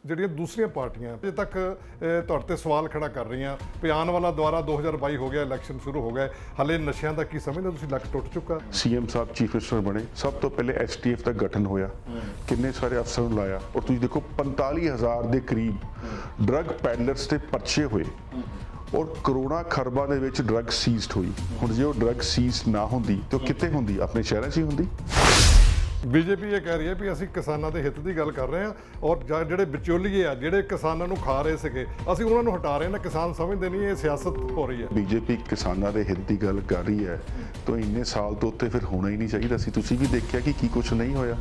ਜਿਹੜੀਆਂ ਦੂਸਰੀਆਂ ਪਾਰਟੀਆਂ ਅਜੇ ਤੱਕ ਤੁਹਾਡੇ ਤੇ ਸਵਾਲ ਖੜਾ ਕਰ ਰਹੀਆਂ ਵੀ ਆਉਣ ਵਾਲਾ ਦੁਆਰਾ 2022 ਹੋ ਗਿਆ, ਇਲੈਕਸ਼ਨ ਸ਼ੁਰੂ ਹੋ ਗਏ, ਹਲੇ ਨਸ਼ਿਆਂ ਦਾ ਕੀ ਸਮਝਦੇ ਤੁਸੀਂ? ਲੱਕ ਟੁੱਟ ਚੁੱਕਾ। ਸੀਐਮ ਸਾਹਿਬ ਚੀਫ ਮਿਨਿਸਟਰ ਬਣੇ, ਸਭ ਤੋਂ ਪਹਿਲੇ ਐਸਟੀਐਫ ਦਾ ਗਠਨ ਹੋਇਆ, ਕਿੰਨੇ ਸਾਰੇ ਅਫਸਰ ਨੂੰ ਲਾਇਆ, ਔਰ ਤੁਸੀਂ ਦੇਖੋ 45,000 ਦੇ ਕਰੀਬ ਡਰੱਗ ਪੈਡਲਰਸ ਤੇ ਪਰਚੇ ਹੋਏ, ਔਰ ਕਰੋੜਾਂ ਖਰਬਾਂ ਦੇ ਵਿੱਚ ਡਰੱਗ ਸੀਜ਼ਡ ਹੋਈ। ਹੁਣ ਜੇ ਉਹ ਡਰੱਗ ਸੀਜ਼ ਨਾ ਹੁੰਦੀ ਤਾਂ ਕਿੱਥੇ ਹੁੰਦੀ? ਆਪਣੇ ਸ਼ਹਿਰਾਂ 'ਚ ਹੀ ਹੁੰਦੀ। ਬੀਜੇਪੀ ਇਹ ਕਹਿ ਰਹੀ ਹੈ ਵੀ ਅਸੀਂ ਕਿਸਾਨਾਂ ਦੇ ਹਿੱਤ ਦੀ ਗੱਲ ਕਰ ਰਹੇ ਹਾਂ, ਔਰ ਜਿਹੜੇ ਵਿਚੋਲੀਏ ਆ ਜਿਹੜੇ ਕਿਸਾਨਾਂ ਨੂੰ ਖਾ ਰਹੇ ਸੀਗੇ, ਅਸੀਂ ਉਹਨਾਂ ਨੂੰ ਹਟਾ ਰਹੇ ਹਾਂ। ਕਿਸਾਨ ਸਮਝਦੇ ਨਹੀਂ ਇਹ ਸਿਆਸਤ ਹੋ ਰਹੀ ਹੈ। ਬੀਜੇਪੀ ਕਿਸਾਨਾਂ ਦੇ ਹਿੱਤ ਦੀ ਗੱਲ ਕਰ ਰਹੀ ਹੈ ਤਾਂ ਇੰਨੇ ਸਾਲ ਤੋਂ ਉੱਤੇ ਫਿਰ ਹੋਣਾ ਹੀ ਨਹੀਂ ਚਾਹੀਦਾ ਸੀ। ਤੁਸੀਂ ਵੀ ਦੇਖਿਆ ਕਿ ਕੀ ਕੁਝ ਨਹੀਂ ਹੋਇਆ।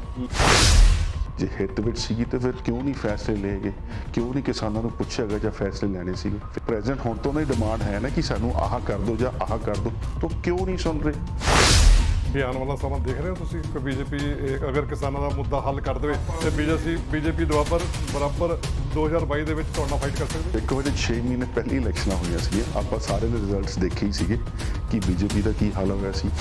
ਜੇ ਹਿੱਤ ਵਿੱਚ ਸੀਗੀ ਤਾਂ ਫਿਰ ਕਿਉਂ ਨਹੀਂ ਫੈਸਲੇ ਲਏ ਗਏ? ਕਿਉਂ ਨਹੀਂ ਕਿਸਾਨਾਂ ਨੂੰ ਪੁੱਛਿਆ ਗਿਆ ਜਾਂ ਫੈਸਲੇ ਲੈਣੇ ਸੀਗੇ? ਪ੍ਰੈਜ਼ੀਡੈਂਟ ਹੁਣ ਤੋਂ ਨਹੀਂ ਡਿਮਾਂਡ ਹੈ ਨਾ ਕਿ ਸਾਨੂੰ ਆਹ ਕਰ ਦਿਓ ਜਾਂ ਆਹ ਕਰ ਦਿਓ, ਤਾਂ ਕਿਉਂ ਨਹੀਂ ਸੁਣ ਰਹੇ? ਵੀ ਆਉਣ ਵਾਲਾ ਸਮਾਂ ਦੇਖ ਰਹੇ ਹੋ ਤੁਸੀਂ ਕਿ ਬੀਜੇਪੀ ਅਗਰ ਕਿਸਾਨਾਂ ਦਾ ਮੁੱਦਾ ਹੱਲ ਕਰ ਦੇਵੇ ਤੇ ਬੀਜੇਪੀ ਬਰਾਬਰ 2022 ਦੇ ਵਿੱਚ ਤੁਹਾਡਾ ਫਾਈਟ ਕਰ ਸਕਦੇ? ਇੱਕ ਵਜੇ 6 ਮਹੀਨੇ ਪਹਿਲੀ ਇਲੈਕਸ਼ਨਾਂ ਹੋਈਆਂ ਸੀਗੀਆਂ, ਆਪਾਂ ਸਾਰੇ ਦੇ ਰਿਜ਼ਲਟਸ ਦੇਖੇ ਹੀ ਸੀਗੇ ਕਿ ਬੀਜੇਪੀ ਦਾ ਕੀ ਹਾਲ ਹੋ ਗਿਆ ਸੀ।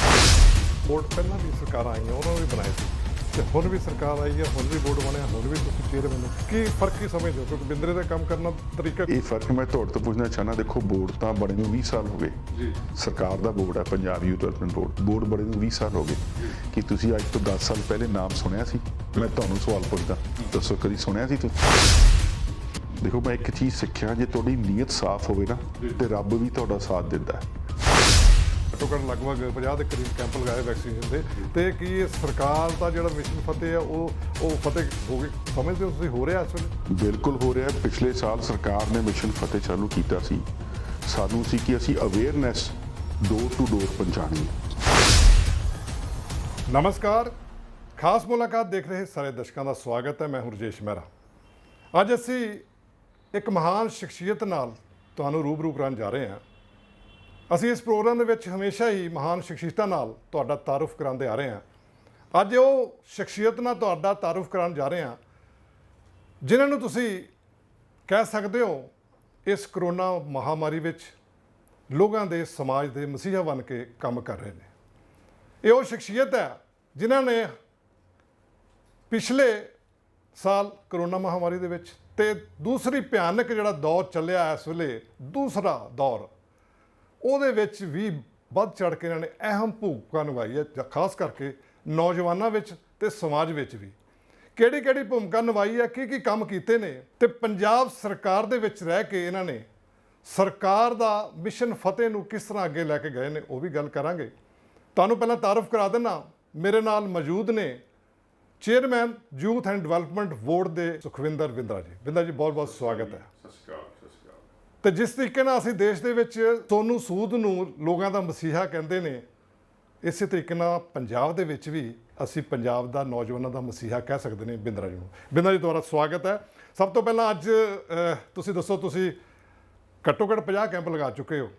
ਬੋਰਡ ਪਹਿਲਾਂ ਵੀ ਸਰਕਾਰਾਂ ਆਈਆਂ, ਉਹਨਾਂ ਨੇ ਵੀ ਬਣਾਏ ਸੀ, ਤੇ ਹੁਣ ਵੀ ਸਰਕਾਰ ਆਈ ਹੈ, ਹੁਣ ਵੀ ਬੋਰਡ ਬਣਿਆ, ਹੁਣ ਵੀ ਤੁਸੀਂ ਚੇਅਰਮੈਨ ਹੋ। ਕੀ ਫਰਕ ਕੀ ਸਮਝਦੇ ਹੋ? ਕਿਉਂਕਿ ਬਿੰਦਰੇ ਦਾ ਕੰਮ ਕਰਨਾ ਤਰੀਕਾ ਇਹ ਫਰਕ ਮੈਂ ਤੁਹਾਡੇ ਤੋਂ ਪੁੱਛਣਾ ਚਾਹਨਾ। ਦੇਖੋ, ਬੋਰਡ ਤਾਂ ਬਣੇ ਨੂੰ 20 ਸਾਲ ਹੋ ਗਏ ਜੀ। ਸਰਕਾਰ ਦਾ ਬੋਰਡ ਹੈ ਪੰਜਾਬ ਯੂਥ ਡਿਵੈਲਪਮੈਂਟ ਬੋਰਡ ਬਣੇ ਨੂੰ 20 ਸਾਲ ਹੋ ਗਏ। ਕਿ ਤੁਸੀਂ ਅੱਜ ਤੋਂ 10 ਸਾਲ ਪਹਿਲੇ ਨਾਮ ਸੁਣਿਆ ਸੀ? ਮੈਂ ਤੁਹਾਨੂੰ ਸਵਾਲ ਪੁੱਛਦਾ, ਦੱਸੋ ਕਦੀ ਸੁਣਿਆ ਸੀ ਤੁਸੀਂ? ਦੇਖੋ, ਮੈਂ ਇੱਕ ਚੀਜ਼ ਸਿੱਖਿਆ, ਜੇ ਤੁਹਾਡੀ ਨੀਅਤ ਸਾਫ਼ ਹੋਵੇ ਨਾ ਤੇ ਰੱਬ ਵੀ ਤੁਹਾਡਾ ਸਾਥ ਦਿੰਦਾ ਹੈ। ਘੱਟੋ ਘੱਟ ਲਗਭਗ 50 ਦੇ ਕਰੀਬ ਕੈਂਪ ਲਗਾਏ ਵੈਕਸੀਨੇਸ਼ਨ ਦੇ, ਤੇ ਕੀ ਇਹ ਸਰਕਾਰ ਦਾ ਜਿਹੜਾ ਮਿਸ਼ਨ ਫਤਿਹ ਹੈ ਉਹ ਫਤਿਹ ਹੋ ਗਈ ਸਮਝਦੇ ਹੋ ਤੁਸੀਂ? ਹੋ ਰਿਹਾ ਇਸ ਵੇਲੇ? ਬਿਲਕੁਲ ਹੋ ਰਿਹਾ। ਪਿਛਲੇ ਸਾਲ ਸਰਕਾਰ ਨੇ ਮਿਸ਼ਨ ਫਤਿਹ ਚਾਲੂ ਕੀਤਾ ਸੀ। ਸਾਨੂੰ ਸੀ ਕਿ ਅਸੀਂ ਅਵੇਅਰਨੈਸ ਡੋਰ ਟੂ ਡੋਰ ਪਹੁੰਚਾਉਣੀ ਹੈ। ਨਮਸਕਾਰ, ਖਾਸ ਮੁਲਾਕਾਤ ਦੇਖ ਰਹੇ ਸਾਰੇ ਦਰਸ਼ਕਾਂ ਦਾ ਸਵਾਗਤ ਹੈ। ਮੈਂ ਰਜੇਸ਼ ਮਹਿਰਾ। ਅੱਜ ਅਸੀਂ ਇੱਕ ਮਹਾਨ ਸ਼ਖਸੀਅਤ ਨਾਲ ਤੁਹਾਨੂੰ ਰੂਬਰੂ ਕਰਾਉਣ ਜਾ ਰਹੇ ਹਾਂ। ਅਸੀਂ ਇਸ ਪ੍ਰੋਗਰਾਮ ਦੇ ਵਿੱਚ ਹਮੇਸ਼ਾ ਹੀ ਮਹਾਨ ਸ਼ਖਸੀਅਤਾਂ ਨਾਲ ਤੁਹਾਡਾ ਤਾਰੁਫ ਕਰਾਉਂਦੇ ਆ ਰਹੇ ਹਾਂ। ਅੱਜ ਉਹ ਸ਼ਖਸੀਅਤ ਨਾਲ ਤੁਹਾਡਾ ਤਾਰੁਫ ਕਰਾਉਣ ਜਾ ਰਹੇ ਹਾਂ ਜਿਨ੍ਹਾਂ ਨੂੰ ਤੁਸੀਂ ਕਹਿ ਸਕਦੇ ਹੋ ਇਸ ਕਰੋਨਾ ਮਹਾਮਾਰੀ ਵਿੱਚ ਲੋਕਾਂ ਦੇ ਸਮਾਜ ਦੇ ਮਸੀਹਾ ਬਣ ਕੇ ਕੰਮ ਕਰ ਰਹੇ ਨੇ। ਇਹ ਉਹ ਸ਼ਖਸੀਅਤ ਹੈ ਜਿਨ੍ਹਾਂ ਨੇ ਪਿਛਲੇ ਸਾਲ ਕਰੋਨਾ ਮਹਾਮਾਰੀ ਦੇ ਵਿੱਚ ਤੇ ਦੂਸਰੀ ਭਿਆਨਕ ਜਿਹੜਾ ਦੌਰ ਚੱਲਿਆ ਇਸ ਵੇਲੇ, ਦੂਸਰਾ ਦੌਰ, ਉਹਦੇ ਵਿੱਚ ਵੀ ਵੱਧ ਚੜ੍ਹ ਕੇ ਇਹਨਾਂ ਨੇ ਅਹਿਮ ਭੂਮਿਕਾ ਨਿਭਾਈ ਹੈ, ਖਾਸ ਕਰਕੇ ਨੌਜਵਾਨਾਂ ਵਿੱਚ ਤੇ ਸਮਾਜ ਵਿੱਚ ਵੀ। ਕਿਹੜੀ ਭੂਮਿਕਾ ਨਿਭਾਈ ਹੈ, ਕੀ ਕੰਮ ਕੀਤੇ ਨੇ, ਤੇ ਪੰਜਾਬ ਸਰਕਾਰ ਦੇ ਵਿੱਚ ਰਹਿ ਕੇ ਇਹਨਾਂ ਨੇ ਸਰਕਾਰ ਦਾ ਮਿਸ਼ਨ ਫਤਿਹ ਨੂੰ ਕਿਸ ਤਰ੍ਹਾਂ ਅੱਗੇ ਲੈ ਕੇ ਗਏ ਨੇ, ਉਹ ਵੀ ਗੱਲ ਕਰਾਂਗੇ। ਤੁਹਾਨੂੰ ਪਹਿਲਾਂ ਤਾਰਫ ਕਰਾ ਦੇਣਾ, ਮੇਰੇ ਨਾਲ ਮੌਜੂਦ ਨੇ chairman youth and development board ਦੇ ਸੁਖਵਿੰਦਰ ਬਿੰਦਰਾ ਜੀ। ਬਿੰਦਰਾ ਜੀ, ਬਹੁਤ ਬਹੁਤ ਸਵਾਗਤ ਹੈ। ਤੇ ਜਿਸ ਤਰੀਕੇ ਨਾਲ ਅਸੀਂ ਦੇਸ਼ ਦੇ ਵਿੱਚ ਸੋਨੂੰ ਸੂਦ ਨੂੰ ਲੋਕਾਂ ਦਾ ਮਸੀਹਾ ਕਹਿੰਦੇ ਨੇ, ਇਸੇ ਤਰੀਕੇ ਨਾਲ ਪੰਜਾਬ ਦੇ ਵਿੱਚ ਵੀ ਅਸੀਂ ਪੰਜਾਬ ਦਾ ਨੌਜਵਾਨਾਂ ਦਾ ਮਸੀਹਾ ਕਹਿ ਸਕਦੇ ਨੇ ਬਿੰਦਰਾ ਜੀ ਨੂੰ। ਬਿੰਦਰਾ ਜੀ, ਦੁਬਾਰਾ ਸਵਾਗਤ ਹੈ। ਸਭ ਤੋਂ ਪਹਿਲਾਂ ਅੱਜ ਤੁਸੀਂ ਦੱਸੋ, ਤੁਸੀਂ ਘੱਟੋ ਘੱਟ 50 ਕੈਂਪ ਲਗਾ ਚੁੱਕੇ ਹੋ।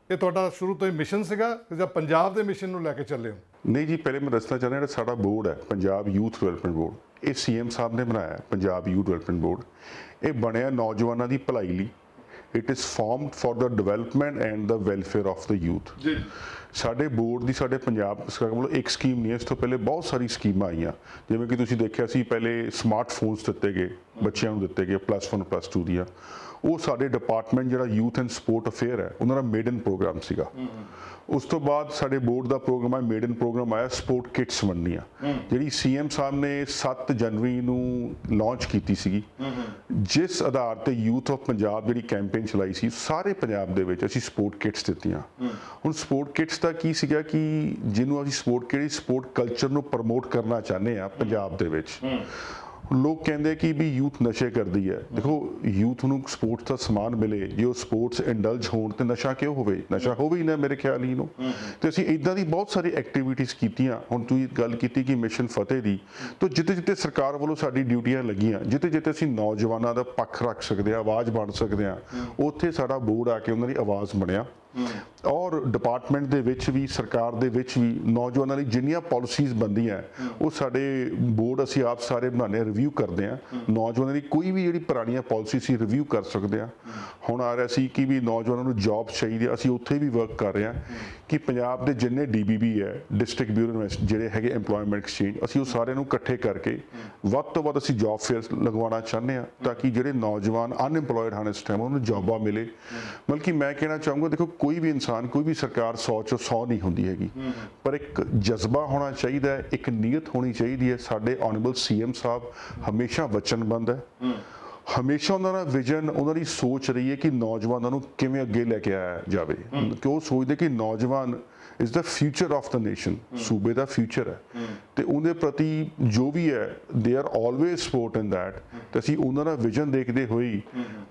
ਇਹ ਤੁਹਾਡਾ ਸ਼ੁਰੂ ਤੋਂ ਹੀ ਮਿਸ਼ਨ ਸੀਗਾ ਜਾਂ ਪੰਜਾਬ ਦੇ ਮਿਸ਼ਨ ਨੂੰ ਲੈ ਕੇ ਚੱਲੇ ਹੋ? ਨਹੀਂ ਜੀ, ਪਹਿਲੇ ਮੈਂ ਦੱਸਣਾ ਚਾਹੁੰਦਾ, ਜਿਹੜਾ ਸਾਡਾ ਬੋਰਡ ਹੈ ਪੰਜਾਬ ਯੂਥ ਡਿਵੈਲਪਮੈਂਟ ਬੋਰਡ, ਇਹ ਸੀਐਮ ਸਾਹਿਬ ਨੇ ਬਣਾਇਆ। ਪੰਜਾਬ ਯੂਥ ਡਿਵੈਲਪਮੈਂਟ ਬੋਰਡ ਇਹ ਬਣਿਆ ਨੌਜਵਾਨਾਂ ਦੀ ਭਲਾਈ ਲਈ। It is formed for the development and the welfare of the youth. ਸਾਡੇ ਬੋਰਡ ਦੀ, ਸਾਡੇ ਪੰਜਾਬ ਸਰਕਾਰ ਵੱਲੋਂ ਇੱਕ ਸਕੀਮ ਨਹੀਂ ਹੈ, ਇਸ ਤੋਂ ਪਹਿਲੇ ਬਹੁਤ ਸਾਰੀ ਸਕੀਮਾਂ ਆਈਆਂ। ਜਿਵੇਂ ਕਿ ਤੁਸੀਂ ਦੇਖਿਆ ਸੀ, ਪਹਿਲੇ ਸਮਾਰਟਫੋਨਸ ਦਿੱਤੇ ਗਏ ਬੱਚਿਆਂ ਨੂੰ, ਦਿੱਤੇ ਗਏ +1 +2 ਦੀਆਂ। ਉਹ ਸਾਡੇ ਡਿਪਾਰਟਮੈਂਟ ਜਿਹੜਾ ਯੂਥ ਐਂਡ ਸਪੋਰਟ ਅਫੇਅਰ ਹੈ, ਉਹਨਾਂ ਦਾ ਮੇਡਨ ਪ੍ਰੋਗਰਾਮ ਸੀਗਾ। ਉਸ ਤੋਂ ਬਾਅਦ ਸਾਡੇ ਬੋਰਡ ਦਾ ਪ੍ਰੋਗਰਾਮ ਹੈ, ਮੇਡਨ ਪ੍ਰੋਗਰਾਮ ਆਇਆ ਸਪੋਰਟ ਕਿਟਸ ਵੰਡਣੀਆਂ, ਜਿਹੜੀ ਸੀਐਮ ਸਾਹਿਬ ਨੇ 7 ਜਨਵਰੀ ਨੂੰ ਲਾਂਚ ਕੀਤੀ ਸੀਗੀ। ਜਿਸ ਆਧਾਰ ਤੇ ਯੂਥ ਆਫ ਪੰਜਾਬ ਜਿਹੜੀ ਕੈਂਪੇਨ ਚਲਾਈ ਸੀ ਸਾਰੇ ਪੰਜਾਬ ਦੇ ਵਿੱਚ, ਅਸੀਂ ਸਪੋਰਟ ਕਿਟਸ ਦਿੱਤੀਆਂ। ਹੁਣ ਸਪੋਰਟ ਕਿਟਸ ਦਾ ਕੀ ਸੀਗਾ ਕਿ ਜਿਹਨੂੰ ਅਸੀਂ ਸਪੋਰਟ ਕਲਚਰ ਨੂੰ ਪ੍ਰਮੋਟ ਕਰਨਾ ਚਾਹੁੰਦੇ ਆ ਪੰਜਾਬ ਦੇ ਵਿੱਚ। ਲੋਕ ਕਹਿੰਦੇ ਕਿ ਵੀ ਯੂਥ ਨਸ਼ੇ ਕਰਦੀ ਹੈ। ਦੇਖੋ, ਯੂਥ ਨੂੰ ਸਪੋਰਟਸ ਦਾ ਸਮਾਨ ਮਿਲੇ, ਜੇ ਉਹ ਸਪੋਰਟਸ ਇੰਡਲਜ ਹੋਣ ਤੇ ਨਸ਼ਾ ਕਿਉਂ ਹੋਵੇ? ਨਸ਼ਾ ਹੋਵੇ ਹੀ ਨਾ ਮੇਰੇ ਖਿਆਲ ਹੀ ਨੂੰ। ਤੇ ਅਸੀਂ ਇਦਾਂ ਦੀ ਬਹੁਤ ਸਾਰੀ ਐਕਟੀਵਿਟੀਜ਼ ਕੀਤੀਆਂ। ਹੁਣ ਤੁਸੀਂ ਗੱਲ ਕੀਤੀ ਕਿ ਮਿਸ਼ਨ ਫਤਿਹ ਦੀ, ਤਾਂ ਜਿੱਥੇ ਸਰਕਾਰ ਵੱਲੋਂ ਸਾਡੀ ਡਿਊਟੀਆਂ ਲੱਗੀਆਂ, ਜਿੱਥੇ ਅਸੀਂ ਨੌਜਵਾਨਾਂ ਦਾ ਪੱਖ ਰੱਖ ਸਕਦੇ ਹਾਂ, ਆਵਾਜ਼ ਬਣ ਸਕਦੇ ਹਾਂ, ਉੱਥੇ ਸਾਡਾ ਬੋਰਡ ਆ ਕੇ ਉਹਨਾਂ ਦੀ ਆਵਾਜ਼ ਬਣਿਆ। ਔਰ ਡਿਪਾਰਟਮੈਂਟ ਦੇ ਵਿੱਚ ਵੀ ਸਰਕਾਰ ਦੇ ਵਿੱਚ ਵੀ ਨੌਜਵਾਨਾਂ ਲਈ ਜਿੰਨੀਆਂ ਪਾਲਿਸੀਜ਼ ਬਣਦੀਆਂ ਉਹ ਸਾਡੇ ਬੋਰਡ ਅਸੀਂ ਆਪ ਸਾਰੇ ਬਣਾਉਂਦੇ ਹਾਂ, ਰਿਵਿਊ ਕਰਦੇ ਹਾਂ। ਨੌਜਵਾਨਾਂ ਦੀ ਕੋਈ ਵੀ ਜਿਹੜੀ ਪੁਰਾਣੀਆਂ ਪਾਲਿਸੀ ਸੀ ਰਿਵਿਊ ਕਰ ਸਕਦੇ ਹਾਂ। ਹੁਣ ਆ ਰਿਹਾ ਸੀ ਕਿ ਵੀ ਨੌਜਵਾਨਾਂ ਨੂੰ ਜੌਬ ਚਾਹੀਦੀ ਹੈ, ਅਸੀਂ ਉੱਥੇ ਵੀ ਵਰਕ ਕਰ ਰਹੇ ਹਾਂ ਕਿ ਪੰਜਾਬ ਦੇ ਜਿੰਨੇ DBB ਹੈ, ਡਿਸਟ੍ਰਿਕਟ ਬਿਊਰੋ ਜਿਹੜੇ ਹੈਗੇ ਇੰਪਲੋਇਮੈਂਟ ਐਕਸਚੇਂਜ, ਅਸੀਂ ਉਹ ਸਾਰਿਆਂ ਨੂੰ ਇਕੱਠੇ ਕਰਕੇ ਵੱਧ ਤੋਂ ਵੱਧ ਅਸੀਂ ਜੌਬ ਫੇਅਰਸ ਲਗਵਾਉਣਾ ਚਾਹੁੰਦੇ ਹਾਂ ਤਾਂ ਕਿ ਜਿਹੜੇ ਨੌਜਵਾਨ ਅਨਇੰਪਲੋਇਡ ਹਨ ਇਸ ਟਾਈਮ ਉਹਨੂੰ ਜੌਬਾਂ ਮਿਲੇ। ਬਲਕਿ ਮੈਂ ਕਹਿਣਾ ਚਾਹੂੰਗਾ, ਦੇਖੋ ਕੋਈ ਵੀ ਇਨਸਾਨ, ਕੋਈ ਵੀ ਸਰਕਾਰ 100 ਚੋਂ 100 ਨਹੀਂ ਹੁੰਦੀ ਹੈਗੀ, ਪਰ ਇੱਕ ਜਜ਼ਬਾ ਹੋਣਾ ਚਾਹੀਦਾ ਹੈ, ਇੱਕ ਨੀਅਤ ਹੋਣੀ ਚਾਹੀਦੀ ਹੈ। ਸਾਡੇ ਆਨਰੇਬਲ CM ਸਾਹਿਬ ਹਮੇਸ਼ਾ ਵਚਨਬੱਧ ਹੈ, ਹਮੇਸ਼ਾ ਉਹਨਾਂ ਦਾ ਵਿਜ਼ਨ, ਉਹਨਾਂ ਦੀ ਸੋਚ ਰਹੀ ਹੈ ਕਿ ਨੌਜਵਾਨਾਂ ਨੂੰ ਕਿਵੇਂ ਅੱਗੇ ਲੈ ਕੇ ਆਇਆ ਜਾਵੇ, ਕਿ ਉਹ ਸੋਚਦੇ ਕਿ ਨੌਜਵਾਨ is the future of the nation, ਸੂਬੇ ਦਾ ਫਿਊਚਰ ਹੈ ਤੇ ਉਹਦੇ ਪ੍ਰਤੀ ਜੋ ਵੀ ਹੈ they are always support in that. ਤੇ ਅਸੀਂ ਉਹਨਾਂ ਦਾ ਵਿਜ਼ਨ ਦੇਖਦੇ ਹੋਏ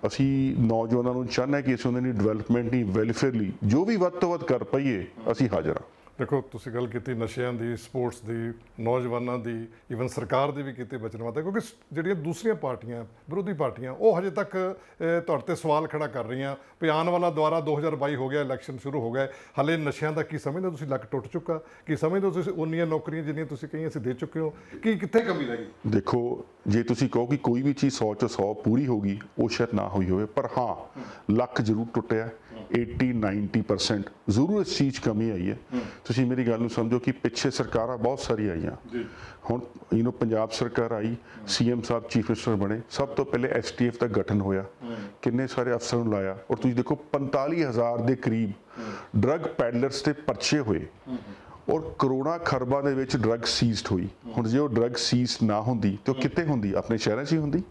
ਅਸੀਂ ਨੌਜਵਾਨਾਂ ਨੂੰ ਚਾਹੁੰਦੇ ਕਿ ਅਸੀਂ ਉਹਨਾਂ ਦੀ ਡਿਵੈਲਪਮੈਂਟ ਲਈ, ਵੈਲਫੇਅਰ ਲਈ ਜੋ ਵੀ ਵੱਧ ਤੋਂ ਵੱਧ ਕਰ ਪਾਈਏ, ਅਸੀਂ ਹਾਜ਼ਰ ਹਾਂ। ਦੇਖੋ ਤੁਸੀਂ ਗੱਲ ਕੀਤੀ ਨਸ਼ਿਆਂ ਦੀ, ਸਪੋਰਟਸ ਦੀ, ਨੌਜਵਾਨਾਂ ਦੀ, ਈਵਨ ਸਰਕਾਰ ਦੀ ਵੀ ਕੀਤੀ ਵਚਨਬੱਧਤਾ, ਕਿਉਂਕਿ ਜਿਹੜੀਆਂ ਦੂਸਰੀਆਂ ਪਾਰਟੀਆਂ, ਵਿਰੋਧੀ ਪਾਰਟੀਆਂ, ਉਹ ਹਜੇ ਤੱਕ ਤੁਹਾਡੇ ਤੇ ਸਵਾਲ ਖੜਾ ਕਰ ਰਹੀਆਂ ਵੀ ਆਉਣ ਵਾਲਾ ਦੁਆਰਾ 2022 ਹੋ ਗਿਆ, ਇਲੈਕਸ਼ਨ ਸ਼ੁਰੂ ਹੋ ਗਏ, ਹਲੇ ਨਸ਼ਿਆਂ ਦਾ ਕੀ ਸਮਝਦੇ ਤੁਸੀਂ? ਲੱਕ ਟੁੱਟ ਚੁੱਕਾ? ਕੀ ਸਮਝਦੇ ਹੋ ਤੁਸੀਂ ਉਨੀਆਂ ਨੌਕਰੀਆਂ ਜਿੰਨੀਆਂ ਤੁਸੀਂ ਕਹੀਆਂ ਅਸੀਂ ਦੇ ਚੁੱਕੇ ਹੋ? ਕੀ ਕਿੱਥੇ ਕਮੀ ਰਹਿ ਗਈ? ਦੇਖੋ, ਜੇ ਤੁਸੀਂ ਕਹੋ ਕਿ ਕੋਈ ਵੀ ਚੀਜ਼ 100 ਚੋਂ 100 ਪੂਰੀ ਹੋ ਗਈ, ਉਹ ਸ਼ਾਇਦ ਨਾ ਹੋਈ ਹੋਵੇ, ਪਰ ਹਾਂ ਲੱਕ ਜ਼ਰੂਰ ਟੁੱਟਿਆ। 80-90% ਜ਼ਰੂਰ ਇਸ ਚੀਜ਼ ਕਮੀ ਆਈ ਹੈ। ਤੁਸੀਂ ਮੇਰੀ ਗੱਲ ਨੂੰ ਸਮਝੋ ਕਿ ਪਿੱਛੇ ਸਰਕਾਰਾਂ ਬਹੁਤ ਸਾਰੀਆਂ ਆਈਆਂ, ਹੁਣ ਪੰਜਾਬ ਸਰਕਾਰ ਆਈ, CM ਸਾਹਿਬ ਚੀਫ ਮਿਨਿਸਟਰ ਬਣੇ, ਸਭ ਤੋਂ ਪਹਿਲੇ STF ਦਾ ਗਠਨ ਹੋਇਆ, ਕਿੰਨੇ ਸਾਰੇ ਅਫਸਰਾਂ ਨੂੰ ਲਾਇਆ, ਔਰ ਤੁਸੀਂ ਦੇਖੋ 45,000 ਦੇ ਕਰੀਬ ਡਰੱਗ ਪੈਡਲਰਸ ਤੇ ਪਰਚੇ ਹੋਏ, ਔਰ ਕਰੋੜਾਂ ਖਰਬਾਂ ਦੇ ਵਿੱਚ ਡਰੱਗ ਸੀਜ਼ਡ ਹੋਈ। ਹੁਣ ਜੇ ਉਹ ਡਰੱਗ ਸੀਜ਼ ਨਾ ਹੁੰਦੀ ਤੇ ਉਹ ਕਿੱਥੇ ਹੁੰਦੀ? ਆਪਣੇ ਸ਼ਹਿਰਾਂ 'ਚ ਹੀ ਹੁੰਦੀ।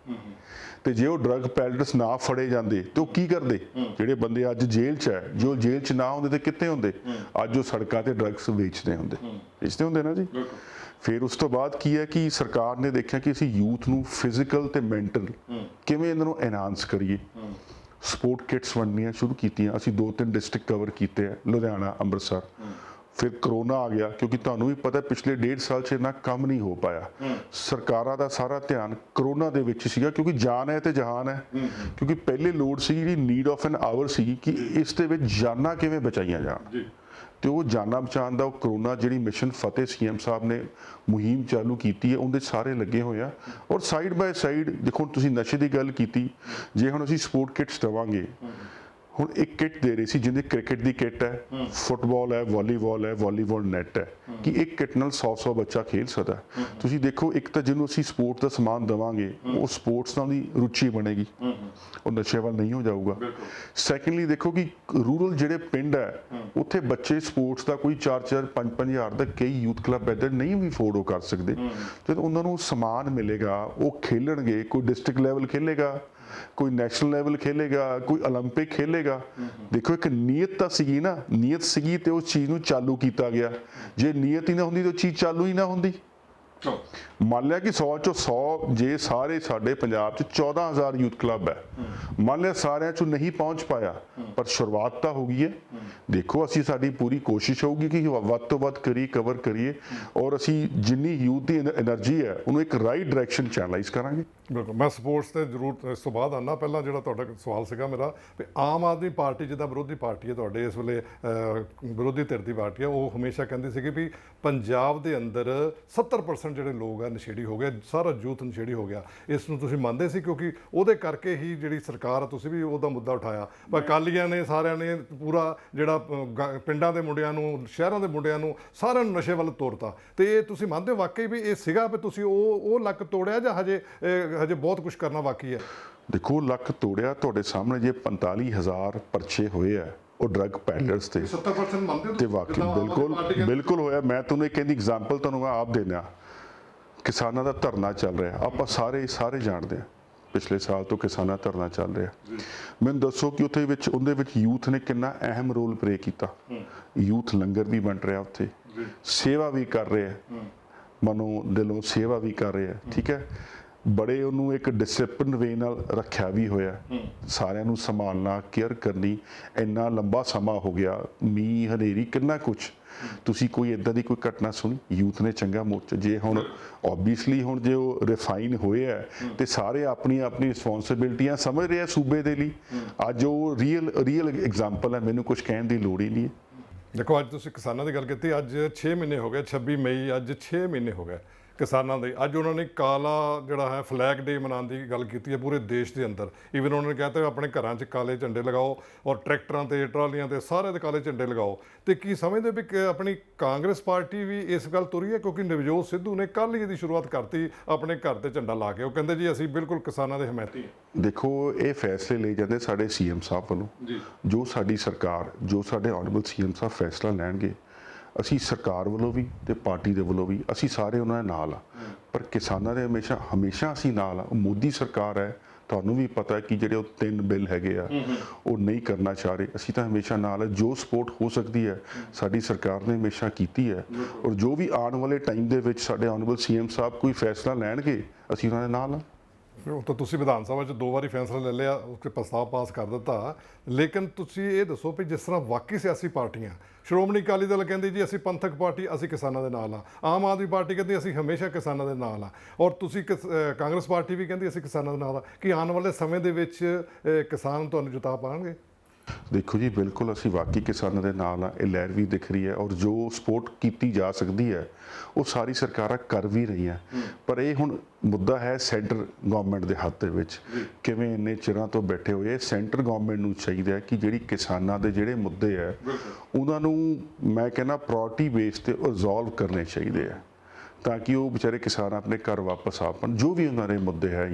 ਤੇ ਜੇ ਉਹ ਡਰੱਗ ਪੈਡਲਰਸ ਨਾ ਫੜੇ ਜਾਂਦੇ ਤੇ ਉਹ ਕੀ ਕਰਦੇ? ਜਿਹੜੇ ਬੰਦੇ ਅੱਜ ਜੇਲ੍ਹ 'ਚ ਹੈ, ਜੋ ਜੇਲ੍ਹ 'ਚ ਨਾ ਹੁੰਦੇ ਤੇ ਕਿੱਥੇ ਹੁੰਦੇ? ਅੱਜ ਉਹ ਸੜਕਾਂ ਤੇ ਡਰੱਗਸ ਵੇਚਦੇ ਹੁੰਦੇ ਨਾ ਜੀ। ਫਿਰ ਉਸ ਤੋਂ ਬਾਅਦ ਕੀ ਹੈ ਕਿ ਸਰਕਾਰ ਨੇ ਦੇਖਿਆ ਕਿ ਅਸੀਂ ਯੂਥ ਨੂੰ ਫਿਜ਼ੀਕਲ ਤੇ ਮੈਂਟਲ ਕਿਵੇਂ ਇਹਨਾਂ ਨੂੰ ਐਨਹਾਂਸ ਕਰੀਏ। ਸਪੋਰਟ ਕਿਟਸ ਵੰਡਣੀਆਂ ਸ਼ੁਰੂ ਕੀਤੀਆਂ, ਅਸੀਂ 2-3 ਡਿਸਟ੍ਰਿਕਟ ਕਵਰ ਕੀਤੇ ਆ, ਲੁਧਿਆਣਾ, ਅੰਮ੍ਰਿਤਸਰ। ਫਿਰ ਕਰੋਨਾ ਆ ਗਿਆ, ਕਿਉਂਕਿ ਤੁਹਾਨੂੰ ਵੀ ਪਤਾ ਪਿਛਲੇ 1.5 ਸਾਲ 'ਚ ਇੰਨਾ ਕੰਮ ਨਹੀਂ ਹੋ ਪਾਇਆ। ਸਰਕਾਰਾਂ ਦਾ ਸਾਰਾ ਧਿਆਨ ਕਰੋਨਾ ਦੇ ਵਿੱਚ ਸੀਗਾ, ਕਿਉਂਕਿ ਜਾਨ ਹੈ ਤੇ ਜਹਾਨ ਹੈ। ਕਿਉਂਕਿ ਪਹਿਲੇ ਲੋੜ ਸੀ ਜਿਹੜੀ ਨੀਡ ਆਫ ਐਨ ਆਵਰ ਸੀ ਕਿ ਇਸ ਦੇ ਵਿੱਚ ਜਾਨਾਂ ਕਿਵੇਂ ਬਚਾਈਆਂ ਜਾਣ, ਤੇ ਉਹ ਜਾਨਾਂ ਬਚਾਉਣ ਦਾ ਉਹ ਕਰੋਨਾ ਜਿਹੜੀ ਮਿਸ਼ਨ ਫਤਿਹ CM ਸਾਹਿਬ ਨੇ ਮੁਹਿੰਮ ਚਾਲੂ ਕੀਤੀ ਹੈ, ਉਹਦੇ ਸਾਰੇ ਲੱਗੇ ਹੋਏ ਆ। ਔਰ ਸਾਈਡ ਬਾਏ ਸਾਈਡ ਦੇਖੋ, ਤੁਸੀਂ ਨਸ਼ੇ ਦੀ ਗੱਲ ਕੀਤੀ, ਜੇ ਹੁਣ ਅਸੀਂ ਸਪੋਰਟ ਕਿਟਸ ਦੇਵਾਂਗੇ, ਹੁਣ ਇੱਕ ਕਿੱਟ ਦੇ ਰਹੀ ਸੀ ਜਿਹਦੇ ਕ੍ਰਿਕਟ ਦੀ ਕਿੱਟ ਹੈ, ਫੁੱਟਬਾਲ ਹੈ, ਵਾਲੀਬਾਲ ਨੈਟ ਹੈ, ਕਿ ਇੱਕ ਕਿੱਟ ਨਾਲ 100 ਬੱਚਾ ਖੇਡ ਸਕਦਾ। ਤੁਸੀਂ ਦੇਖੋ, ਇੱਕ ਤਾਂ ਜਿਹਨੂੰ ਅਸੀਂ ਸਪੋਰਟ ਦਾ ਸਮਾਨ ਦੇਵਾਂਗੇ ਉਹ ਸਪੋਰਟਸ ਨਾਲ ਦੀ ਰੁਚੀ ਬਣੇਗੀ, ਉਹ ਨਸ਼ੇ ਵੱਲ ਨਹੀਂ ਹੋ ਜਾਊਗਾ। ਸੈਕੰਡਲੀ ਦੇਖੋ ਕਿ ਰੂਰਲ ਜਿਹੜੇ ਪਿੰਡ ਹੈ ਉੱਥੇ ਬੱਚੇ ਸਪੋਰਟਸ ਦਾ ਕੋਈ 4-4, 5-5 ਹਜ਼ਾਰ ਦਾ ਕਈ ਯੂਥ ਕਲੱਬ ਇੱਧਰ ਨਹੀਂ ਵੀ ਅਫੋਰਡ ਕਰ ਸਕਦੇ। ਜਦੋਂ ਉਹਨਾਂ ਨੂੰ ਸਮਾਨ ਮਿਲੇਗਾ, ਉਹ ਖੇਲਣਗੇ, ਕੋਈ ਡਿਸਟ੍ਰਿਕਟ ਲੈਵਲ ਖੇਲੇਗਾ, ਕੋਈ ਨੈਸ਼ਨਲ ਲੈਵਲ ਖੇਲੇਗਾ, ਕੋਈ 올림픽 ਖੇਲੇਗਾ। ਦੇਖੋ, ਇੱਕ ਨੀਅਤ ਤਾਂ ਸੀਗੀ ਨਾ, ਨੀਅਤ ਸੀਗੀ ਤੇ ਉਸ ਚੀਜ਼ ਨੂੰ ਚਾਲੂ ਕੀਤਾ ਗਿਆ। ਜੇ ਨੀਅਤ ਹੀ ਨਾ ਹੁੰਦੀ ਤਾਂ ਉਹ ਚੀਜ਼ ਚਾਲੂ ਹੀ ਨਾ ਹੁੰਦੀ। ਮੰਨ ਲਿਆ ਕਿ 100 ਚੋਂ 100 ਜੇ ਸਾਰੇ ਸਾਡੇ ਪੰਜਾਬ 'ਚ 14,000 ਯੂਥ ਕਲੱਬ ਹੈ, ਮੰਨ ਲਿਆ ਸਾਰਿਆਂ 'ਚ ਨਹੀਂ ਪਹੁੰਚ ਪਾਇਆ, ਪਰ ਸ਼ੁਰੂਆਤ ਤਾਂ ਹੋ ਗਈ ਹੈ। ਦੇਖੋ, ਅਸੀਂ ਸਾਡੀ ਪੂਰੀ ਕੋਸ਼ਿਸ਼ ਹੋਊਗੀ ਕਿ ਵੱਧ ਤੋਂ ਵੱਧ ਕਵਰ ਕਰੀਏ, ਔਰ ਅਸੀਂ ਜਿੰਨੀ ਯੂਥ ਦੀ એનર્ਜੀ ਹੈ ਉਹਨੂੰ ਇੱਕ ਰਾਈਟ ਡਾਇਰੈਕਸ਼ਨ ਚੈਨਲਾਈਜ਼ ਕਰਾਂਗੇ। ਬਿਲਕੁਲ, ਮੈਂ ਸਪੋਰਟਸ ਤੇ ਜ਼ਰੂਰ ਇਸ ਤੋਂ ਬਾਅਦ ਆਉਣਾ। ਪਹਿਲਾਂ ਜਿਹੜਾ ਤੁਹਾਡਾ ਸਵਾਲ ਸੀਗਾ ਮੇਰਾ, ਵੀ ਆਮ ਆਦਮੀ ਪਾਰਟੀ ਜਿੱਦਾਂ ਵਿਰੋਧੀ ਪਾਰਟੀ ਹੈ ਤੁਹਾਡੇ ਇਸ ਵੇਲੇ, ਵਿਰੋਧੀ ਧਿਰ ਦੀ ਪਾਰਟੀ ਹੈ, ਉਹ ਹਮੇਸ਼ਾ ਕਹਿੰਦੀ ਸੀਗੀ ਵੀ ਪੰਜਾਬ ਦੇ ਅੰਦਰ 70% ਜਿਹੜੇ ਲੋਕ ਆ ਨਸ਼ੇੜੀ ਹੋ ਗਏ, ਸਾਰਾ ਯੂਥ ਨਸ਼ੇੜੀ ਹੋ ਗਿਆ। ਇਸ ਨੂੰ ਤੁਸੀਂ ਮੰਨਦੇ ਸੀ? ਕਿਉਂਕਿ ਉਹਦੇ ਕਰਕੇ ਹੀ ਜਿਹੜੀ ਸਰਕਾਰ ਆ, ਤੁਸੀਂ ਵੀ ਉਹਦਾ ਮੁੱਦਾ ਉਠਾਇਆ, ਪਰ ਅਕਾਲੀਆਂ ਨੇ ਸਾਰਿਆਂ ਨੇ ਪੂਰਾ ਜਿਹੜਾ ਪਿੰਡਾਂ ਦੇ ਮੁੰਡਿਆਂ ਨੂੰ, ਸ਼ਹਿਰਾਂ ਦੇ ਮੁੰਡਿਆਂ ਨੂੰ, ਸਾਰਿਆਂ ਨੂੰ ਨਸ਼ੇ ਵੱਲ ਤੋਰਤਾ। ਤੇ ਇਹ ਤੁਸੀਂ ਮੰਨਦੇ ਹੋ ਵਾਕਈ ਵੀ ਇਹ ਸੀਗਾ ਵੀ ਤੁਸੀਂ ਉਹ ਲੱਕ ਤੋੜਿਆ, ਜਾਂ ਹਜੇ ਬਹੁਤ ਕੁਝ ਕਰਨਾ ਬਾਕੀ ਹੈ? ਦੇਖੋ, ਲੱਕ ਤੋੜਿਆ ਤੁਹਾਡੇ ਸਾਹਮਣੇ। ਜੇ 45,000 ਪਰਚੇ ਹੋਏ ਆ ਉਹ ਡਰੱਗ ਪੈਡਲਰਸ ਤੇ, 70% ਮੰਨਦੇ ਹੋ ਤੇ ਵਾਕਈ ਬਿਲਕੁਲ ਹੋਇਆ। ਮੈਂ ਤੁਹਾਨੂੰ ਇੱਕ ਇਹਦੀ ਐਗਜ਼ਾਮਪਲ ਤੁਹਾਨੂੰ ਮੈਂ ਆਪ ਦੇਣਾ। ਕਿਸਾਨਾਂ ਦਾ ਧਰਨਾ ਚੱਲ ਰਿਹਾ, ਆਪਾਂ ਸਾਰੇ ਜਾਣਦੇ ਹਾਂ, ਪਿਛਲੇ ਸਾਲ ਤੋਂ ਕਿਸਾਨਾਂ ਦਾ ਧਰਨਾ ਚੱਲ ਰਿਹਾ। ਮੈਨੂੰ ਦੱਸੋ ਕਿ ਉਹਦੇ ਵਿੱਚ ਯੂਥ ਨੇ ਕਿੰਨਾ ਅਹਿਮ ਰੋਲ ਪਲੇ ਕੀਤਾ। ਯੂਥ ਲੰਗਰ ਵੀ ਵੰਡ ਰਿਹਾ, ਉੱਥੇ ਸੇਵਾ ਵੀ ਕਰ ਰਿਹਾ, ਮਨੋਂ ਦਿਲੋਂ ਸੇਵਾ ਵੀ ਕਰ ਰਿਹਾ, ਠੀਕ ਹੈ। ਬੜੇ ਉਹਨੂੰ ਇੱਕ ਡਿਸਪਲਿਨ ਵੇ ਨਾਲ ਰੱਖਿਆ ਵੀ ਹੋਇਆ, ਸਾਰਿਆਂ ਨੂੰ ਸੰਭਾਲਣਾ, ਕੇਅਰ ਕਰਨੀ। ਇੰਨਾ ਲੰਬਾ ਸਮਾਂ ਹੋ ਗਿਆ, ਮੀਂਹ ਹਨੇਰੀ ਕਿੰਨਾ ਕੁਛ, ਤੁਸੀਂ ਕੋਈ ਇਦਾਂ ਦੀ ਕੋਈ ਘਟਨਾ ਸੁਣੀ? ਯੂਥ ਨੇ ਚੰਗਾ ਮੋਰਚਾ, ਜੇ ਹੁਣ ਓਬਵੀਅਸਲੀ ਹੁਣ ਜੇ ਉਹ ਰਿਫਾਈਨ ਹੋਏ ਹੈ ਤੇ ਸਾਰੇ ਆਪਣੀ ਆਪਣੀ ਰਿਸਪੌਂਸਿਬਿਲਟੀਆਂ ਸਮਝ ਰਹੇ ਆ ਸੂਬੇ ਦੇ ਲਈ। ਅੱਜ ਉਹ ਰੀਅਲ ਐਗਜ਼ਾਮਪਲ ਹੈ, ਮੈਨੂੰ ਕੁਝ ਕਹਿਣ ਦੀ ਲੋੜ ਹੀ ਨਹੀਂ ਹੈ। ਦੇਖੋ, ਅੱਜ ਤੁਸੀਂ ਕਿਸਾਨਾਂ ਦੀ ਗੱਲ ਕੀਤੀ, ਅੱਜ 6 ਮਹੀਨੇ ਹੋ ਗਏ, 26 ਮਈ ਅੱਜ 6 ਮਹੀਨੇ ਹੋ ਗਏ ਕਿਸਾਨਾਂ ਦੇ। ਅੱਜ ਉਹਨਾਂ ਨੇ ਕਾਲਾ ਜਿਹੜਾ ਹੈ ਫਲੈਗ ਡੇ ਮਨਾਉਣ ਦੀ ਗੱਲ ਕੀਤੀ ਹੈ ਪੂਰੇ ਦੇਸ਼ ਦੇ ਅੰਦਰ। ਈਵਨ ਉਹਨਾਂ ਨੇ ਕਹਿੰਦੇ ਆਪਣੇ ਘਰਾਂ 'ਚ ਕਾਲੇ ਝੰਡੇ ਲਗਾਓ ਔਰ ਟਰੈਕਟਰਾਂ ਤੇ ਟਰਾਲੀਆਂ ਤੇ ਸਾਰੇ ਦੇ ਕਾਲੇ ਝੰਡੇ ਲਗਾਓ। ਤੇ ਕੀ ਸਮਝਦੇ ਵੀ ਕਿ ਆਪਣੀ ਕਾਂਗਰਸ ਪਾਰਟੀ ਵੀ ਇਸ ਗੱਲ ਤੁਰੀ ਹੈ? ਕਿਉਂਕਿ ਨਵਜੋਤ ਸਿੱਧੂ ਨੇ ਕੱਲ੍ਹ ਹੀ ਇਹਦੀ ਸ਼ੁਰੂਆਤ ਕਰਤੀ ਆਪਣੇ ਘਰ ਤੇ ਝੰਡਾ ਲਾ ਕੇ। ਉਹ ਕਹਿੰਦੇ ਜੀ ਅਸੀਂ ਬਿਲਕੁਲ ਕਿਸਾਨਾਂ ਦੇ ਹਮਾਇਤੀ ਹਾਂ। ਦੇਖੋ, ਇਹ ਫੈਸਲੇ ਲਏ ਜਾਂਦੇ ਸਾਡੇ ਸੀਐਮ ਸਾਹਿਬ ਵੱਲੋਂ। ਜੋ ਸਾਡੀ ਸਰਕਾਰ, ਜੋ ਸਾਡੇ ਆਨਰੇਬਲ ਸੀਐਮ ਸਾਹਿਬ ਫੈਸਲਾ ਲੈਣਗੇ, ਅਸੀਂ ਸਰਕਾਰ ਵੱਲੋਂ ਵੀ ਤੇ ਪਾਰਟੀ ਦੇ ਵੱਲੋਂ ਵੀ ਅਸੀਂ ਸਾਰੇ ਉਹਨਾਂ ਦੇ ਨਾਲ ਆ। ਪਰ ਕਿਸਾਨਾਂ ਦੇ ਹਮੇਸ਼ਾ ਅਸੀਂ ਨਾਲ ਆ। ਮੋਦੀ ਸਰਕਾਰ ਹੈ, ਤੁਹਾਨੂੰ ਵੀ ਪਤਾ ਹੈ ਕਿ ਜਿਹੜੇ ਉਹ 3 ਬਿੱਲ ਹੈਗੇ ਆ ਉਹ ਨਹੀਂ ਕਰਨਾ ਚਾਹ ਰਹੇ। ਅਸੀਂ ਤਾਂ ਹਮੇਸ਼ਾ ਨਾਲ ਹੈ, ਜੋ ਸਪੋਰਟ ਹੋ ਸਕਦੀ ਹੈ ਸਾਡੀ ਸਰਕਾਰ ਨੇ ਹਮੇਸ਼ਾ ਕੀਤੀ ਹੈ। ਔਰ ਜੋ ਵੀ ਆਉਣ ਵਾਲੇ ਟਾਈਮ ਦੇ ਵਿੱਚ ਸਾਡੇ ਆਨਰੇਬਲ ਸੀਐਮ ਸਾਹਿਬ ਕੋਈ ਫੈਸਲਾ ਲੈਣਗੇ, ਅਸੀਂ ਉਹਨਾਂ ਦੇ ਨਾਲ ਆ। ਉਹ ਤਾਂ ਤੁਸੀਂ ਵਿਧਾਨ ਸਭਾ 'ਚ 2 ਵਾਰੀ ਫੈਸਲਾ ਲੈ ਲਿਆ, ਉਸ 'ਤੇ ਪ੍ਰਸਤਾਵ ਪਾਸ ਕਰ ਦਿੱਤਾ। ਲੇਕਿਨ ਤੁਸੀਂ ਇਹ ਦੱਸੋ ਵੀ ਜਿਸ ਤਰ੍ਹਾਂ ਵਾਕਈ ਸਿਆਸੀ ਪਾਰਟੀਆਂ, ਸ਼੍ਰੋਮਣੀ ਅਕਾਲੀ ਦਲ ਕਹਿੰਦੀ ਜੀ ਅਸੀਂ ਪੰਥਕ ਪਾਰਟੀ, ਅਸੀਂ ਕਿਸਾਨਾਂ ਦੇ ਨਾਲ ਆ। ਆਮ ਆਦਮੀ ਪਾਰਟੀ ਕਹਿੰਦੀ ਅਸੀਂ ਹਮੇਸ਼ਾ ਕਿਸਾਨਾਂ ਦੇ ਨਾਲ ਆ। ਔਰ ਤੁਸੀਂ ਕਾਂਗਰਸ ਪਾਰਟੀ ਵੀ ਕਹਿੰਦੀ ਅਸੀਂ ਕਿਸਾਨਾਂ ਦੇ ਨਾਲ ਆ। ਕਿ ਆਉਣ ਵਾਲੇ ਸਮੇਂ ਦੇ ਵਿੱਚ ਕਿਸਾਨ ਤੁਹਾਨੂੰ ਜਿਤਾ ਪਾਉਣਗੇ? ਦੇਖੋ ਜੀ, ਬਿਲਕੁਲ ਅਸੀਂ ਵਾਕਈ ਕਿਸਾਨਾਂ ਦੇ ਨਾਲ ਆ। ਇਹ ਲਹਿਰ ਵੀ ਦਿਖ ਰਹੀ ਹੈ ਔਰ ਜੋ ਸਪੋਰਟ ਕੀਤੀ ਜਾ ਸਕਦੀ ਹੈ ਉਹ ਸਾਰੀ ਸਰਕਾਰਾਂ ਕਰ ਵੀ ਰਹੀਆਂ। ਪਰ ਇਹ ਹੁਣ ਮੁੱਦਾ ਹੈ ਸੈਂਟਰ ਗਵਰਨਮੈਂਟ ਦੇ ਹੱਥ ਦੇ ਵਿੱਚ। ਕਿਵੇਂ ਇੰਨੇ ਚਿਰਾਂ ਤੋਂ ਬੈਠੇ ਹੋਏ, ਸੈਂਟਰ ਗਵਰਨਮੈਂਟ ਨੂੰ ਚਾਹੀਦਾ ਹੈ ਕਿ ਜਿਹੜੀ ਕਿਸਾਨਾਂ ਦੇ ਜਿਹੜੇ ਮੁੱਦੇ ਹੈ ਉਹਨਾਂ ਨੂੰ ਮੈਂ ਕਹਿੰਦਾ ਪ੍ਰਾਇੋਰਟੀ ਬੇਸ ਤੇ ਰਿਜ਼ੋਲਵ ਕਰਨੇ ਚਾਹੀਦੇ ਆ, ਤਾਂ ਕਿ ਉਹ ਵਿਚਾਰੇ ਕਿਸਾਨ ਆਪਣੇ ਘਰ ਵਾਪਸ ਆ ਪਾਉਣ। ਜੋ ਵੀ ਉਹਨਾਂ ਦੇ ਮੁੱਦੇ ਹੈ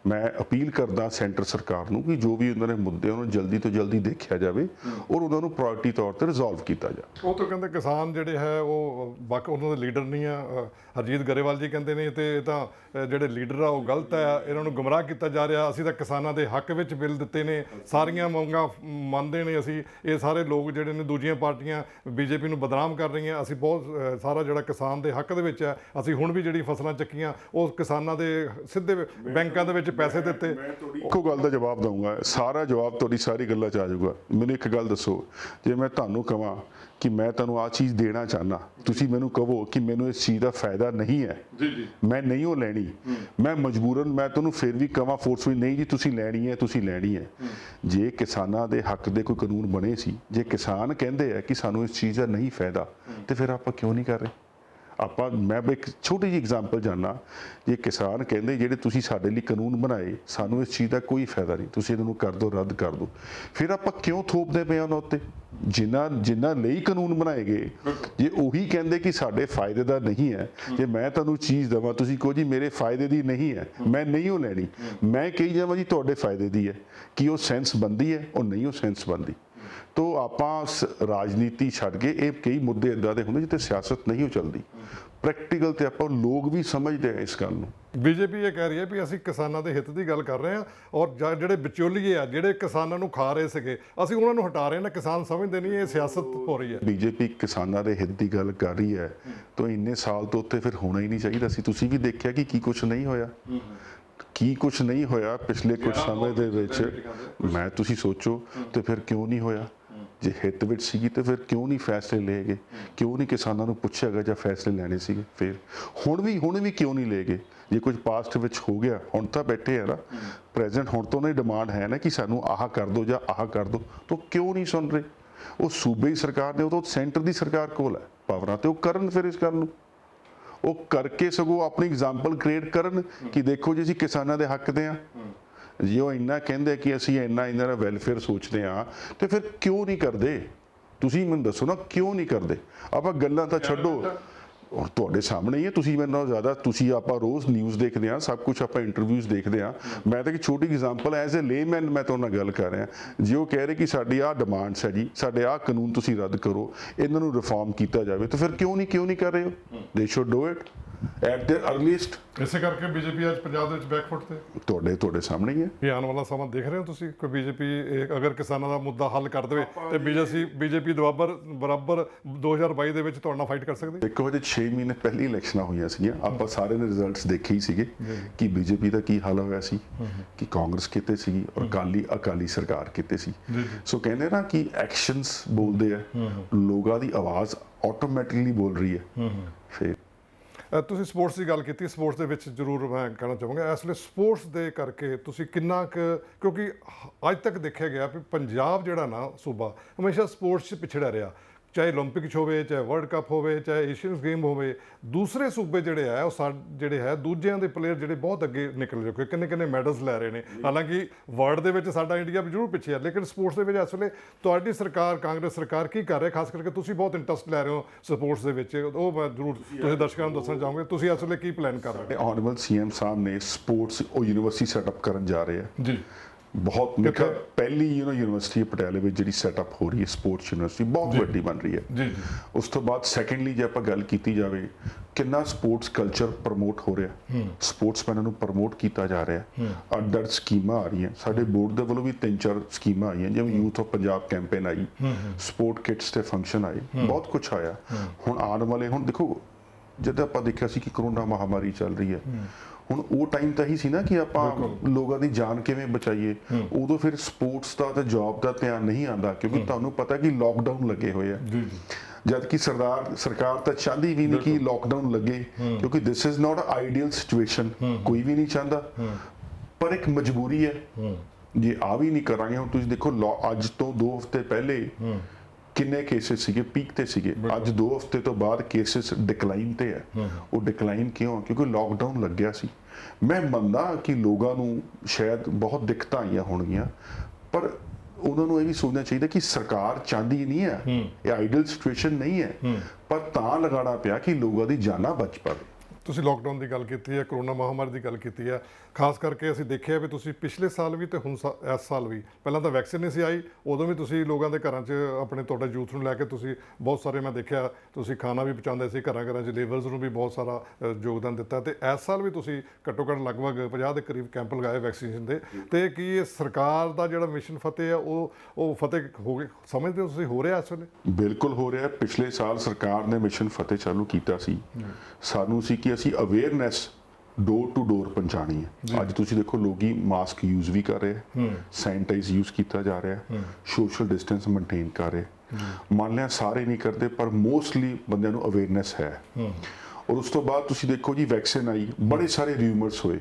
ਮੈਂ ਅਪੀਲ ਕਰਦਾ ਸੈਂਟਰ ਸਰਕਾਰ ਨੂੰ ਕਿ ਜੋ ਵੀ ਉਹਨਾਂ ਦੇ ਮੁੱਦੇ ਉਹਨੂੰ ਜਲਦੀ ਤੋਂ ਜਲਦੀ ਦੇਖਿਆ ਜਾਵੇ ਔਰ ਉਹਨਾਂ ਨੂੰ ਪ੍ਰਾਇੋਰਟੀ ਤੌਰ ਤੇ ਰਿਜ਼ੋਲਵ ਕੀਤਾ ਜਾਵੇ। ਉਹ ਤਾਂ ਕਹਿੰਦੇ ਕਿਸਾਨ ਜਿਹੜੇ ਹੈ ਉਹ ਉਹਨਾਂ ਦੇ ਲੀਡਰ ਨਹੀਂ ਆ। ਹਰਜੀਤ ਗਰੇਵਾਲ ਜੀ ਕਹਿੰਦੇ ਨੇ ਤੇ ਇਹ ਤਾਂ ਜਿਹੜੇ ਲੀਡਰ ਆ ਉਹ ਗਲਤ ਹੈ, ਇਹਨਾਂ ਨੂੰ ਗੁੰਮਰਾਹ ਕੀਤਾ ਜਾ ਰਿਹਾ। ਅਸੀਂ ਤਾਂ ਕਿਸਾਨਾਂ ਦੇ ਹੱਕ ਵਿੱਚ ਬਿੱਲ ਦਿੱਤੇ ਨੇ, ਸਾਰੀਆਂ ਮੰਗਾਂ ਮੰਨਦੇ ਨੇ ਅਸੀਂ। ਇਹ ਸਾਰੇ ਲੋਕ ਜਿਹੜੇ ਨੇ ਦੂਜੀਆਂ ਪਾਰਟੀਆਂ ਬੀਜੇਪੀ ਨੂੰ ਬਦਨਾਮ ਕਰ ਰਹੀਆਂ। ਅਸੀਂ ਬਹੁਤ ਸਾਰਾ ਜਿਹੜਾ ਕਿਸਾਨ ਦੇ ਹੱਕ ਦੇ ਵਿੱਚ ਹੈ। ਅਸੀਂ ਹੁਣ ਵੀ ਜਿਹੜੀ ਫਸਲਾਂ ਚੱਕੀਆਂ ਉਹ ਕਿਸਾਨਾਂ ਦੇ ਸਿੱਧੇ ਬੈਂਕਾਂ ਦੇ ਵਿੱਚ ਪੈਸੇ ਦਿੱਤੇ। ਇੱਕੋ ਗੱਲ ਦਾ ਜਵਾਬ ਦਊਂਗਾ, ਸਾਰਾ ਜਵਾਬ ਤੁਹਾਡੀ ਸਾਰੀ ਗੱਲਾਂ 'ਚ ਆ ਜਾਊਗਾ। ਮੈਨੂੰ ਇੱਕ ਗੱਲ ਦੱਸੋ, ਜੇ ਮੈਂ ਤੁਹਾਨੂੰ ਕਹਾਂ ਕਿ ਮੈਂ ਤੁਹਾਨੂੰ ਆਹ ਚੀਜ਼ ਦੇਣਾ ਚਾਹੁੰਦਾ, ਤੁਸੀਂ ਮੈਨੂੰ ਕਹੋ ਕਿ ਮੈਨੂੰ ਇਸ ਚੀਜ਼ ਦਾ ਫਾਇਦਾ ਨਹੀਂ ਹੈ, ਮੈਂ ਨਹੀਂ ਉਹ ਲੈਣੀ, ਮੈਂ ਮਜਬੂਰਨ ਮੈਂ ਤੁਹਾਨੂੰ ਫਿਰ ਵੀ ਕਹਾਂ ਫੋਰਸਫੁਲੀ ਨਹੀਂ ਜੀ ਤੁਸੀਂ ਲੈਣੀ ਹੈ, ਤੁਸੀਂ ਲੈਣੀ ਹੈ। ਜੇ ਕਿਸਾਨਾਂ ਦੇ ਹੱਕ ਦੇ ਕੋਈ ਕਾਨੂੰਨ ਬਣੇ ਸੀ, ਜੇ ਕਿਸਾਨ ਕਹਿੰਦੇ ਆ ਕਿ ਸਾਨੂੰ ਇਸ ਚੀਜ਼ ਦਾ ਨਹੀਂ ਫਾਇਦਾ, ਤੇ ਫਿਰ ਆਪਾਂ ਕਿਉਂ ਨਹੀਂ ਕਰ ਰਹੇ? ਮੈਂ ਇੱਕ ਛੋਟੀ ਜਿਹੀ ਐਗਜ਼ਾਮਪਲ ਜਾਣਾ, ਜੇ ਕਿਸਾਨ ਕਹਿੰਦੇ ਜਿਹੜੇ ਤੁਸੀਂ ਸਾਡੇ ਲਈ ਕਾਨੂੰਨ ਬਣਾਏ ਸਾਨੂੰ ਇਸ ਚੀਜ਼ ਦਾ ਕੋਈ ਫਾਇਦਾ ਨਹੀਂ, ਤੁਸੀਂ ਇਹਨਾਂ ਨੂੰ ਕਰ ਦਿਓ, ਰੱਦ ਕਰ ਦਿਓ, ਫਿਰ ਆਪਾਂ ਕਿਉਂ ਥੋਪਦੇ ਪਏ ਉਹਨਾਂ ਉੱਤੇ? ਜਿਨ੍ਹਾਂ ਲਈ ਕਾਨੂੰਨ ਬਣਾਏ ਗਏ, ਜੇ ਉਹੀ ਕਹਿੰਦੇ ਕਿ ਸਾਡੇ ਫਾਇਦੇ ਦਾ ਨਹੀਂ ਹੈ, ਜੇ ਮੈਂ ਤੁਹਾਨੂੰ ਚੀਜ਼ ਦੇਵਾਂ ਤੁਸੀਂ ਕਹੋ ਜੀ ਮੇਰੇ ਫਾਇਦੇ ਦੀ ਨਹੀਂ ਹੈ, ਮੈਂ ਨਹੀਂ ਉਹ ਲੈਣੀ, ਮੈਂ ਕਹੀ ਜਾਵਾਂ ਜੀ ਤੁਹਾਡੇ ਫਾਇਦੇ ਦੀ ਹੈ, ਕੀ ਉਹ ਸੈਂਸ ਬਣਦੀ ਹੈ? ਉਹ ਨਹੀਂ ਉਹ ਸੈਂਸ ਬਣਦੀ। ਤੋ ਆਪਾਂ ਰਾਜਨੀਤੀ ਛੱਡ ਕੇ ਇਹ ਕਈ ਮੁੱਦੇ ਇੱਦਾਂ ਦੇ ਹੁੰਦੇ ਜਿੱਥੇ ਸਿਆਸਤ ਨਹੀਂ ਹੋ ਚੱਲਦੀ, ਪ੍ਰੈਕਟੀਕਲ ਤੇ ਆਪਾਂ ਲੋਕ ਵੀ ਸਮਝਦੇ ਆ ਇਸ ਗੱਲ ਨੂੰ। ਬੀਜੇਪੀ ਇਹ ਕਹਿ ਰਹੀ ਹੈ ਵੀ ਅਸੀਂ ਕਿਸਾਨਾਂ ਦੇ ਹਿੱਤ ਦੀ ਗੱਲ ਕਰ ਰਹੇ ਹਾਂ ਔਰ ਜਿਹੜੇ ਵਿਚੋਲੀਏ ਆ ਜਿਹੜੇ ਕਿਸਾਨਾਂ ਨੂੰ ਖਾ ਰਹੇ ਸੀਗੇ ਅਸੀਂ ਉਹਨਾਂ ਨੂੰ ਹਟਾ ਰਹੇ ਹਾਂ। ਕਿਸਾਨ ਸਮਝਦੇ ਨਹੀਂ ਇਹ ਸਿਆਸਤ ਹੋ ਰਹੀ ਹੈ। ਬੀਜੇਪੀ ਕਿਸਾਨਾਂ ਦੇ ਹਿੱਤ ਦੀ ਗੱਲ ਕਰ ਰਹੀ ਹੈ ਤਾਂ ਇੰਨੇ ਸਾਲ ਤੋਂ ਉੱਤੇ ਫਿਰ ਹੋਣਾ ਹੀ ਨਹੀਂ ਚਾਹੀਦਾ ਸੀ। ਤੁਸੀਂ ਵੀ ਦੇਖਿਆ ਕਿ ਕੀ ਕੁਛ ਨਹੀਂ ਹੋਇਆ, ਕੀ ਕੁਛ ਨਹੀਂ ਹੋਇਆ ਪਿਛਲੇ ਕੁਝ ਸਮੇਂ ਦੇ ਵਿੱਚ। ਮੈਂ ਤੁਸੀਂ ਸੋਚੋ ਤੇ ਫਿਰ ਕਿਉਂ ਨਹੀਂ ਹੋਇਆ? ਜੇ ਹਿੱਤ ਵਿੱਚ ਸੀਗੀ ਤੇ ਫਿਰ ਕਿਉਂ ਨਹੀਂ ਫੈਸਲੇ ਲਏ ਗਏ? ਕਿਉਂ ਨਹੀਂ ਕਿਸਾਨਾਂ ਨੂੰ ਪੁੱਛਿਆ ਗਿਆ ਜਾਂ ਫੈਸਲੇ ਲੈਣੇ ਸੀਗੇ? ਫਿਰ ਹੁਣ ਵੀ ਕਿਉਂ ਨਹੀਂ ਲਏ ਗਏ? ਜੇ ਕੁਝ ਪਾਸਟ ਵਿੱਚ ਹੋ ਗਿਆ, ਹੁਣ ਤਾਂ ਬੈਠੇ ਆ ਨਾ ਪ੍ਰੈਜ਼ੈਂਟ, ਹੁਣ ਤੋਂ ਨਹੀਂ ਡਿਮਾਂਡ ਹੈ ਨਾ ਕਿ ਸਾਨੂੰ ਆਹ ਕਰ ਦਿਓ ਜਾਂ ਆਹ ਕਰ ਦਿਓ, ਤਾਂ ਕਿਉਂ ਨਹੀਂ ਸੁਣ ਰਹੇ? ਉਹ ਸੂਬੇ ਦੀ ਸਰਕਾਰ ਨੇ, ਉਹ ਤਾਂ ਸੈਂਟਰ ਦੀ ਸਰਕਾਰ ਕੋਲ ਹੈ ਪਾਵਰਾਂ, ਤੇ ਉਹ ਕਰਨ ਫਿਰ ਇਸ ਗੱਲ ਨੂੰ, ਉਹ ਕਰਕੇ ਸਗੋਂ ਆਪਣੀ ਐਗਜ਼ਾਮਪਲ ਕ੍ਰੀਏਟ ਕਰਨ ਕਿ ਦੇਖੋ ਜੀ ਅਸੀਂ ਕਿਸਾਨਾਂ ਦੇ ਹੱਕ ਦੇ ਆ। ਜੇ ਉਹ ਇੰਨਾ ਕਹਿੰਦੇ ਕਿ ਅਸੀਂ ਇਹਨਾਂ ਦਾ ਵੈਲਫੇਅਰ ਸੋਚਦੇ ਹਾਂ ਤੇ ਫਿਰ ਕਿਉਂ ਨਹੀਂ ਕਰਦੇ? ਤੁਸੀਂ ਮੈਨੂੰ ਦੱਸੋ ਨਾ, ਕਿਉਂ ਨਹੀਂ ਕਰਦੇ? ਆਪਾਂ ਗੱਲਾਂ ਤਾਂ ਛੱਡੋ, ਔਰ ਤੁਹਾਡੇ ਸਾਹਮਣੇ ਹੀ ਹੈ, ਤੁਸੀਂ ਮੇਰੇ ਨਾਲ ਜ਼ਿਆਦਾ, ਤੁਸੀਂ ਆਪਾਂ ਰੋਜ਼ ਨਿਊਜ਼ ਦੇਖਦੇ ਹਾਂ, ਸਭ ਕੁਝ ਆਪਾਂ ਇੰਟਰਵਿਊਜ਼ ਦੇਖਦੇ ਹਾਂ। ਮੈਂ ਤਾਂ ਇੱਕ ਛੋਟੀ ਐਗਜ਼ਾਮਪਲ ਐਜ਼ ਏ ਲੇਮੈਨ ਮੈਂ ਤੁਹਾਡੇ ਨਾਲ ਗੱਲ ਕਰ ਰਿਹਾ। ਜੇ ਉਹ ਕਹਿ ਰਹੇ ਕਿ ਸਾਡੀ ਆਹ ਡਿਮਾਂਡਸ ਹੈ ਜੀ, ਸਾਡੇ ਆਹ ਕਾਨੂੰਨ ਤੁਸੀਂ ਰੱਦ ਕਰੋ, ਇਹਨਾਂ ਨੂੰ ਰਿਫਾਰਮ ਕੀਤਾ ਜਾਵੇ, ਤਾਂ ਫਿਰ ਕਿਉਂ ਨਹੀਂ ਕਰ ਰਹੇ ਹੋ? They should do it at the earliest. ਇਸੇ ਕਰਕੇ ਬੀਜੇਪੀ ਅੱਜ ਪੰਜਾਬ ਦੇ ਵਿੱਚ ਬੈਕਫੁੱਟ ਤੇ ਤੁਹਾਡੇ ਸਾਹਮਣੇ ਹੀ ਹੈ। ਇਹ ਆਉਣ ਵਾਲਾ ਸਮਾਂ ਦੇਖ ਰਹੇ ਹੋ ਤੁਸੀਂ ਕਿ ਬੀਜੇਪੀ ਅਗਰ ਕਿਸਾਨਾਂ ਦਾ ਮੁੱਦਾ ਹੱਲ ਕਰ ਦੇਵੇ ਤੇ ਬੀਜੇਪੀ ਬਰਾਬਰ 2022 ਦੇ ਵਿੱਚ ਤੁਹਾਡੇ ਨਾਲ ਫਾਈਟ ਕਰ ਸਕਦੀ। ਦੇਖੋ ਹਜੇ 6 ਮਹੀਨੇ ਪਹਿਲੀ ਇਲੈਕਸ਼ਨਾਂ ਹੋਈਆਂ ਸੀਗੀਆਂ, ਆਪਾਂ ਸਾਰੇ ਨੇ ਰਿਜ਼ਲਟਸ ਦੇਖੇ ਹੀ ਸੀਗੇ ਕਿ ਬੀਜੇਪੀ ਦਾ ਕੀ ਹਾਲ ਹੋਇਆ ਸੀ, ਕਿ ਕਾਂਗਰਸ ਕਿਤੇ ਸੀਗੀ ਔਰ ਅਕਾਲੀ ਸਰਕਾਰ ਕਿਤੇ ਸੀ। ਸੋ ਕਹਿੰਦੇ ਨਾ ਕਿ ਐਕਸ਼ਨਸ ਬੋਲਦੇ ਆ, ਲੋਕਾਂ ਦੀ ਆਵਾਜ਼ ਆਟੋਮੈਟਿਕਲੀ ਬੋਲ ਰਹੀ ਹੈ। ਫਿਰ ਤੁਸੀਂ ਸਪੋਰਟਸ ਦੀ ਗੱਲ ਕੀਤੀ, ਸਪੋਰਟਸ ਦੇ ਵਿੱਚ ਜ਼ਰੂਰ ਮੈਂ ਕਹਿਣਾ ਚਾਹਾਂਗਾ ਇਸ ਵੇਲੇ ਸਪੋਰਟਸ ਦੇ ਕਰਕੇ ਤੁਸੀਂ ਕਿੰਨਾ ਕੁ, ਕਿਉਂਕਿ ਅੱਜ ਤੱਕ ਦੇਖਿਆ ਗਿਆ ਵੀ ਪੰਜਾਬ ਜਿਹੜਾ ਨਾ ਸੂਬਾ ਹਮੇਸ਼ਾ ਸਪੋਰਟਸ 'ਚ ਪਿਛੜਿਆ ਰਿਹਾ, ਚਾਹੇ ਓਲੰਪਿਕ 'ਚ ਹੋਵੇ, ਚਾਹੇ ਵਰਲਡ ਕੱਪ ਹੋਵੇ, ਚਾਹੇ ਏਸ਼ੀਅਨ ਗੇਮ ਹੋਵੇ। ਦੂਸਰੇ ਸੂਬੇ ਜਿਹੜੇ ਹੈ ਉਹ ਜਿਹੜੇ ਹੈ ਦੂਜਿਆਂ ਦੇ ਪਲੇਅਰ ਜਿਹੜੇ ਬਹੁਤ ਅੱਗੇ ਨਿਕਲ ਚੁੱਕੇ, ਕਿੰਨੇ ਕਿੰਨੇ ਮੈਡਲਸ ਲੈ ਰਹੇ ਨੇ। ਹਾਲਾਂਕਿ ਵਰਲਡ ਦੇ ਵਿੱਚ ਸਾਡਾ ਇੰਡੀਆ ਵੀ ਜ਼ਰੂਰ ਪਿੱਛੇ ਹੈ, ਲੇਕਿਨ ਸਪੋਰਟਸ ਦੇ ਵਿੱਚ ਇਸ ਵੇਲੇ ਤੁਹਾਡੀ ਸਰਕਾਰ, ਕਾਂਗਰਸ ਸਰਕਾਰ ਕੀ ਕਰ ਰਹੀ ਹੈ? ਖਾਸ ਕਰਕੇ ਤੁਸੀਂ ਬਹੁਤ ਇੰਟਰਸਟ ਲੈ ਰਹੇ ਹੋ ਸਪੋਰਟਸ ਦੇ ਵਿੱਚ, ਉਹ ਮੈਂ ਜ਼ਰੂਰ ਤੁਸੀਂ ਦਰਸ਼ਕਾਂ ਨੂੰ ਦੱਸਣਾ ਚਾਹੋਗੇ ਤੁਸੀਂ ਇਸ ਵੇਲੇ ਕੀ ਪਲਾਨ ਕਰ ਰਹੇ ਹੋ? ਆਨਰੇਬਲ ਸੀਐਮ ਸਾਹਿਬ ਨੇ ਸਪੋਰਟਸ ਉਹ ਯੂਨੀਵਰਸਿਟੀ ਸੈਟਅਪ ਕਰਨ ਜਾ ਰਹੇ ਆ ਜੀ। ਬਹੁਤ ਮਿੱਠਾ ਪਹਿਲੀ ਯੂਨੀਵਰਸਿਟੀ ਪਟਿਆਲੇ ਵਿੱਚ ਜਿਹੜੀ ਸੈਟਅਪ ਹੋ ਰਹੀ ਹੈ ਸਪੋਰਟਸ ਯੂਨੀਵਰਸਿਟੀ ਬਹੁਤ ਵੱਡੀ ਬਣ ਰਹੀ ਹੈ। ਜੀ। ਉਸ ਤੋਂ ਬਾਅਦ ਸੈਕੰਡਲੀ ਜੇ ਆਪਾਂ ਗੱਲ ਕੀਤੀ ਜਾਵੇ ਕਿੰਨਾ ਸਪੋਰਟਸ ਕਲਚਰ ਪ੍ਰਮੋਟ ਹੋ ਰਿਹਾ, ਸਪੋਰਟਸਮੈਨਾਂ ਨੂੰ ਪ੍ਰਮੋਟ ਕੀਤਾ ਜਾ ਰਿਹਾ, ਅੱਡ-ਅੱਡ ਸਕੀਮਾਂ ਆ ਰਹੀਆਂ। ਸਾਡੇ ਬੋਰਡ ਦੇ ਵੱਲੋਂ ਵੀ 3-4 ਸਕੀਮਾਂ ਆਈਆਂ, ਜਿਵੇਂ youth of Punjab campaign I, support kits ਤੇ ਫੰਕਸ਼ਨ ਆਏ, ਬਹੁਤ ਕੁਝ ਆਇਆ। ਹੁਣ ਆਉਣ ਵਾਲੇ, ਹੁਣ ਦੇਖੋ ਜਦੋਂ ਆਪਾਂ ਦੇਖਿਆ ਸੀ ਕਿ ਕਰੋਨਾ ਮਹਾਮਾਰੀ ਚੱਲ ਰਹੀ ਹੈ, ਹੁਣ ਉਹ ਟਾਈਮ ਤਾਂ ਹੀ ਸੀ ਨਾ ਕਿ ਆਪਾਂ ਲੋਕਾਂ ਦੀ ਜਾਨ ਕਿਵੇਂ ਬਚਾਈਏ। ਉਦੋਂ ਫਿਰ ਸਪੋਰਟਸ ਦਾ ਤੇ ਜੌਬ ਦਾ ਧਿਆਨ ਨਹੀਂ ਆਉਂਦਾ, ਕਿਉਂਕਿ ਤੁਹਾਨੂੰ ਪਤਾ ਕਿ ਲੋਕਡਾਊਨ ਲੱਗੇ ਹੋਏ ਆ। ਜਦ ਕਿ ਸਰਕਾਰ ਤਾਂ ਚਾਹੁੰਦੀ ਵੀ ਨਹੀਂ ਕਿ ਲੋਕਡਾਊਨ ਲੱਗੇ, ਕਿਉਂਕਿ this is not a ideal situation, ਕੋਈ ਵੀ ਨਹੀਂ ਚਾਹੁੰਦਾ, ਪਰ ਇੱਕ ਮਜਬੂਰੀ ਹੈ। ਜੇ ਆ ਵੀ ਨਹੀਂ ਕਰਾਂਗੇ, ਹੁਣ ਤੁਸੀਂ ਦੇਖੋ ਅੱਜ ਤੋਂ 2 ਹਫ਼ਤੇ ਪਹਿਲੇ ਕਿੰਨੇ ਕੇਸਿਸ ਸੀਗੇ, ਪੀਕ ਤੇ ਸੀਗੇ, ਅੱਜ 2 ਹਫ਼ਤੇ ਤੋਂ ਬਾਅਦ ਕੇਸਿਸ ਡਿਕਲਾਈਨ ਤੇ ਹੈ। ਉਹ ਡਿਕਲਾਈਨ ਕਿਉਂ? ਕਿਉਂਕਿ ਲੋਕਡਾਊਨ ਲੱਗਿਆ ਸੀ। ਮੈਂ ਮੰਨਦਾ ਕਿ ਲੋਕਾਂ ਨੂੰ ਸ਼ਾਇਦ ਬਹੁਤ ਦਿੱਕਤਾਂ ਆਈਆਂ ਹੋਣਗੀਆਂ, ਪਰ ਉਹਨਾਂ ਨੂੰ ਇਹ ਵੀ ਸੋਚਣਾ ਚਾਹੀਦਾ ਕਿ ਸਰਕਾਰ ਚਾਹੁੰਦੀ ਨਹੀਂ ਹੈ, ਇਹ ਆਈਡੀਅਲ ਸਿਚੁਏਸ਼ਨ ਨਹੀਂ ਹੈ, ਪਰ ਤਾਂ ਲਗਾਉਣਾ ਪਿਆ ਕਿ ਲੋਕਾਂ ਦੀ ਜਾਨਾਂ ਬਚ ਪਾਵੇ। ਤੁਸੀਂ ਲੋਕਡਾਊਨ ਦੀ ਗੱਲ ਕੀਤੀ ਹੈ, ਕਰੋਨਾ ਮਹਾਮਾਰੀ ਦੀ ਗੱਲ ਕੀਤੀ ਹੈ, ਖਾਸ ਕਰਕੇ ਅਸੀਂ ਦੇਖਿਆ ਵੀ ਤੁਸੀਂ ਪਿਛਲੇ ਸਾਲ ਵੀ ਤੇ ਹੁਣ ਇਸ ਸਾਲ ਵੀ, ਪਹਿਲਾਂ ਤਾਂ ਵੈਕਸੀਨ ਨਹੀਂ ਸੀ ਆਈ, ਉਦੋਂ ਵੀ ਤੁਸੀਂ ਲੋਕਾਂ ਦੇ ਘਰਾਂ 'ਚ ਆਪਣੇ ਤੁਹਾਡੇ ਯੂਥ ਨੂੰ ਲੈ ਕੇ ਤੁਸੀਂ ਬਹੁਤ ਸਾਰੇ, ਮੈਂ ਦੇਖਿਆ ਤੁਸੀਂ ਖਾਣਾ ਵੀ ਪਹੁੰਚਾਉਂਦੇ ਸੀ ਘਰਾਂ 'ਚ, ਲੇਬਰਸ ਨੂੰ ਵੀ ਬਹੁਤ ਸਾਰਾ ਯੋਗਦਾਨ ਦਿੱਤਾ। ਤੇ ਇਸ ਸਾਲ ਵੀ ਤੁਸੀਂ ਘੱਟੋ ਘੱਟ ਲਗਭਗ 50 ਦੇ ਕਰੀਬ ਕੈਂਪ ਲਗਾਏ ਵੈਕਸੀਨੇਸ਼ਨ ਦੇ। ਤੇ ਕੀ ਇਹ ਸਰਕਾਰ ਦਾ ਜਿਹੜਾ ਮਿਸ਼ਨ ਫਤਿਹ ਹੈ ਉਹ ਫਤਿਹ ਹੋ ਗਏ ਸਮਝਦੇ ਹੋ ਤੁਸੀਂ, ਹੋ ਰਿਹਾ ਇਸ ਵੇਲੇ? ਬਿਲਕੁਲ ਹੋ ਰਿਹਾ। ਪਿਛਲੇ ਸਾਲ ਸਰਕਾਰ ਨੇ ਮਿਸ਼ਨ ਫਤਿਹ ਚਾਲੂ ਕੀਤਾ ਸੀ, ਸਾਨੂੰ ਸੀ ਕਿ ਅਸੀਂ ਅਵੇਅਰਨੈਸ ਡੋਰ ਟੂ ਡੋਰ ਪਹੁੰਚਾਣੀ ਹੈ। ਅੱਜ ਤੁਸੀਂ ਦੇਖੋ ਲੋਕੀ ਮਾਸਕ ਯੂਜ਼ ਵੀ ਕਰ ਰਹੇ, ਸੈਨੀਟਾਈਜ਼ ਯੂਜ਼ ਕੀਤਾ ਜਾ ਰਿਹਾ, ਸੋਸ਼ਲ ਡਿਸਟੈਂਸ ਮੇਨਟੇਨ ਕਰ ਰਹੇ। ਮੰਨ ਲਿਆ ਸਾਰੇ ਨਹੀਂ ਕਰਦੇ, ਪਰ ਮੋਸਟਲੀ ਬੰਦਿਆਂ ਨੂੰ ਅਵੇਅਰਨੈਸ ਹੈ। ਔਰ ਉਸ ਤੋਂ ਬਾਅਦ ਤੁਸੀਂ ਦੇਖੋ ਜੀ ਵੈਕਸੀਨ ਆਈ, ਬੜੇ ਸਾਰੇ ਰਿਊਮਰਸ ਹੋਏ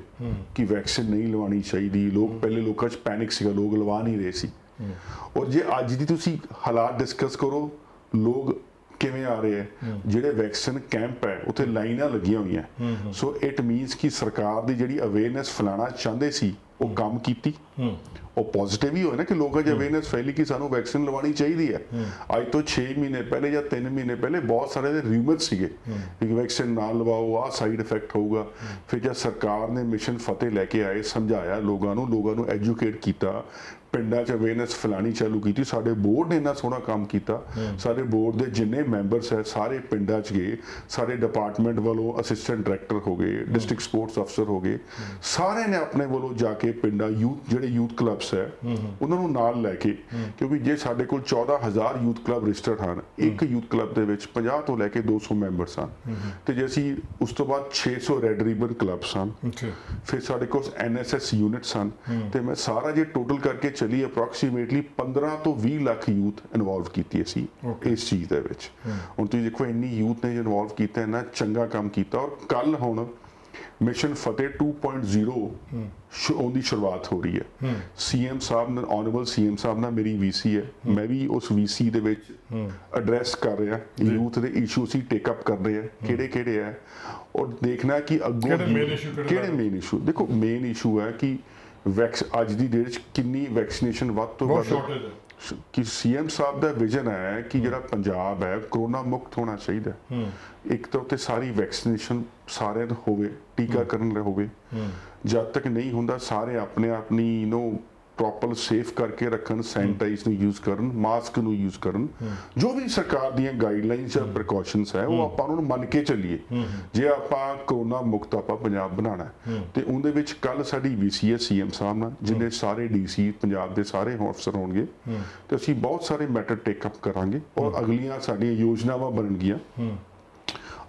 ਕਿ ਵੈਕਸੀਨ ਨਹੀਂ ਲਵਾਉਣੀ ਚਾਹੀਦੀ, ਪਹਿਲੇ ਲੋਕਾਂ 'ਚ ਪੈਨਿਕ ਸੀਗਾ, ਲੋਕ ਲਵਾ ਨਹੀਂ ਰਹੇ ਸੀ। ਔਰ ਜੇ ਅੱਜ ਦੀ ਤੁਸੀਂ ਹਾਲਾਤ ਡਿਸਕਸ ਕਰੋ, ਲੋਕ ਕਿਵੇਂ ਆ ਰਹੇ ਹੈ, ਜਿਹੜੇ ਵੈਕਸੀਨ ਕੈਂਪ ਹੈ ਉੱਥੇ ਲਾਈਨਾਂ ਲੱਗੀਆਂ ਹੋਈਆਂ। ਸੋ ਇਟ ਮੀਨਸ ਕਿ ਸਰਕਾਰ ਦੀ ਜਿਹੜੀ ਅਵੇਅਰਨੈਸ ਫੈਲਾਉਣਾ ਚਾਹੁੰਦੇ ਸੀ ਉਹ ਕੰਮ ਕੀਤੀ। ਉਹ ਪੋਜ਼ਿਟਿਵ ਹੀ ਹੋਇਆ ਨਾ ਕਿ ਲੋਕਾਂ 'ਚ ਅਵੇਅਰਨੈਸ ਫੈਲੀ ਕਿ ਸਾਨੂੰ ਵੈਕਸੀਨ ਲਵਾਉਣੀ ਚਾਹੀਦੀ ਹੈ। ਅੱਜ ਤੋਂ 6 ਮਹੀਨੇ ਪਹਿਲੇ ਜਾਂ 3 ਮਹੀਨੇ ਪਹਿਲੇ ਬਹੁਤ ਸਾਰੇ ਦੇ ਰਿਊਮਰ ਸੀਗੇ ਕਿ ਵੈਕਸੀਨ ਨਾ ਲਵਾਓ, ਆਹ ਸਾਈਡ ਇਫੈਕਟ ਹੋਊਗਾ। ਫਿਰ ਜਦ ਸਰਕਾਰ ਨੇ ਮਿਸ਼ਨ ਫਤਿਹ ਲੈ ਕੇ ਆਏ, ਸਮਝਾਇਆ ਲੋਕਾਂ ਨੂੰ ਐਜੂਕੇਟ ਕੀਤਾ, ਪਿੰਡਾਂ 'ਚ ਅਵੇਅਰਨੈਸ ਫੈਲਾਉਣੀ ਚਾਲੂ ਕੀਤੀ। ਸਾਡੇ ਬੋਰਡ ਨੇ ਇੰਨਾ ਸੋਹਣਾ ਕੰਮ ਕੀਤਾ, ਸਾਡੇ ਬੋਰਡ ਦੇ ਜਿੰਨੇ ਮੈਂਬਰਸ ਹੈ ਸਾਰੇ ਪਿੰਡਾਂ 'ਚ ਗਏ, ਸਾਡੇ ਡਿਪਾਰਟਮੈਂਟ ਵੱਲੋਂ ਅਸਿਸਟੈਂਟ ਡਾਇਰੈਕਟਰ ਹੋ ਗਏ, ਡਿਸਟ੍ਰਿਕਟ ਸਪੋਰਟਸ ਅਫਸਰ ਹੋ ਗਏ, ਸਾਰੇ ਨੇ ਆਪਣੇ ਵੱਲੋਂ ਜਾ ਕੇ ਪਿੰਡਾਂ ਜਿਹੜੇ ਯੂਥ ਕਲੱਬਸ ਹੈ ਉਹਨਾਂ ਨੂੰ ਨਾਲ ਲੈ ਕੇ, ਕਿਉਂਕਿ ਜੇ ਸਾਡੇ ਕੋਲ 14,000 ਯੂਥ ਕਲੱਬ ਰਜਿਸਟਰਡ ਹਨ, ਇੱਕ ਯੂਥ ਕਲੱਬ ਦੇ ਵਿੱਚ 50 ਤੋਂ ਲੈ ਕੇ 200 ਮੈਂਬਰਸ ਹਨ, ਤੇ ਜੇ ਅਸੀਂ ਉਸ ਤੋਂ ਬਾਅਦ 600 ਰੈੱਡ ਰਿਬਨ ਕਲੱਬਸ ਹਨ, ਫਿਰ ਸਾਡੇ ਕੋਲ NSS ਯੂਨਿਟਸ ਹਨ, ਤੇ ਮੈਂ ਸਾਰਾ ਜੇ ਟੋਟਲ ਕਰਕੇ ਚਲੀ ਅਪਰੋਕਸੀਮੇਟਲੀ 15 ਤੋਂ 20 ਲੱਖ ਯੂਥ ਇਨਵੋਲਵ ਕੀਤੀ ਅਸੀਂ ਇਸ ਚੀਜ਼ ਦੇ ਵਿੱਚ। ਹੁਣ ਤੁਸੀਂ ਦੇਖੋ ਇੰਨੀ ਯੂਥ ਨੇ ਇਨਵੋਲਵ ਕੀਤਾ, ਇੰਨਾ ਚੰਗਾ ਕੰਮ ਕੀਤਾ। ਔਰ ਕੱਲ ਹੁਣ ਮਿਸ਼ਨ ਫਤਿਹ 2.0 ਉਹਦੀ ਸ਼ੁਰੂਆਤ ਹੋ ਰਹੀ ਹੈ। ਸੀਐਮ ਸਾਹਿਬ ਨਾਲ, ਆਨਰੇਬਲ ਸੀਐਮ ਸਾਹਿਬ ਨਾਲ ਮੇਰੀ VC ਹੈ, ਮੈਂ ਵੀ ਉਸ VC ਦੇ ਵਿੱਚ ਐਡਰੈਸ ਕਰ ਰਿਹਾ, ਯੂਥ ਦੇ ਇਸ਼ੂ ਅਸੀਂ ਟੇਕ ਅਪ ਕਰ ਰਹੇ ਹਾਂ, ਕਿਹੜੇ ਹੈ, ਔਰ ਦੇਖਣਾ ਕਿ ਅੱਗੋਂ ਕਿਹੜੇ ਮੇਨ ਇਸ਼ੂ। ਦੇਖੋ ਮੇਨ ਇਸ਼ੂ ਹੈ ਕਿ ਅੱਜ ਦੀ ਡੇਟ 'ਚ ਕਿੰਨੀ ਵੈਕਸੀਨੇਸ਼ਨ ਵੱਧ ਤੋਂ ਵੱਧ, ਕਿ ਸੀਐਮ ਸਾਹਿਬ ਦਾ ਵਿਜ਼ਨ ਹੈ ਕਿ ਜਿਹੜਾ ਪੰਜਾਬ ਹੈ ਕਰੋਨਾ ਮੁਕਤ ਹੋਣਾ ਚਾਹੀਦਾ। ਇੱਕ ਤਾਂ ਉੱਤੇ ਸਾਰੀ ਵੈਕਸੀਨੇਸ਼ਨ ਸਾਰਿਆਂ ਦਾ ਹੋਵੇ, ਟੀਕਾਕਰਨ ਹੋਵੇ। ਜਦ ਤੱਕ ਨਹੀਂ ਹੁੰਦਾ ਸਾਰੇ ਆਪਣੇ ਆਪਣੀ ਪ੍ਰੋਪਰ ਸੇਫ ਕਰਕੇ ਰੱਖਣ, ਸੈਨੀਟਾਈਜ਼ ਨੂੰ ਯੂਜ਼ ਕਰਨ, ਮਾਸਕ ਨੂੰ ਯੂਜ਼ ਕਰਨ, ਜੋ ਵੀ ਸਰਕਾਰ ਦੀਆਂ ਗਾਈਡਲਾਈਨਸ ਜਾਂ ਪ੍ਰੀਕਾਸ਼ਨਸ ਹੈ ਉਹ ਆਪਾਂ ਉਹਨਾਂ ਨੂੰ ਮੰਨ ਕੇ ਚੱਲੀਏ ਜੇ ਆਪਾਂ ਕਰੋਨਾ ਮੁਕਤ ਆਪਾਂ ਪੰਜਾਬ ਬਣਾਉਣਾ। ਤੇ ਉਹਦੇ ਵਿੱਚ ਕੱਲ ਸਾਡੀ VC ਹੈ ਸੀਐਮ ਸਾਹਿਬ ਨਾਲ, ਜਿਹਦੇ ਸਾਰੇ DC ਪੰਜਾਬ ਦੇ ਸਾਰੇ ਅਫਸਰ ਹੋਣਗੇ, ਤੇ ਅਸੀਂ ਬਹੁਤ ਸਾਰੇ ਮੈਟਰ ਟੇਕ ਅਪ ਕਰਾਂਗੇ ਔਰ ਅਗਲੀਆਂ ਸਾਡੀਆਂ ਯੋਜਨਾਵਾਂ ਬਣਨਗੀਆਂ।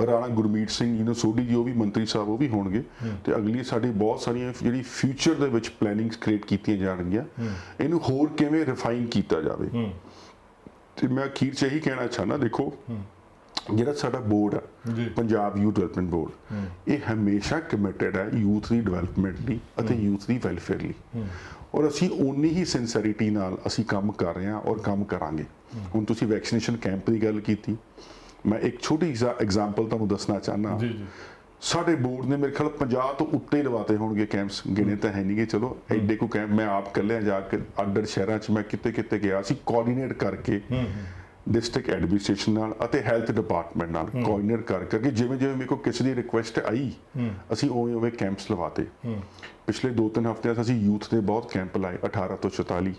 ਰਾਣਾ ਗੁਰਮੀਤ ਸਿੰਘ ਸੋਢੀ ਜੀ ਉਹ ਵੀ ਮੰਤਰੀ ਸਾਹਿਬ ਉਹ ਵੀ ਹੋਣਗੇ, ਤੇ ਅਗਲੀ ਸਾਡੀ ਬਹੁਤ ਸਾਰੀਆਂ ਜਿਹੜੀ ਫਿਊਚਰ ਦੇ ਵਿੱਚ ਪਲੈਨਿੰਗਸ ਕ੍ਰੀਏਟ ਕੀਤੀਆਂ ਜਾਣਗੀਆਂ, ਇਹਨੂੰ ਹੋਰ ਕਿਵੇਂ ਰਿਫਾਈਨ ਕੀਤਾ ਜਾਵੇ। ਤੇ ਮੈਂ ਅਖੀਰ 'ਚ ਇਹੀ ਕਹਿਣਾ ਚਾਹੁੰਦਾ, ਦੇਖੋ ਜਿਹੜਾ ਸਾਡਾ ਬੋਰਡ ਆ ਜੀ। ਪੰਜਾਬ ਯੂਥ ਡਿਵੈਲਪਮੈਂਟ ਬੋਰਡ, ਇਹ ਹਮੇਸ਼ਾ ਕਮਿਟਡ ਹੈ ਯੂਥ ਦੀ ਡਿਵੈਲਪਮੈਂਟ ਲਈ ਅਤੇ ਯੂਥ ਦੀ ਵੈਲਫੇਅਰ ਲਈ, ਔਰ ਅਸੀਂ ਓਨੀ ਹੀ ਸਿੰਸੈਰਿਟੀ ਨਾਲ ਅਸੀਂ ਕੰਮ ਕਰ ਰਹੇ ਹਾਂ ਔਰ ਕੰਮ ਕਰਾਂਗੇ। ਹੁਣ ਤੁਸੀਂ ਵੈਕਸੀਨੇਸ਼ਨ ਕੈਂਪ ਦੀ ਗੱਲ ਕੀਤੀ, ਮੈਂ ਇੱਕ ਛੋਟੀ ਐਗਜ਼ਾਮਪਲ ਤੁਹਾਨੂੰ ਦੱਸਣਾ ਚਾਹੁੰਦਾ। ਜੀ ਜੀ ਸਾਡੇ ਬੋਰਡ ਨੇ ਮੇਰੇ ਖਿਆਲ 50 ਤੋਂ ਉੱਤੇ ਲਵਾਤੇ ਹੋਣਗੇ ਕੈਂਪਸ, ਗਿਣੇ ਤਾਂ ਹੈ ਨਹੀਂਗੇ, ਚਲੋ ਐਡੇ ਕੋ ਕੈਂਪ ਮੈਂ ਆਪ ਇਕੱਲਿਆਂ ਜਾ ਕੇ ਅੱਡ ਸ਼ਹਿਰਾਂ 'ਚ ਮੈਂ ਕਿਤੇ ਗਿਆ ਸੀ, ਕੋਆਰਡੀਨੇਟ ਕਰਕੇ ਡਿਸਟ੍ਰਿਕਟ ਐਡਮਿਨਿਸਟ੍ਰੇਸ਼ਨ ਨਾਲ ਅਤੇ ਹੈਲਥ ਡਿਪਾਰਟਮੈਂਟ ਨਾਲ ਕੋਆਰਡੀਨੇਟ ਕਰਕੇ ਜਿਵੇਂ ਮੇਰੇ ਕੋਲ ਕਿਸੇ ਦੀ ਰਿਕੁਐਸਟ ਆਈ ਅਸੀਂ ਉਵੇਂ ਕੈਂਪਸ ਲਵਾਤੇ। ਪਿਛਲੇ 2-3 ਹਫ਼ਤਿਆਂ 'ਚ ਅਸੀਂ ਯੂਥ ਦੇ ਬਹੁਤ ਕੈਂਪ ਲਾਏ 18 ਤੋਂ 44,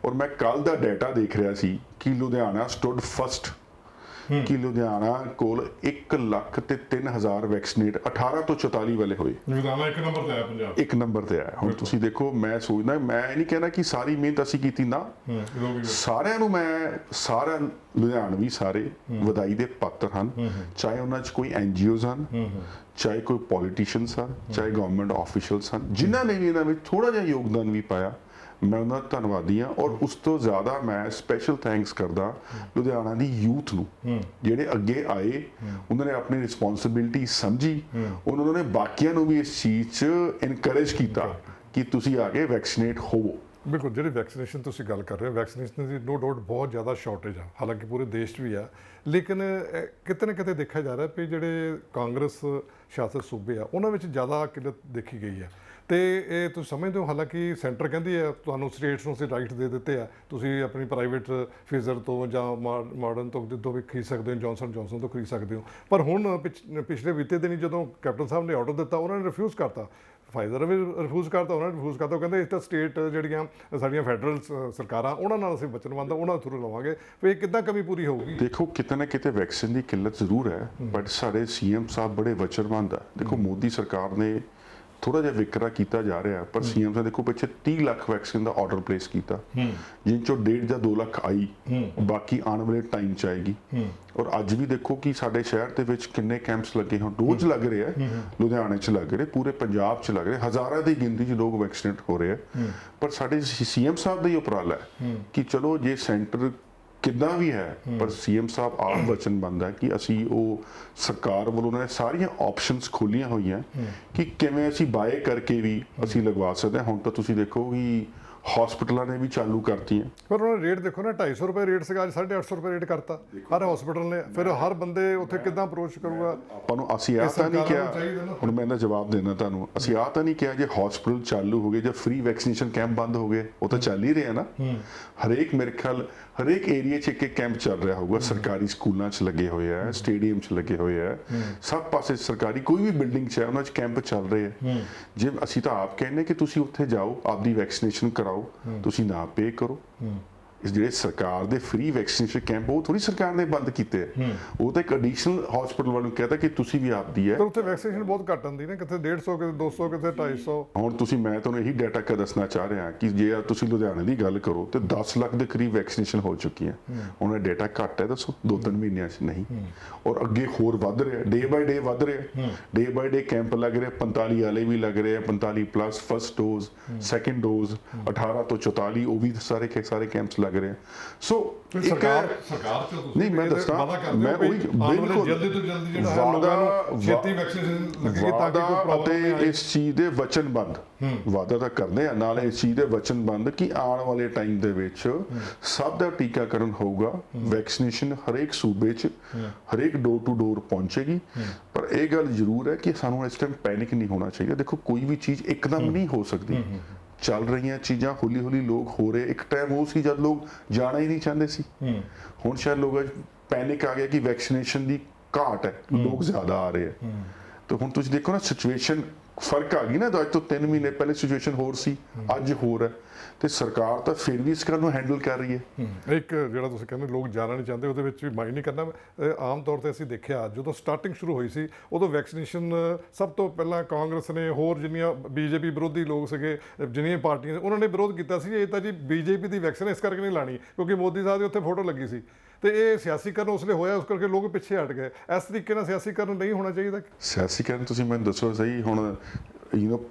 ਔਰ ਮੈਂ ਕੱਲ ਦਾ ਡਾਟਾ ਦੇਖ ਰਿਹਾ ਸੀ ਕਿ ਲੁਧਿਆਣਾ ਸਟੂਡ ਫਸਟ, ਕਿ ਲੁਧਿਆਣਾ ਕੋਲ 1,03,000 ਵੈਕਸੀਨੇਟ 18 ਤੋਂ 44 ਵਾਲੇ ਹੋਏ। ਲੁਧਿਆਣਾ ਇੱਕ ਨੰਬਰ ਤੇ ਆਇਆ ਪੰਜਾਬ, ਇੱਕ ਨੰਬਰ ਤੇ ਆਇਆ। ਹੁਣ ਤੁਸੀਂ ਦੇਖੋ, ਮੈਂ ਸੋਚਦਾ, ਮੈਂ ਇਹ ਨਹੀਂ ਕਹਿਣਾ ਕਿ ਸਾਰੀ ਮਿਹਨਤ ਅਸੀਂ ਕੀਤੀ ਨਾ, ਸਾਰਿਆਂ ਨੂੰ ਸਾਰਾ ਲੁਧਿਆਣਵੀ ਸਾਰੇ ਵਧਾਈ ਦੇ ਪਾਤਰ ਹਨ, ਚਾਹੇ ਉਹਨਾਂ 'ਚ ਕੋਈ NGOs ਹਨ, ਚਾਹੇ ਕੋਈ ਪੋਲੀਟੀਸ਼ੀਅਨਸ ਹਨ, ਚਾਹੇ ਗਵਰਨਮੈਂਟ ਆਫੀਸ਼ੀਅਲਸ ਹਨ, ਜਿਨ੍ਹਾਂ ਨੇ ਵੀ ਇਹਨਾਂ ਵਿੱਚ ਥੋੜਾ ਜਿਹਾ ਯੋਗਦਾਨ ਵੀ ਪਾਇਆ, ਮੈਂ ਉਹਨਾਂ ਦਾ ਧੰਨਵਾਦੀ ਹਾਂ। ਔਰ ਉਸ ਤੋਂ ਜ਼ਿਆਦਾ ਮੈਂ ਸਪੈਸ਼ਲ ਥੈਂਕਸ ਕਰਦਾ ਲੁਧਿਆਣਾ ਦੀ ਯੂਥ ਨੂੰ, ਜਿਹੜੇ ਅੱਗੇ ਆਏ, ਉਹਨਾਂ ਨੇ ਆਪਣੀ ਰਿਸਪੌਂਸਿਬਿਲਿਟੀ ਸਮਝੀ, ਉਹਨਾਂ ਨੇ ਬਾਕੀਆਂ ਨੂੰ ਵੀ ਇਸ ਚੀਜ਼ 'ਚ ਇਨਕਰੇਜ ਕੀਤਾ ਕਿ ਤੁਸੀਂ ਆ ਕੇ ਵੈਕਸੀਨੇਟ ਹੋਵੋ। ਬਿਲਕੁਲ, ਜਿਹੜੀ ਵੈਕਸੀਨੇਸ਼ਨ ਤੁਸੀਂ ਗੱਲ ਕਰ ਰਹੇ ਹੋ, ਵੈਕਸੀਨੇਸ਼ਨ ਦੀ ਨੋ ਡਾਊਟ ਬਹੁਤ ਜ਼ਿਆਦਾ ਸ਼ਾਰਟੇਜ ਆ, ਹਾਲਾਂਕਿ ਪੂਰੇ ਦੇਸ਼ 'ਚ ਵੀ ਆ, ਲੇਕਿਨ ਕਿਤੇ ਨਾ ਕਿਤੇ ਦੇਖਿਆ ਜਾ ਰਿਹਾ ਵੀ ਜਿਹੜੇ ਕਾਂਗਰਸ ਸ਼ਾਸਿਤ ਸੂਬੇ ਆ ਉਹਨਾਂ ਵਿੱਚ ਜ਼ਿਆਦਾ ਕਿੱਲਤ ਦੇਖੀ ਗਈ ਹੈ। ਤੇ ਇਹ ਤੁਸੀਂ ਸਮਝਦੇ ਹੋ, ਹਾਲਾਂਕਿ ਸੈਂਟਰ ਕਹਿੰਦੀ ਹੈ ਤੁਹਾਨੂੰ ਸਟੇਟਸ ਨੂੰ ਅਸੀਂ ਰਾਈਟ ਦੇ ਦਿੱਤੇ ਆ, ਤੁਸੀਂ ਆਪਣੀ ਪ੍ਰਾਈਵੇਟ ਫੀਜ਼ਰ ਤੋਂ ਜਾਂ ਮਾਡਰਨ ਤੋਂ ਜਿੱਦੋਂ ਵੀ ਖਰੀਦ ਸਕਦੇ ਹੋ, ਜੌਨਸਨ ਤੋਂ ਖਰੀਦ ਸਕਦੇ ਹੋ, ਪਰ ਹੁਣ ਪਿਛਲੇ ਬੀਤੇ ਦਿਨੀ ਜਦੋਂ ਕੈਪਟਨ ਸਾਹਿਬ ਨੇ ਆਰਡਰ ਦਿੱਤਾ ਉਹਨਾਂ ਨੇ ਰਿਫਿਊਜ਼ ਕਰਤਾ, ਫਾਈਜ਼ਰ ਵੀ ਰਿਫਿਊਜ਼ ਕਰਤਾ, ਉਹਨਾਂ ਨੇ ਰਿਫਿਊਜ਼ ਕਰਤਾ। ਉਹ ਕਹਿੰਦੇ ਇਸ ਤਾਂ ਸਟੇਟ ਜਿਹੜੀਆਂ ਸਾਡੀਆਂ ਫੈਡਰਲ ਸਰਕਾਰਾਂ ਉਹਨਾਂ ਨਾਲ ਅਸੀਂ ਵਚਨਬੱਧ ਹਾਂ, ਉਹਨਾਂ ਥਰੂ ਲਵਾਂਗੇ। ਫਿਰ ਇਹ ਕਿੱਦਾਂ ਕਮੀ ਪੂਰੀ ਹੋਊਗੀ? ਦੇਖੋ, ਕਿਤੇ ਨਾ ਕਿਤੇ ਵੈਕਸੀਨ ਦੀ ਕਿੱਲਤ ਜ਼ਰੂਰ ਹੈ, ਬਟ ਸਾਡੇ CM ਸਾਹਿਬ ਬੜੇ ਵਚਨਬੱਧ ਆ। ਦੇਖੋ, ਮੋਦੀ ਸਰਕਾਰ ਨੇ ਥੋੜਾ ਜਿਹਾ ਵਿਕਰਾ ਕੀਤਾ ਜਾ ਰਿਹਾ, ਪਰ CM ਸਾਹਿਬ ਦੇਖੋ ਪਿੱਛੇ 30 ਲੱਖ ਵੈਕਸੀਨ ਦਾ ਆਰਡਰ ਪਲੇਸ ਕੀਤਾ, ਜਿਨ ਚੋਂ 1.5 ਜਾਂ 2 ਲੱਖ ਆਈ, ਬਾਕੀ ਆਉਣ ਵਾਲੇ ਟਾਈਮ 'ਚ ਆਏਗੀ। ਔਰ ਅੱਜ ਵੀ ਦੇਖੋ ਕਿ ਸਾਡੇ ਸ਼ਹਿਰ ਦੇ ਵਿੱਚ ਕਿੰਨੇ ਕੈਂਪਸ ਲੱਗੇ ਹੋਣ, ਰੋਜ਼ ਲੱਗ ਰਹੇ ਆ, ਲੁਧਿਆਣੇ 'ਚ ਲੱਗ ਰਹੇ, ਪੂਰੇ ਪੰਜਾਬ 'ਚ ਲੱਗ ਰਹੇ, ਹਜ਼ਾਰਾਂ ਦੀ ਗਿਣਤੀ 'ਚ ਲੋਕ ਵੈਕਸੀਨੇਟ ਹੋ ਰਹੇ ਆ। ਪਰ ਸਾਡੇ CM ਸਾਹਿਬ ਦਾ ਹੀ ਉਪਰਾਲਾ ਹੈ ਕਿ ਚਲੋ ਜੇ ਸੈਂਟਰ ਕਿੱਦਾਂ ਵੀ ਹੈ, ਪਰ CM ਸਾਹਿਬ ਆਪ ਵਚਨਬੱਧ ਹੈ ਕਿ ਅਸੀਂ ਉਹ ਸਰਕਾਰ ਵੱਲੋਂ ਉਹਨਾਂ ਨੇ ਸਾਰੀਆਂ ਆਪਸ਼ਨਸ ਖੋਲੀਆਂ ਹੋਈਆਂ ਕਿ ਕਿਵੇਂ ਅਸੀਂ ਬਾਏ ਕਰਕੇ ਵੀ ਅਸੀਂ ਲਗਵਾ ਸਕਦੇ ਹਾਂ। ਹੁਣ ਤਾਂ ਤੁਸੀਂ ਦੇਖੋ ਕਿ ਹਸਪੀਟਲਾਂ ਨੇ ਵੀ ਚਾਲੂ ਕਰਤੀਆਂ, ਪਰ ਉਹਨਾਂ ਰੇਟ ਦੇਖੋ ਨਾ, 250 ਰੁਪਏ ਰੇਟ ਸੀਗਾ, ਅੱਜ 850 ਰੁਪਏ ਰੇਟ ਕਰਤਾ ਹਰ ਹਸਪੀਟਲ ਨੇ। ਫਿਰ ਹਰ ਬੰਦੇ ਉੱਥੇ ਕਿੱਦਾਂ ਅਪਰੋਚ ਕਰੂਗਾ? ਆਪਾਂ ਨੂੰ ਅਸੀਂ ਆਹ ਤਾਂ ਨਹੀਂ ਕਿਹਾ, ਹੁਣ ਮੈਂ ਇਹਦਾ ਜਵਾਬ ਦੇਣਾ ਤੁਹਾਨੂੰ, ਅਸੀਂ ਆਹ ਤਾਂ ਨਹੀਂ ਕਿਹਾ ਜੇ ਹਸਪੀਟਲ ਚਾਲੂ ਹੋ ਗਏ ਜਾਂ ਫ੍ਰੀ ਵੈਕਸੀਨੇਸ਼ਨ ਕੈਂਪ ਬੰਦ ਹੋ ਗਏ, ਉਹ ਤਾਂ ਚੱਲ ਹੀ ਰਿਹਾ ਨਾ। ਹਰੇਕ ਮੇਰੇ ਖਿਆਲ ਹਰੇਕ ਏਰੀਆ 'ਚ ਇੱਕ ਕੈਂਪ ਚੱਲ ਰਿਹਾ ਹੋਊਗਾ, ਸਰਕਾਰੀ ਸਕੂਲਾਂ 'ਚ ਲੱਗੇ ਹੋਏ ਆ, ਸਟੇਡੀਅਮ 'ਚ ਲੱਗੇ ਹੋਏ ਆ, ਸਭ ਪਾਸੇ ਸਰਕਾਰੀ ਕੋਈ ਵੀ ਬਿਲਡਿੰਗ 'ਚ ਹੈ ਉਹਨਾਂ 'ਚ ਕੈਂਪ ਚੱਲ ਰਹੇ ਆ। ਜੇ ਅਸੀਂ ਤਾਂ ਆਪ ਕਹਿੰਦੇ ਕਿ ਤੁਸੀਂ ਉੱਥੇ ਜਾਓ, ਆਪਦੀ ਵੈਕਸੀਨੇਸ਼ਨ ਕਰਾਓ, ਤੁਸੀਂ ਨਾ ਪੇ ਕਰੋ। ਇਸ ਜਿਹੜੇ ਸਰਕਾਰ ਦੇ ਫ੍ਰੀ ਵੈਕਸੀਨੇਸ਼ਨ ਕੈਂਪ ਉਹ ਥੋੜੀ ਸਰਕਾਰ ਨੇ ਬੰਦ ਕੀਤੇ ਆ, ਉਹ ਤਾਂ ਇੱਕ ਐਡੀਸ਼ਨਲ ਹਸਪੀਟਲ ਵਾਲਿਆਂ ਨੂੰ ਕਹਿੰਦਾ ਕਿ ਤੁਸੀਂ ਵੀ ਆਪਦੀ ਹੈ। ਪਰ ਉੱਥੇ ਵੈਕਸੀਨੇਸ਼ਨ ਬਹੁਤ ਘੱਟ ਹੁੰਦੀ ਨਾ, ਕਿਤੇ 150, ਕਿਤੇ 200, ਕਿਤੇ 250। ਹੁਣ ਮੈਂ ਤੁਹਾਨੂੰ ਇਹੀ ਡਾਟਾ ਕਿ ਦੱਸਣਾ ਚਾਹ ਰਿਹਾ ਕਿ ਜੇ ਤੁਸੀਂ ਲੁਧਿਆਣੇ ਦੀ ਗੱਲ ਕਰੋ ਤੇ 10 ਲੱਖ ਦੇ ਕਰੀਬ ਵੈਕਸੀਨੇਸ਼ਨ ਹੋ ਚੁੱਕੀ ਹੈ। ਉਹਨਾਂ ਦਾ ਡਾਟਾ ਘੱਟ ਹੈ, ਦੱਸੋ 2-3 ਮਹੀਨਿਆਂ 'ਚ ਨਹੀਂ, ਔਰ ਅੱਗੇ ਹੋਰ ਵੱਧ ਰਿਹਾ, ਡੇ ਬਾਈ ਡੇ ਵੱਧ ਰਿਹਾ, ਡੇ ਬਾਈ ਡੇ ਕੈਂਪ ਲੱਗ ਰਹੇ, 45 ਵਾਲੇ ਵੀ ਲੱਗ ਰਹੇ, 45+ ਫਸਟ ਡੋਜ਼, ਸੈਕੰਡ ਡੋਜ਼, 18 ਤੋਂ 44 ਉਹ ਵੀ ਸਾਰੇ ਕੈਂਪਸ ਲੱਗ ਰਹੇ। ਸੋ ਸਰਕਾਰ ਚ ਤੁਸੀਂ ਨਹੀਂ, ਮੈਂ ਦੱਸਦਾ, ਮੈਂ ਉਹੀ ਬਿਲਕੁਲ ਜਲਦੀ ਤੋਂ ਜਲਦੀ ਜਿਹੜਾ ਲੋਕਾਂ ਨੂੰ ਛੇਤੀ ਵੈਕਸੀਨੇਸ਼ਨ ਲੱਗੇ ਤਾਂ ਕਿ ਕੋਈ ਪ੍ਰੋਬਲਮ ਅਤੇ ਇਸ ਚੀਜ਼ ਦੇ ਵਚਨਬੱਧ ਵਾਅਦਾ ਤਾਂ ਕਰਦੇ ਆ, ਨਾਲ ਇਸ ਚੀਜ਼ ਦੇ ਵਚਨਬੱਧ ਕਿ ਆਉਣ ਵਾਲੇ ਟਾਈਮ ਦੇ ਵਿੱਚ ਸਭ ਦਾ ਟੀਕਾਕਰਨ ਹੋਊਗਾ, ਵੈਕਸੀਨੇਸ਼ਨ ਹਰੇਕ ਸੂਬੇ 'ਚ ਹਰੇਕ ਡੋਰ ਟੂ ਡੋਰ ਪਹੁੰਚੇਗੀ। ਪਰ ਇਹ ਗੱਲ ਜ਼ਰੂਰ ਹੈ ਕਿ ਸਾਨੂੰ ਇਸ ਟਾਈਮ ਪੈਨਿਕ ਨਹੀਂ ਹੋਣਾ ਚਾਹੀਦਾ। ਦੇਖੋ, ਕੋਈ ਵੀ ਚੀਜ਼ ਇੱਕਦਮ ਨਹੀਂ ਹੋ ਸਕਦੀ, ਚੱਲ ਰਹੀਆਂ ਚੀਜ਼ਾਂ ਹੌਲੀ ਹੌਲੀ ਲੋਕ ਹੋ ਰਹੇ। ਇੱਕ ਟਾਈਮ ਉਹ ਸੀ ਜਦ ਲੋਕ ਜਾਣਾ ਹੀ ਨਹੀਂ ਚਾਹੁੰਦੇ ਸੀ, ਹੁਣ ਸ਼ਾਇਦ ਲੋਕਾਂ 'ਚ ਪੈਨਿਕ ਆ ਗਿਆ ਕਿ ਵੈਕਸੀਨੇਸ਼ਨ ਦੀ ਘਾਟ ਹੈ, ਲੋਕ ਜ਼ਿਆਦਾ ਆ ਰਹੇ ਆ। ਤੇ ਹੁਣ ਤੁਸੀਂ ਦੇਖੋ ਨਾ, ਸਿਚੁਏਸ਼ਨ ਫਰਕ ਆ ਗਈ ਨਾ, ਅੱਜ ਤੋਂ 3 ਮਹੀਨੇ ਪਹਿਲੇ ਸਿਚੁਏਸ਼ਨ ਹੋਰ ਸੀ, ਅੱਜ ਹੋਰ ਹੈ, ਤੇ ਸਰਕਾਰ ਤਾਂ ਫਿਰ ਵੀ ਇਸ ਗੱਲ ਨੂੰ ਹੈਂਡਲ ਕਰ ਰਹੀ ਹੈ। ਇੱਕ ਜਿਹੜਾ ਤੁਸੀਂ ਕਹਿੰਦੇ ਲੋਕ ਜਾਣਾ ਨਹੀਂ ਚਾਹੁੰਦੇ, ਉਹਦੇ ਵਿੱਚ ਵੀ ਮਾਈਂਡ ਨਹੀਂ ਕਰਨਾ। ਆਮ ਤੌਰ ਤੇ ਅਸੀਂ ਦੇਖਿਆ ਜਦੋਂ ਸਟਾਰਟਿੰਗ ਸ਼ੁਰੂ ਹੋਈ ਸੀ ਉਦੋਂ ਵੈਕਸੀਨੇਸ਼ਨ ਸਭ ਤੋਂ ਪਹਿਲਾਂ ਕਾਂਗਰਸ ਨੇ, ਹੋਰ ਜਿੰਨੀਆਂ BJP ਵਿਰੋਧੀ ਲੋਕ ਸੀਗੇ, ਜਿੰਨੀਆਂ ਪਾਰਟੀਆਂ, ਉਹਨਾਂ ਨੇ ਵਿਰੋਧ ਕੀਤਾ ਸੀ ਇਹ ਤਾਂ ਜੀ BJP ਦੀ ਵੈਕਸੀਨ ਇਸ ਕਰਕੇ ਨਹੀਂ ਲਾਣੀ ਕਿਉਂਕਿ ਮੋਦੀ ਸਾਹਿਬ ਦੀ ਉੱਥੇ ਫੋਟੋ ਲੱਗੀ ਸੀ। ਤੇ ਇਹ ਸਿਆਸੀਕਰਨ ਉਸ ਲਈ ਹੋਇਆ, ਉਸ ਕਰਕੇ ਲੋਕ ਪਿੱਛੇ ਹਟ ਗਏ। ਇਸ ਤਰੀਕੇ ਨਾਲ ਸਿਆਸੀਕਰਨ ਨਹੀਂ ਹੋਣਾ ਚਾਹੀਦਾ। ਸਿਆਸੀਕਰਨ ਤੁਸੀਂ ਮੈਨੂੰ ਦੱਸੋ ਸਹੀ, ਹੁਣ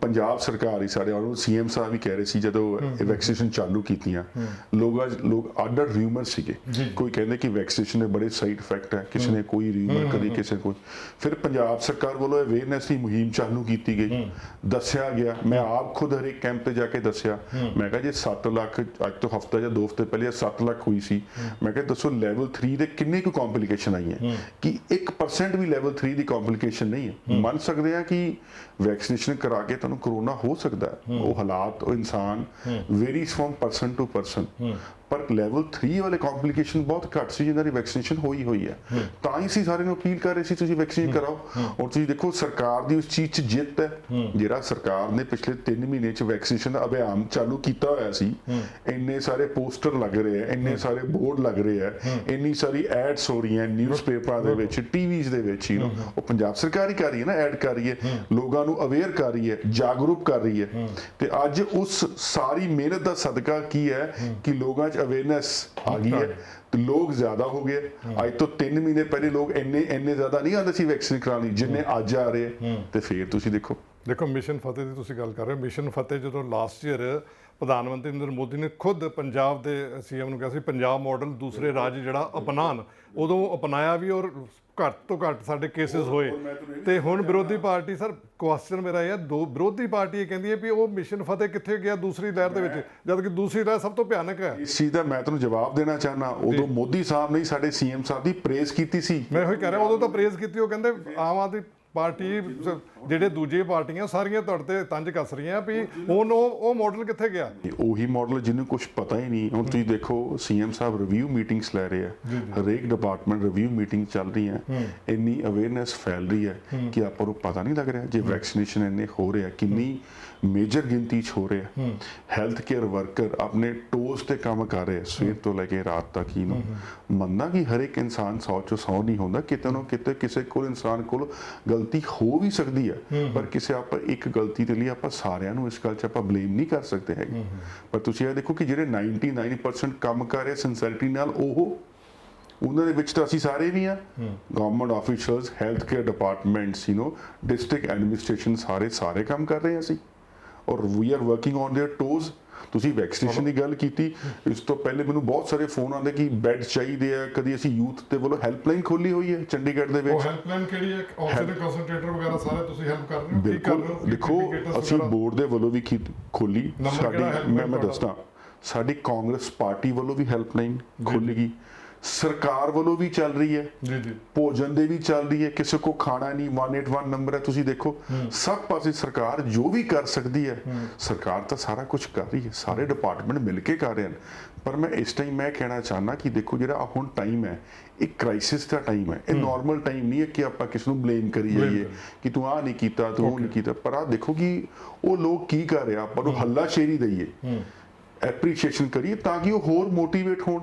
ਪੰਜਾਬ ਸਰਕਾਰ ਹੀ ਸਾਡੇ ਉਹਨੂੰ ਸੀਐਮ ਸਾਹਿਬ ਵੀ ਕਹਿ ਰਹੇ ਸੀ ਜਦੋਂ ਇਹ ਵੈਕਸੀਨੇਸ਼ਨ ਚਾਲੂ ਕੀਤੀਆਂ ਲੋਕ ਆਡਰ ਰਿਊਮਰ ਸੀਗੇ ਕੋਈ ਕਹਿੰਦੇ ਕਿ ਵੈਕਸੀਨੇਸ਼ਨ ਦੇ ਬੜੇ ਸਾਈਡ ਇਫੈਕਟ ਹੈ ਕਿਸੇ ਨੇ ਕੋਈ ਰਿਊਮਰ ਕਦੀ ਕਿਸੇ ਕੋਈ ਫਿਰ ਪੰਜਾਬ ਸਰਕਾਰ ਵੱਲੋਂ ਅਵੇਅਰਨੈਸ ਦੀ ਮੁਹਿੰਮ ਚਾਲੂ ਕੀਤੀ ਗਈ ਦੱਸਿਆ ਗਿਆ ਮੈਂ ਆਪ ਖੁਦ ਹਰੇਕ ਕੈਂਪ ਤੇ ਜਾ ਕੇ ਦੱਸਿਆ ਮੈਂ ਕਿਹਾ ਜੇ 7 ਲੱਖ ਅੱਜ ਤੋਂ ਹਫਤਾ ਜਾਂ 2 ਹਫ਼ਤੇ ਪਹਿਲੇ 7 ਲੱਖ ਹੋਈ ਸੀ ਮੈਂ ਕਿਹਾ ਦੱਸੋ ਲੈਵਲ 3 ਦੇ ਕਿੰਨੇ ਕੁ ਕੰਪਲਿਕੇਸ਼ਨ ਆਈਆਂ ਕਿ 1% ਵੀ ਲੈਵਲ 3 ਦੀ ਕੰਪਲਿਕੇਸ਼ਨ ਨਹੀਂ ਹੈ ਮੰਨ ਸਕਦੇ ਆ ਕਿ ਵੈਕਸੀਨੇਸ਼ਨ ਕਰਾ ਕੇ ਤੁਹਾਨੂੰ ਕਰੋਨਾ ਹੋ ਸਕਦਾ ਹੈ ਉਹ ਹਾਲਾਤ ਉਹ ਇਨਸਾਨ ਵੇਰੀਜ਼ ਫਰਮ ਪਰਸਨ ਟੂ ਪਰਸਨ ਪਰ ਲੈਵਲ 3 ਵਾਲੇ ਕੰਪਲਿਕੇਸ਼ਨ ਬਹੁਤ ਘੱਟ ਸੀ ਜਿਨ੍ਹਾਂ ਦੀ ਵੈਕਸੀਨੇਸ਼ਨ ਹੋਈ ਹੈ ਤਾਂ ਹੀ ਸੀ ਸਾਰੇ ਨੂੰ ਅਪੀਲ ਕਰ ਰਹੇ ਸੀ ਤੁਸੀਂ ਵੈਕਸੀਨ ਕਰਾਓ ਔਰ ਤੁਸੀਂ ਦੇਖੋ ਸਰਕਾਰ ਦੀ ਉਸ ਚੀਜ਼ 'ਚ ਜਿੱਤ ਹੈ ਜਿਹੜਾ ਸਰਕਾਰ ਨੇ ਪਿਛਲੇ 3 ਮਹੀਨੇ 'ਚ ਵੈਕਸੀਨੇਸ਼ਨ ਦਾ ਅਭਿਆਨ ਚਾਲੂ ਕੀਤਾ ਹੋਇਆ ਸੀ ਇੰਨੇ ਸਾਰੇ ਪੋਸਟਰ ਲੱਗ ਰਹੇ ਆ ਇੰਨੇ ਸਾਰੇ ਬੋਰਡ ਲੱਗ ਰਹੇ ਆ ਇੰਨੀ ਸਾਰੀ ਐਡਸ ਹੋ ਰਹੀਆਂ ਨਿਊਜ਼ਪੇਪਰਾਂ ਦੇ ਵਿੱਚ ਟੀਵੀਜ਼ ਦੇ ਵਿੱਚ ਉਹ ਪੰਜਾਬ ਸਰਕਾਰ ਹੀ ਕਰ ਰਹੀ ਹੈ ਨਾ ਐਡ ਕਰ ਰਹੀ ਹੈ ਲੋਕਾਂ ਨੂੰ ਅਵੇਅਰ ਕਰ ਰਹੀ ਹੈ ਜਾਗਰੂਕ ਕਰ ਰਹੀ ਹੈ ਤੇ ਅੱਜ ਉਸ ਸਾਰੀ ਮਿਹਨਤ ਦਾ ਸਦਕਾ ਕੀ ਹੈ ਕਿ ਲੋਕਾਂ 'ਚ ਅਵੇਅਰਨੈਸ ਆ ਗਈ ਹੈ ਤੇ ਲੋਕ ਜ਼ਿਆਦਾ ਹੋ ਗਏ ਅੱਜ ਤੋਂ 3 ਮਹੀਨੇ ਪਹਿਲੇ ਲੋਕ ਇੰਨੇ ਜ਼ਿਆਦਾ ਨਹੀਂ ਆਉਂਦੇ ਸੀ ਵੈਕਸੀਨ ਕਰਾਉਣ ਲਈ ਜਿੰਨੇ ਅੱਜ ਆ ਰਹੇ ਤੇ ਫਿਰ ਤੁਸੀਂ ਦੇਖੋ ਮਿਸ਼ਨ ਫਤਿਹ ਦੀ ਤੁਸੀਂ ਗੱਲ ਕਰ ਰਹੇ ਹੋ ਮਿਸ਼ਨ ਫਤਿਹ ਜਦੋਂ ਲਾਸਟ ਈਅਰ ਪ੍ਰਧਾਨ ਮੰਤਰੀ ਨਰਿੰਦਰ ਮੋਦੀ ਨੇ ਖੁਦ ਪੰਜਾਬ ਦੇ ਸੀਐਮ ਨੂੰ ਕਿਹਾ ਸੀ ਪੰਜਾਬ ਮਾਡਲ ਦੂਸਰੇ ਰਾਜ ਜਿਹੜਾ ਅਪਣਾਉਣ ਉਦੋਂ ਅਪਣਾਇਆ ਵੀ ਔਰ ਘੱਟ ਤੋਂ ਘੱਟ ਸਾਡੇ ਕੇਸਿਸ ਹੋਏ ਤੇ ਹੁਣ ਵਿਰੋਧੀ ਪਾਰਟੀ ਸਰ ਕੁਐਸਚਨ ਮੇਰਾ ਇਹ ਵਿਰੋਧੀ ਪਾਰਟੀ ਇਹ ਕਹਿੰਦੀ ਹੈ ਵੀ ਉਹ ਮਿਸ਼ਨ ਫਤਿਹ ਕਿੱਥੇ ਗਿਆ ਦੂਸਰੀ ਲਹਿਰ ਦੇ ਵਿੱਚ ਜਦ ਕਿ ਦੂਸਰੀ ਲਹਿਰ ਸਭ ਤੋਂ ਭਿਆਨਕ ਹੈ ਇਸ ਚੀਜ਼ ਦਾ ਮੈਂ ਤੁਹਾਨੂੰ ਜਵਾਬ ਦੇਣਾ ਚਾਹਨਾ ਉਦੋਂ ਮੋਦੀ ਸਾਹਿਬ ਨੇ ਸਾਡੇ ਸੀਐਮ ਸਾਹਿਬ ਦੀ ਪ੍ਰੇਜ਼ ਕੀਤੀ ਸੀ ਮੈਂ ਉਹੀ ਕਹਿ ਰਿਹਾ ਉਦੋਂ ਤਾਂ ਪ੍ਰੇਜ਼ ਕੀਤੀ ਉਹ ਕਹਿੰਦੇ ਆਮ ਆਦਮੀ ਪਾਰਟੀ ਜਿਹੜੇ ਦੂਜੇ ਪਾਰਟੀਆਂ ਸਾਰੀਆਂ ਤੁਹਾਡੇ ਤੇ ਤੰਜ ਕੱਸ ਰਹੀਆਂ ਵੀ ਹੁਣ ਉਹ ਮਾਡਲ ਕਿੱਥੇ ਗਿਆ ਉਹੀ ਮਾਡਲ ਜਿਹਨੂੰ ਕੁਝ ਪਤਾ ਹੀ ਨਹੀਂ ਹੁਣ ਤੁਸੀਂ ਦੇਖੋ ਸੀਐਮ ਸਾਹਿਬ ਰਿਵਿਊ ਮੀਟਿੰਗਸ ਲੈ ਰਹੇ ਆ ਹਰੇਕ ਡਿਪਾਰਟਮੈਂਟ ਰਿਵਿਊ ਮੀਟਿੰਗ ਚੱਲ ਰਹੀ ਹੈ ਇੰਨੀ ਅਵੇਅਰਨੈਸ ਫੈਲ ਰਹੀ ਹੈ ਕਿ ਆਪਾਂ ਨੂੰ ਪਤਾ ਨਹੀਂ ਲੱਗ ਰਿਹਾ ਜੇ ਵੈਕਸੀਨੇਸ਼ਨ ਇੰਨੇ ਹੋ ਰਿਹਾ ਕਿੰਨੀ ਮੇਜਰ ਗਿਣਤੀ 'ਚ ਹੋ ਰਿਹਾ ਹੈਲਥ ਕੇਅਰ ਵਰਕਰ ਆਪਣੇ ਟੋਜ਼ ਤੇ ਕੰਮ ਕਰ ਰਹੇ ਸਵੇਰ ਤੋਂ ਲੈ ਕੇ ਰਾਤ ਤੱਕ ਹੀ ਨੂੰ ਮੰਨਦਾ ਕਿ ਹਰ ਇੱਕ ਇਨਸਾਨ 100 ਚੋਂ 100 ਨਹੀਂ ਹੁੰਦਾ ਕਿਤੇ ਨਾ ਕਿਤੇ ਕਿਸੇ ਕੋਲ ਇਨਸਾਨ ਕੋਲ ਗਲਤੀ ਹੋ ਵੀ ਸਕਦੀ ਹੈ ਪਰ ਕਿਸੇ ਆਪਾਂ ਇੱਕ ਗਲਤੀ ਦੇ ਲਈ ਆਪਾਂ ਸਾਰਿਆਂ ਨੂੰ ਇਸ ਗੱਲ 'ਚ ਆਪਾਂ ਬਲੇਮ ਨਹੀਂ ਕਰ ਸਕਦੇ ਹੈਗੇ ਪਰ ਤੁਸੀਂ ਇਹ ਦੇਖੋ ਕਿ ਜਿਹੜੇ 99% ਕੰਮ ਕਰ ਰਹੇ ਸਿੰਸੈਰਿਟੀ ਨਾਲ ਉਹਨਾਂ ਦੇ ਵਿੱਚ ਤਾਂ ਅਸੀਂ ਸਾਰੇ ਵੀ ਆ government officials health care departments district administration ਸਾਰੇ ਕੰਮ ਕਰ ਰਹੇ ਅਸੀਂ ਔਰ we are working on their toes ਤੁਸੀਂ ਵੈਕਸੀਨੇਸ਼ਨ ਦੀ ਗੱਲ ਕੀਤੀ ਇਸ ਤੋਂ ਪਹਿਲੇ ਮੈਨੂੰ ਬਹੁਤ ਸਾਰੇ ਫੋਨ ਆਉਂਦੇ ਕਿ ਬੈੱਡ ਚਾਹੀਦੇ ਆ ਕਦੀ ਅਸੀਂ ਯੂਥ ਤੇ ਵੱਲੋਂ ਹੈਲਪਲਾਈਨ ਖੋਲੀ ਹੋਈ ਹੈ ਚੰਡੀਗੜ੍ਹ ਦੇ ਵਿੱਚ ਉਹ ਹੈਲਪਲਾਈਨ ਕਿਹੜੀ ਹੈ ਆਕਸੀਜਨ ਕਨਸੈਂਟਰੇਟਰ ਵਗੈਰਾ ਸਾਰੇ ਤੁਸੀਂ ਹੈਲਪ ਕਰ ਰਹੇ ਹੋ ਬਿਲਕੁਲ ਦੇਖੋ ਅਸੀਂ ਬੋਰਡ ਦੇ ਵੱਲੋਂ ਵੀ ਖੋਲੀ ਸਾਡੀ ਮੈਂ ਦੱਸਦਾ ਸਾਡੀ ਕਾਂਗਰਸ ਪਾਰਟੀ ਵੱਲੋਂ ਵੀ ਹੈਲਪਲਾਈਨ ਖੋਲੇਗੀ ਸਰਕਾਰ ਵੱਲੋਂ ਵੀ ਚੱਲ ਰਹੀ ਹੈ ਜੀ ਭੋਜਨ ਦੇ ਵੀ ਚੱਲ ਰਹੀ ਹੈ ਕਿਸੇ ਕੋ ਖਾਣਾ ਨਹੀਂ 181 ਨੰਬਰ ਹੈ ਤੁਸੀਂ ਦੇਖੋ ਸਭ ਪਾਸੇ ਸਰਕਾਰ ਜੋ ਵੀ ਕਰ ਸਕਦੀ ਹੈ ਸਰਕਾਰ ਤਾਂ ਸਾਰਾ ਕੁਝ ਕਰ ਰਹੀ ਹੈ ਸਾਰੇ ਡਿਪਾਰਟਮੈਂਟ ਮਿਲ ਕੇ ਕਰ ਰਹੇ ਹਨ ਪਰ ਮੈਂ ਇਸ ਟਾਈਮ ਮੈਂ ਕਹਿਣਾ ਚਾਹਨਾ ਕਿ ਦੇਖੋ ਜਿਹੜਾ ਹੁਣ ਟਾਈਮ ਹੈ ਇਹ ਕ੍ਰਾਈਸਿਸ ਦਾ ਟਾਈਮ ਹੈ ਇਹ ਨਾਰਮਲ ਟਾਈਮ ਨਹੀਂ ਹੈ ਕਿ ਆਪਾਂ ਕਿਸ ਨੂੰ ਬਲੇਮ ਕਰੀ ਜਾਈਏ ਕਿ ਤੂੰ ਆਹ ਨਹੀਂ ਕੀਤਾ ਤੂੰ ਉਹ ਨਹੀਂ ਕੀਤਾ ਪਰ ਆਹ ਦੇਖੋ ਕਿ ਉਹ ਲੋਕ ਕੀ ਕਰ ਰਹੇ ਆਪਾਂ ਨੂੰ ਹੱਲਾਸ਼ੇਰੀ ਦਈਏ ਐਪਰੀਸ਼ੀਏਸ਼ਨ ਕਰੀਏ ਤਾਂ ਕਿ ਉਹ ਹੋਰ ਮੋਟੀਵੇਟ ਹੋਣ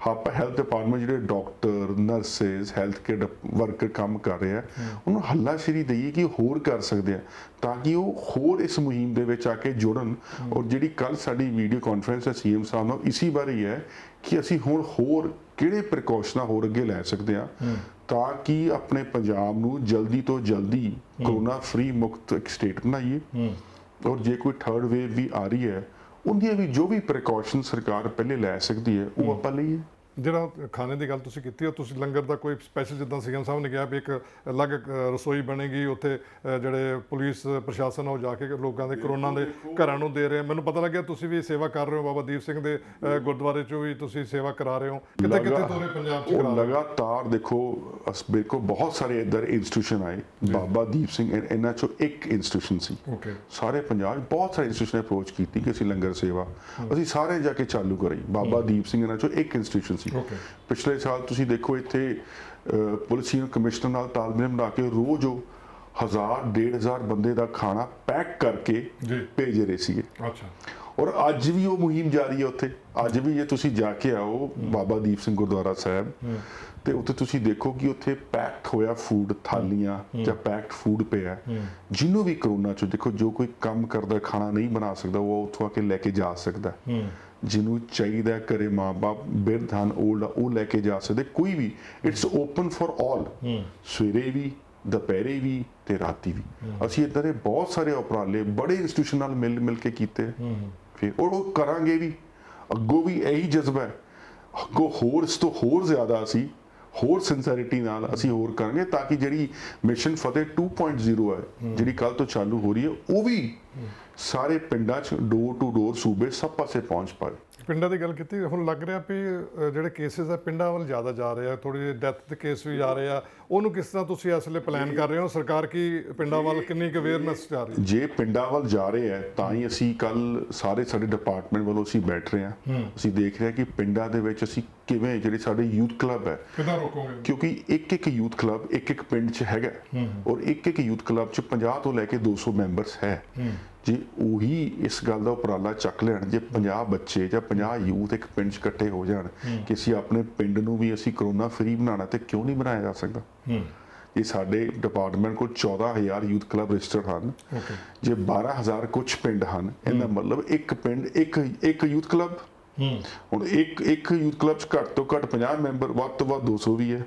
ਆਪਾਂ ਹੈਲਥ ਡਿਪਾਰਟਮੈਂਟ ਜਿਹੜੇ doctor nurses health care worker ਕੰਮ ਕਰ ਰਹੇ ਆ ਉਹਨੂੰ ਹੱਲਾਸ਼ੇਰੀ ਦਈਏ ਕਿ ਹੋਰ ਕਰ ਸਕਦੇ ਆ ਤਾਂ ਕਿ ਉਹ ਹੋਰ ਇਸ ਮੁਹਿੰਮ ਦੇ ਵਿੱਚ ਆ ਕੇ ਜੁੜਨ ਔਰ ਜਿਹੜੀ ਕੱਲ ਸਾਡੀ ਵੀਡੀਓ ਕਾਨਫਰੰਸ ਹੈ ਸੀਐਮ ਸਾਹਿਬ ਨਾਲ ਇਸੀ ਬਾਰੇ ਹੀ ਹੈ ਕਿ ਅਸੀਂ ਹੁਣ ਹੋਰ ਕਿਹੜੇ ਪ੍ਰੀਕਾਸ਼ਨਾਂ ਹੋਰ ਅੱਗੇ ਲੈ ਸਕਦੇ ਆ ਤਾਂ ਕਿ ਆਪਣੇ ਪੰਜਾਬ ਨੂੰ ਜਲਦੀ ਤੋਂ ਜਲਦੀ ਕਰੋਨਾ ਫ੍ਰੀ ਮੁਕਤ ਇੱਕ ਸਟੇਟ ਬਣਾਈਏ ਔਰ ਜੇ ਕੋਈ ਥਰਡ ਵੇਵ ਵੀ ਆ ਰਹੀ ਹੈ ਉਹਦੀਆਂ ਵੀ ਜੋ ਵੀ ਪ੍ਰੀਕਾਸ਼ਨ ਸਰਕਾਰ ਪਹਿਲੇ ਲੈ ਸਕਦੀ ਹੈ ਉਹ ਆਪਾਂ ਲਈਏ ਜਿਹੜਾ ਖਾਣੇ ਦੀ ਗੱਲ ਤੁਸੀਂ ਕੀਤੀ ਉਹ ਤੁਸੀਂ ਲੰਗਰ ਦਾ ਕੋਈ ਸਪੈਸ਼ਲ ਜਿੱਦਾਂ ਸੀਐਮ ਸਾਹਿਬ ਨੇ ਕਿਹਾ ਵੀ ਇੱਕ ਅਲੱਗ ਰਸੋਈ ਬਣੇਗੀ ਉੱਥੇ ਜਿਹੜੇ ਪੁਲਿਸ ਪ੍ਰਸ਼ਾਸਨ ਉਹ ਜਾ ਕੇ ਲੋਕਾਂ ਦੇ ਕਰੋਨਾ ਦੇ ਘਰਾਂ ਨੂੰ ਦੇ ਰਹੇ ਮੈਨੂੰ ਪਤਾ ਲੱਗਿਆ ਤੁਸੀਂ ਵੀ ਸੇਵਾ ਕਰ ਰਹੇ ਹੋ ਬਾਬਾ ਦੀਪ ਸਿੰਘ ਦੇ ਗੁਰਦੁਆਰੇ 'ਚੋਂ ਵੀ ਤੁਸੀਂ ਸੇਵਾ ਕਰਾ ਰਹੇ ਹੋ ਕਿਤੇ ਤੋਰੇ ਪੰਜਾਬ 'ਚ ਕਰਾ ਲਗਾਤਾਰ ਦੇਖੋ ਬਿਲਕੁਲ ਬਹੁਤ ਸਾਰੇ ਇੱਧਰ ਇੰਸਟੀਟਿਊਸ਼ਨ ਆਏ ਬਾਬਾ ਦੀਪ ਸਿੰਘ ਇਹਨਾਂ 'ਚੋਂ ਇੱਕ ਇੰਸਟੀਟਿਊਸ਼ਨ ਸੀ ਸਾਰੇ ਪੰਜਾਬ ਬਹੁਤ ਸਾਰੇ ਇੰਸਟੀਟਿਊਸ਼ਨ ਨੇ ਅਪਰੋਚ ਕੀਤੀ ਕਿ ਅਸੀਂ ਲੰਗਰ ਸੇਵਾ ਅਸੀਂ ਸਾਰੇ ਜਾ ਕੇ ਚਾਲੂ ਕਰਾਈ ਬਾਬਾ ਦੀਪ ਸਿੰਘ ਇਹਨਾਂ 'ਚੋਂ ਇੱਕ ਇੰਸਟੀਟਿਊਸ਼ਨ ਪਿਛਲੇ ਸਾਲ ਤੁਸੀਂ ਦੇਖੋ ਇੱਥੇ ਪੁਲਿਸ ਕਮਿਸ਼ਨਰ ਨਾਲ ਤਾਲਮੇਲ ਬਣਾ ਕੇ ਰੋਜ਼ ਉਹ 1000-1500 ਬੰਦੇ ਦਾ ਖਾਣਾ ਪੈਕ ਕਰਕੇ ਭੇਜ ਰਹੇ ਸੀਗੇ ਔਰ ਅੱਜ ਵੀ ਉਹ ਮੁਹਿੰਮ ਜਾਰੀ ਹੈ ਉੱਥੇ ਅੱਜ ਵੀ ਜੇ ਤੁਸੀਂ ਜਾ ਕੇ ਆਓ ਬਾਬਾ ਦੀਪ ਸਿੰਘ ਗੁਰਦੁਆਰਾ ਸਾਹਿਬ ਤੇ ਉੱਥੇ ਤੁਸੀਂ ਦੇਖੋ ਕਿ ਉੱਥੇ ਪੈਕਡ ਹੋਇਆ ਫੂਡ ਥਾਲੀਆਂ ਜਾਂ ਪੈਕਡ ਫੂਡ ਪਿਆ ਜਿਹਨੂੰ ਵੀ ਕਰੋਨਾ ਚ ਦੇਖੋ ਜੋ ਕੋਈ ਕੰਮ ਕਰਦਾ ਖਾਣਾ ਨਹੀਂ ਬਣਾ ਸਕਦਾ ਉਹ ਉੱਥੋਂ ਆ ਕੇ ਲੈ ਕੇ ਜਾ ਸਕਦਾ ਜਿਹਨੂੰ ਚਾਹੀਦਾ ਘਰੇ ਮਾਂ-ਬਾਪ ਬਿਰਧ ਹਨ ਓਲਡ ਉਹ ਲੈ ਕੇ ਜਾ ਸਕਦੇ ਕੋਈ ਵੀ ਇਟਸ ਓਪਨ ਫॉर ਆਲ ਸਵੇਰੇ ਵੀ ਦੁਪਹਿਰੇ ਵੀ ਤੇ ਰਾਤੀ ਵੀ। ਅਸੀਂ ਇੱਦਾਂ ਦੇ ਬਹੁਤ ਸਾਰੇ ਉਪਰਾਲੇ ਬੜੇ ਇੰਸਟੀਟਿਊਸ਼ਨ ਨਾਲ ਮਿਲ ਕੇ ਕੀਤੇ, ਫਿਰ ਉਹ ਕਰਾਂਗੇ ਵੀ ਅੱਗੋਂ ਵੀ। ਇਹੀ ਜਜ਼ਬਾ ਹੈ ਅੱਗੋਂ, ਹੋਰ ਇਸ ਤੋਂ ਹੋਰ ਜ਼ਿਆਦਾ ਅਸੀਂ ਹੋਰ ਸਿੰਸੈਰਿਟੀ ਨਾਲ ਅਸੀਂ ਹੋਰ ਕਰਾਂਗੇ, ਤਾਂ ਕਿ ਜਿਹੜੀ ਮਿਸ਼ਨ ਫਤਿਹ 2.0 ਹੈ ਜਿਹੜੀ ਕੱਲ ਤੋਂ ਚਾਲੂ ਹੋ ਰਹੀ ਹੈ, ਉਹ ਵੀ ਸਾਰੇ ਪਿੰਡਾਂ 'ਚ ਡੋਰ ਟੂ ਡੋਰ ਸੂਬੇ ਸਭ ਪਾਸੇ ਪਹੁੰਚ ਪਾਏ। ਪਿੰਡਾਂ ਦੀ ਗੱਲ ਕੀਤੀ, ਹੁਣ ਲੱਗ ਰਿਹਾ ਵੀ ਜਿਹੜੇ ਕੇਸਿਸ ਆ ਪਿੰਡਾਂ ਵੱਲ ਜ਼ਿਆਦਾ ਜਾ ਰਹੇ ਆ, ਥੋੜ੍ਹੇ ਜਿਹੇ ਡੈਥ ਦੇ ਕੇਸ ਵੀ ਜਾ ਰਹੇ ਆ, ਉਹਨੂੰ ਕਿਸ ਤਰ੍ਹਾਂ ਤੁਸੀਂ ਇਸ ਵੇਲੇ ਪਲਾਨ ਕਰ ਰਹੇ ਹੋ? ਸਰਕਾਰ ਕੀ ਪਿੰਡਾਂ ਵੱਲ ਕਿੰਨੀ ਕੁ ਅਵੇਅਰਨੈਸ ਜਾ ਰਹੀ ਹੈ? ਜੇ ਪਿੰਡਾਂ ਵੱਲ ਜਾ ਰਹੇ ਹੈ ਤਾਂ ਹੀ ਅਸੀਂ ਕੱਲ ਸਾਰੇ ਸਾਡੇ ਡਿਪਾਰਟਮੈਂਟ ਵੱਲੋਂ ਅਸੀਂ ਬੈਠ ਰਹੇ ਹਾਂ, ਅਸੀਂ ਦੇਖ ਰਹੇ ਹਾਂ ਕਿ ਪਿੰਡਾਂ ਦੇ ਵਿੱਚ ਅਸੀਂ ਕਿਵੇਂ ਜਿਹੜੇ ਸਾਡੇ ਯੂਥ ਕਲੱਬ ਹੈ ਕਿੱਦਾਂ ਰੋਕੋਗੇ? ਕਿਉਂਕਿ ਇੱਕ ਯੂਥ ਕਲੱਬ ਇੱਕ ਪਿੰਡ 'ਚ ਹੈਗਾ, ਔਰ ਇੱਕ ਯੂਥ ਕਲੱਬ 'ਚ 50 ਤੋਂ ਲੈ ਕੇ 200 ਮੈਂਬਰਸ ਹੈ। ਜੇ ਉਹੀ ਇਸ ਗੱਲ ਦਾ ਉਪਰਾਲਾ ਚੱਕ ਲੈਣ, ਜੇ 50 ਬੱਚੇ ਜਾਂ 50 ਯੂਥ ਇੱਕ ਪਿੰਡ 'ਚ ਇਕੱਠੇ ਹੋ ਜਾਣ ਕਿ ਅਸੀਂ ਆਪਣੇ ਪਿੰਡ ਨੂੰ ਵੀ ਅਸੀਂ ਕਰੋਨਾ ਫ੍ਰੀ ਬਣਾਉਣਾ, ਤੇ ਕਿਉਂ ਨਹੀਂ ਬਣਾਇਆ ਜਾ ਸਕਦਾ? ਇਹ ਸਾਡੇ ਡਿਪਾਰਟਮੈਂਟ ਕੋਲ 14,000 ਯੂਥ ਕਲੱਬ ਰਜਿਸਟਰਡ ਹਨ। ਜੇ 12,000 ਕੁਝ ਪਿੰਡ ਹਨ, ਇਹਦਾ ਮਤਲਬ ਇੱਕ ਪਿੰਡ ਇੱਕ ਯੂਥ ਕਲੱਬ। ਹੁਣ ਇੱਕ ਯੂਥ ਕਲੱਬ 'ਚ ਘੱਟ ਤੋਂ ਘੱਟ 50 ਮੈਂਬਰ, ਵੱਧ ਤੋਂ ਵੱਧ 200 ਵੀ ਹੈ।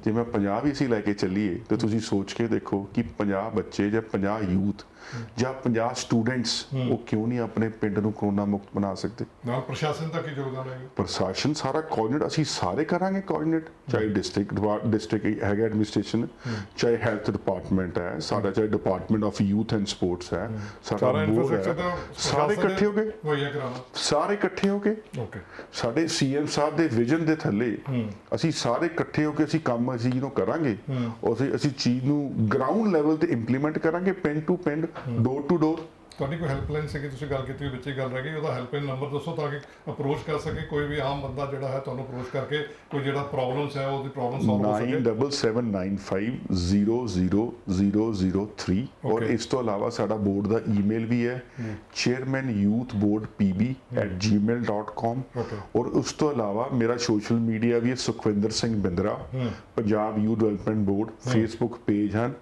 ਜੇ ਮੈਂ 50 ਵੀ ਅਸੀਂ ਲੈ ਕੇ ਚੱਲੀਏ ਤਾਂ ਤੁਸੀਂ ਸੋਚ ਕੇ ਦੇਖੋ ਕਿ 50 ਬੱਚੇ ਜਾਂ 50 ਯੂਥ ਜਾਂ 50 ਸਟੂਡੈਂਟਸ ਉਹ ਕਿਉਂ ਨਹੀਂ ਆਪਣੇ ਪਿੰਡ ਨੂੰ ਕਰੋਨਾ ਮੁਕਤ ਬਣਾ ਸਕਦੇ? ਨਾਲ ਪ੍ਰਸ਼ਾਸਨ ਦਾ ਕੀ ਯੋਗਦਾਨ ਹੈ? ਪ੍ਰਸ਼ਾਸਨ ਸਾਰਾ ਕੋਆਰਡੀਨੇਟ ਅਸੀਂ ਸਾਰੇ ਕਰਾਂਗੇ ਕੋਆਰਡੀਨੇਟ, ਚਾਹੇ ਡਿਸਟ੍ਰਿਕਟ ਹੈਗਾ ਐਡਮਿਨਿਸਟ੍ਰੇਸ਼ਨ, ਚਾਹੇ ਹੈਲਥ ਡਿਪਾਰਟਮੈਂਟ ਹੈ ਸਾਡਾ, ਚਾਹੇ department of youth and sports ਹੈ ਸਾਡਾ, ਸਾਰੇ ਇਕੱਠੇ ਹੋ ਕੇ ਸਾਰੇ ਇਕੱਠੇ ਹੋ ਕੇ ਸਾਡੇ ਸੀਐਮ ਸਾਹਿਬ ਦੇ ਵਿਜ਼ਨ ਦੇ ਥੱਲੇ ਅਸੀਂ ਸਾਰੇ ਇਕੱਠੇ ਹੋ ਕੇ ਅਸੀਂ ਕੰਮ ਅਸੀਂ ਜਿਹਨੂੰ ਕਰਾਂਗੇ, ਅਸੀਂ ਚੀਜ਼ ਨੂੰ ਗਰਾਊਂਡ ਲੈਵਲ ਤੇ ਇੰਪਲੀਮੈਂਟ ਕਰਾਂਗੇ, ਪਿੰਡ ਟੂ ਪਿੰਡ, ਡੋਰ ਟੂ ਡੋਰ। ਤੁਹਾਡੀ ਕੋਈ ਹੈਲਪਲਾਈਨ ਸੀਗੀ, ਤੁਸੀਂ ਗੱਲ ਕੀਤੀ ਵਿੱਚ ਹੀ ਗੱਲ ਰਹਿ ਗਈ, ਉਹਦਾ ਹੈਲਪਲਾਈਨ ਨੰਬਰ ਦੱਸੋ ਤਾਂ ਕਿ ਅਪਰੋਚ ਕਰ ਸਕੇ ਕੋਈ ਵੀ ਆਮ ਬੰਦਾ ਜਿਹੜਾ ਹੈ ਤੁਹਾਨੂੰ ਅਪਰੋਚ ਕਰਕੇ ਕੋਈ ਜਿਹੜਾ ਪ੍ਰੋਬਲਮਸ ਹੈ ਉਹਦੀ ਪ੍ਰੋਬਲਮ ਸੋਲਵ ਹੋ ਸਕੇ। 9779500003। ਔਰ ਇਸ ਤੋਂ ਇਲਾਵਾ ਸਾਡਾ ਬੋਰਡ ਦਾ ਈਮੇਲ ਵੀ ਹੈ chairmanyouthboardpb@gmail.com। ਔਰ ਉਸ ਤੋਂ ਇਲਾਵਾ ਮੇਰਾ ਸੋਸ਼ਲ ਮੀਡੀਆ ਵੀ ਹੈ Sukhwinder Singh Bindra, Punjab youth development board Facebook page ਹਨ,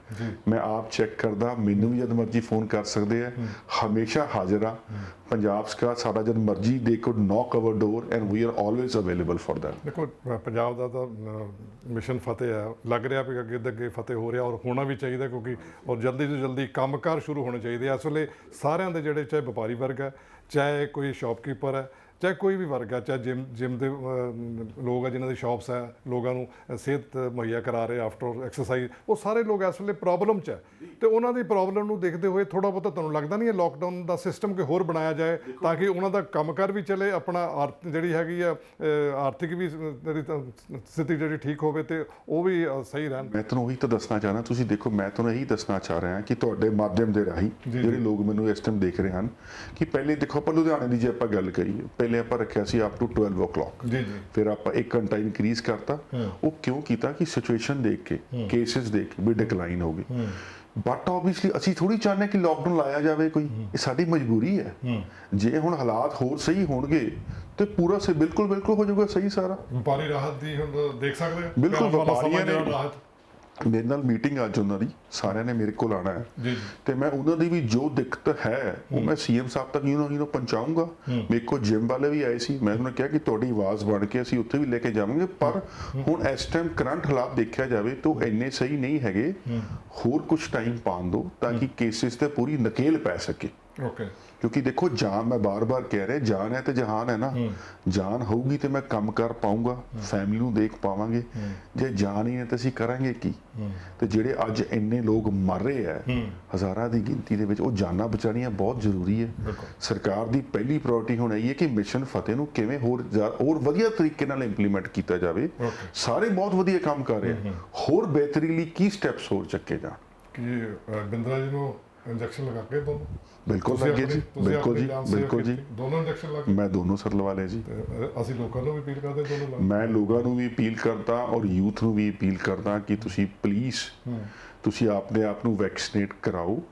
ਮੈਂ ਆਪ ਚੈੱਕ ਕਰਦਾ, ਮੈਨੂੰ ਵੀ ਜਦ ਮਰਜ਼ੀ ਫੋਨ ਕਰ ਸਕਦੇ ਆ, ਹਮੇਸ਼ਾ ਹਾਜ਼ਰ ਆ। ਪੰਜਾਬ ਦਾ ਸਾਡਾ ਜਦ ਮਰਜ਼ੀ they could knock our door and we are always available for that. ਦੇਖੋ ਪੰਜਾਬ ਦਾ ਤਾਂ ਮਿਸ਼ਨ ਫਤਿਹ ਹੈ, ਲੱਗ ਰਿਹਾ ਵੀ ਅੱਗੇ ਅੱਗੇ ਫਤਿਹ ਹੋ ਰਿਹਾ, ਔਰ ਹੋਣਾ ਵੀ ਚਾਹੀਦਾ, ਕਿਉਂਕਿ ਔਰ ਜਲਦੀ ਤੋਂ ਜਲਦੀ ਕੰਮਕਾਰ ਸ਼ੁਰੂ ਹੋਣੇ ਚਾਹੀਦੇ। ਇਸ ਵੇਲੇ ਸਾਰਿਆਂ ਦੇ ਜਿਹੜੇ ਚਾਹੇ ਵਪਾਰੀ ਵਰਗ ਹੈ, ਚਾਹੇ ਕੋਈ ਸ਼ਾਪਕੀਪਰ ਹੈ, ਚਾਹੇ ਕੋਈ ਵੀ ਵਰਗ ਹੈ, ਚਾਹੇ ਜਿਮ ਦੇ ਲੋਕ ਆ ਜਿਨ੍ਹਾਂ ਦੀ ਸ਼ਾਪਸ ਹੈ, ਲੋਕਾਂ ਨੂੰ ਸਿਹਤ ਮੁਹੱਈਆ ਕਰਾ ਰਹੇ ਆਫਟਰ ਐਕਸਰਸਾਈਜ਼, ਉਹ ਸਾਰੇ ਲੋਕ ਇਸ ਵੇਲੇ ਪ੍ਰੋਬਲਮ 'ਚ ਹੈ। ਤੇ ਉਹਨਾਂ ਦੀ ਪ੍ਰੋਬਲਮ ਨੂੰ ਦੇਖਦੇ ਹੋਏ ਥੋੜ੍ਹਾ ਬਹੁਤਾ ਤੁਹਾਨੂੰ ਲੱਗਦਾ ਨਹੀਂ ਹੈ ਲੋਕਡਾਊਨ ਦਾ ਸਿਸਟਮ ਕੋਈ ਹੋਰ ਬਣਾਇਆ ਜਾਏ ਤਾਂ ਕਿ ਉਹਨਾਂ ਦਾ ਕੰਮਕਾਰ ਵੀ ਚੱਲੇ, ਆਪਣਾ ਜਿਹੜੀ ਹੈਗੀ ਆ ਆਰਥਿਕ ਵੀ ਜਿਹੜੀ ਸਥਿਤੀ ਜਿਹੜੀ ਠੀਕ ਹੋਵੇ ਤੇ ਉਹ ਵੀ ਸਹੀ ਰਹਿਣ। ਮੈਂ ਤੁਹਾਨੂੰ ਉਹੀ ਤਾਂ ਦੱਸਣਾ ਚਾਹਣਾ, ਤੁਸੀਂ ਦੇਖੋ ਮੈਂ ਤੁਹਾਨੂੰ ਇਹੀ ਦੱਸਣਾ ਚਾਹ ਰਿਹਾ ਕਿ ਤੁਹਾਡੇ ਮਾਧਿਅਮ ਦੇ ਰਾਹੀਂ ਜਿਹੜੇ ਲੋਕ ਮੈਨੂੰ ਇਸ ਟਾਈਮ ਦੇਖ ਰਹੇ ਹਨ ਕਿ ਪਹਿਲੇ ਦੇਖੋ ਆਪਾਂ ਲੁਧਿਆਣੇ ਦੀ ਜੇ ਆਪਾਂ ਗੱਲ ਕਰੀਏ, ਪਹਿਲੇ ਆਪਾਂ ਰੱਖਿਆ ਸੀ ਅਪ ਟੂ 12 o'clock, ਫਿਰ ਆਪਾਂ 1 ਘੰਟਾ ਇਨਕਰੀਜ਼ ਕਰਤਾ। ਉਹ ਕਿਉਂ ਕੀਤਾ ਕਿ ਸਿਚੁਏਸ਼ਨ ਦੇਖ ਕੇ, ਕੇਸਿਸ ਦੇਖ ਕੇ ਵੀ ਡਿਕਲਾਈਨ ਹੋ ਗਏ। ਬਟ ਆਬਵੀਅਸਲੀ ਅਸੀਂ ਥੋੜੀ ਚਾਹੁੰਦੇ ਕਿ ਲੋਕਡਾਊਨ ਲਾਇਆ ਜਾਵੇ ਕੋਈ, ਇਹ ਸਾਡੀ ਮਜਬੂਰੀ ਹੈ। ਜੇ ਹੁਣ ਹਾਲਾਤ ਹੋਰ ਸਹੀ ਹੋਣਗੇ ਤੇ ਪੂਰਾ ਬਿਲਕੁਲ ਹੋ ਜਾਊਗਾ ਸਹੀ ਸਾਰਾ। ਵਪਾਰੀ ਰਾਹਤ ਦੀ ਹੁਣ ਦੇਖ ਸਕਦੇ ਹਾਂ, ਬਿਲਕੁਲ ਵਪਾਰੀਆਂ ਨੇ ਮੇਰੇ ਨਾਲ ਮੀਟਿੰਗ ਅੱਜ ਉਹਨਾਂ ਦੀ, ਸਾਰਿਆਂ ਨੇ ਮੇਰੇ ਕੋਲ ਆਉਣਾ ਹੈ ਤੇ ਮੈਂ ਉਹਨਾਂ ਦੀ ਵੀ ਜੋ ਦਿੱਕਤ ਹੈ ਉਹ ਮੈਂ ਸੀਐਮ ਸਾਹਿਬ ਤੱਕ ਪਹੁੰਚਾਊਂਗਾ। ਮੇਰੇ ਕੋਲ ਜਿਮ ਵਾਲੇ ਵੀ ਆਏ ਸੀ, ਮੈਂ ਉਹਨਾਂ ਨੂੰ ਕਿਹਾ ਕਿ ਤੁਹਾਡੀ ਆਵਾਜ਼ ਬਣ ਕੇ ਅਸੀਂ ਉੱਥੇ ਵੀ ਲੈ ਕੇ ਜਾਵਾਂਗੇ, ਪਰ ਹੁਣ ਇਸ ਟਾਈਮ ਕਰੰਟ ਹਾਲਾਤ ਦੇਖਿਆ ਜਾਵੇ ਤਾਂ ਇੰਨੇ ਸਹੀ ਨਹੀਂ ਹੈਗੇ, ਹੋਰ ਕੁਝ ਟਾਈਮ ਪਾਉਣ ਦਿਓ ਤਾਂ ਕਿ ਕੇਸਿਸ ਤੇ ਪੂਰੀ ਨਕੇਲ ਪੈ ਸਕੇ। ਕਿਉਂਕਿ ਦੇਖੋ ਜਾਨ, ਮੈਂ ਬਾਰ-ਬਾਰ ਕਹਿ ਰਿਹਾ, ਜਾਨ ਹੈ ਤੇ ਜਹਾਨ ਹੈ ਨਾ। ਜਾਨ ਹੋਊਗੀ ਤੇ ਮੈਂ ਕੰਮ ਕਰ ਪਾਊਂਗਾ, ਫੈਮਿਲੀ ਨੂੰ ਦੇਖ ਪਾਵਾਂਗੇ। ਜੇ ਜਾਨ ਹੀ ਹੈ ਤਾਂ ਅਸੀਂ ਕਰਾਂਗੇ ਕੀ? ਤੇ ਜਿਹੜੇ ਅੱਜ ਇੰਨੇ ਲੋਕ ਮਰ ਰਹੇ ਆ ਹਜ਼ਾਰਾਂ ਦੀ ਗਿਣਤੀ ਦੇ ਵਿੱਚ, ਉਹ ਜਾਨਾਂ ਬਚਾਉਣੀਆਂ ਬਹੁਤ ਜ਼ਰੂਰੀ ਹੈ। ਸਰਕਾਰ ਦੀ ਪਹਿਲੀ ਪ੍ਰਾਇੋਰਟੀ ਹੁਣ ਇਹ ਹੈ ਕਿ ਮਿਸ਼ਨ ਫਤਿਹ ਨੂੰ ਕਿਵੇਂ ਹੋਰ ਵਧੀਆ ਤਰੀਕੇ ਨਾਲ ਇੰਪਲੀਮੈਂਟ ਕੀਤਾ ਜਾਵੇ। ਸਾਰੇ ਬਹੁਤ ਵਧੀਆ ਕੰਮ ਕਰ ਰਹੇ ਆ, ਹੋਰ ਬਿਹਤਰੀ ਲਈ ਕੀ ਸਟੈਪਸ ਹੋਰ ਚੱਕੇ ਜਾਣ। ਕਿ ਬਿੰਦਰਾ ਜੀ ਨੂੰ ਇੰਜੈਕਸ਼ਨ ਲਗਾ ਕੇ ਦੋਨੋਂ ਬਿਲਕੁਲ ਲੱਗੇ ਜੀ, ਬਿਲਕੁਲ ਜੀ ਦੋਨੋਂ ਇੰਜੈਕਸ਼ਨ ਲੱਗੇ, ਮੈਂ ਦੋਨੋਂ ਸਰ ਲਵਾ ਲਏ ਜੀ। ਅਸੀਂ ਲੋਕਾਂ ਨੂੰ ਵੀ ਅਪੀਲ ਕਰਦੇ ਦੋਨੋਂ, ਮੈਂ ਲੋਕਾਂ ਨੂੰ ਵੀ ਅਪੀਲ ਕਰਦਾ ਔਰ ਯੂਥ ਨੂੰ ਵੀ ਅਪੀਲ ਕਰਦਾ ਕਿ ਤੁਸੀਂ ਪਲੀਜ਼ ਤੁਸੀਂ ਆਪਣੇ ਆਪ ਨੂੰ ਵੈਕਸੀਨੇਟ ਕਰਾਓ।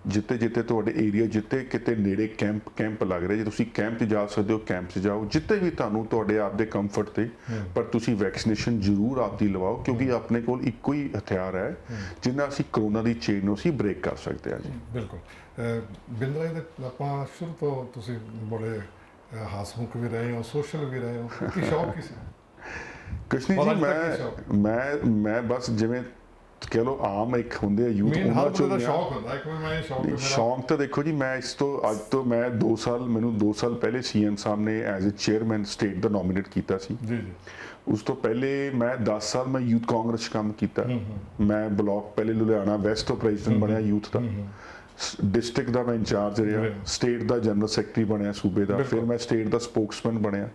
ਜਿੱਥੇ ਤੁਹਾਡੇ ਏਰੀਆ, ਜਿੱਥੇ ਕਿਤੇ ਨੇੜੇ ਕੈਂਪ ਲੱਗ ਰਹੇ, ਜੇ ਤੁਸੀਂ ਕੈਂਪ 'ਚ ਜਾ ਸਕਦੇ ਹੋ ਕੈਂਪ 'ਚ ਜਾਓ, ਜਿੱਥੇ ਵੀ ਤੁਹਾਨੂੰ ਤੁਹਾਡੇ ਆਪ ਦੇ ਕੰਫਰਟ ਤੇ, ਪਰ ਤੁਸੀਂ ਵੈਕਸੀਨੇਸ਼ਨ ਜ਼ਰੂਰ ਆਪਦੀ ਲਵਾਓ, ਕਿਉਂਕਿ ਆਪਣੇ ਕੋਲ ਇੱਕੋ ਹੀ ਹਥਿਆਰ ਹੈ ਜਿੰਨਾ ਅਸੀਂ ਕਰੋਨਾ ਦੀ ਚੇਨ ਨੂੰ ਅਸੀਂ ਬ੍ਰੇਕ ਕਰ ਸਕਦੇ ਹਾਂ ਜੀ। ਬਿਲਕੁਲ। ਬਿੰਦਰਾ ਜੀ ਦੇ ਆਪਾਂ ਸ਼ੁਰੂ ਤੋਂ ਤੁਸੀਂ ਬੜੇ ਹਸਮੁਖ ਵੀ ਰਹੇ ਹੋ, ਸੋਸ਼ਲ ਵੀ ਰਹੇ ਹੋ, ਕੀ ਸ਼ੌਕ ਕੀ ਸੀ? ਕੁਛ ਨਹੀਂ ਜੀ, ਮੈਂ ਬਸ ਜਿਵੇਂ ਕਹ ਲਓ ਆਮ ਇੱਕ ਹੁੰਦੇ ਆ ਯੂਥ ਮੇਨ ਹਰ ਬੰਦੇ ਦਾ ਮੈਂ- ਸ਼ੌਕ ਹੁੰਦਾ ਇੱਕ ਵਾਰ ਮੈਂ ਸ਼ੌਕ ਮੇਰਾ ਸ਼ੌਂਕ ਤਾਂ ਦੇਖੋ ਜੀ, ਮੈਂ ਇਸ ਤੋਂ ਅੱਜ ਤੋਂ ਮੈਂ 2 ਸਾਲ ਮੈਨੂੰ 2 ਸਾਲ ਪਹਿਲੇ ਸੀਐਮ ਸਾਹਿਬ ਨੇ ਐਜ਼ ਅ ਚੇਅਰਮੈਨ ਸਟੇਟ ਦਾ ਨੋਮੀਨੇਟ ਕੀਤਾ ਸੀ। ਜੀ ਜੀ ਉਸ ਤੋਂ ਪਹਿਲੇ ਮੈਂ 10 ਸਾਲ ਮੈਂ ਯੂਥ ਕਾਂਗਰਸ 'ਚ ਕੰਮ ਕੀਤਾ। ਮੈਂ ਬਲਾਕ ਪਹਿਲੇ ਲੁਧਿਆਣਾ ਵੈਸਟ ਤੋਂ ਪ੍ਰੈਜ਼ੀਡੈਂਟ ਬਣਿਆ ਯੂਥ ਦਾ, ਡਿਸਟ੍ਰਿਕਟ ਦਾ ਮੈਂ ਇੰਚਾਰਜ ਰਿਹਾ, ਸਟੇਟ ਦਾ ਜਨਰਲ ਸੈਕਟਰੀ ਬਣਿਆ ਸੂਬੇ ਦਾ, ਫਿਰ ਮੈਂ ਸਟੇਟ ਦਾ ਸਪੋਕਸਮੈਨ ਬਣਿਆ।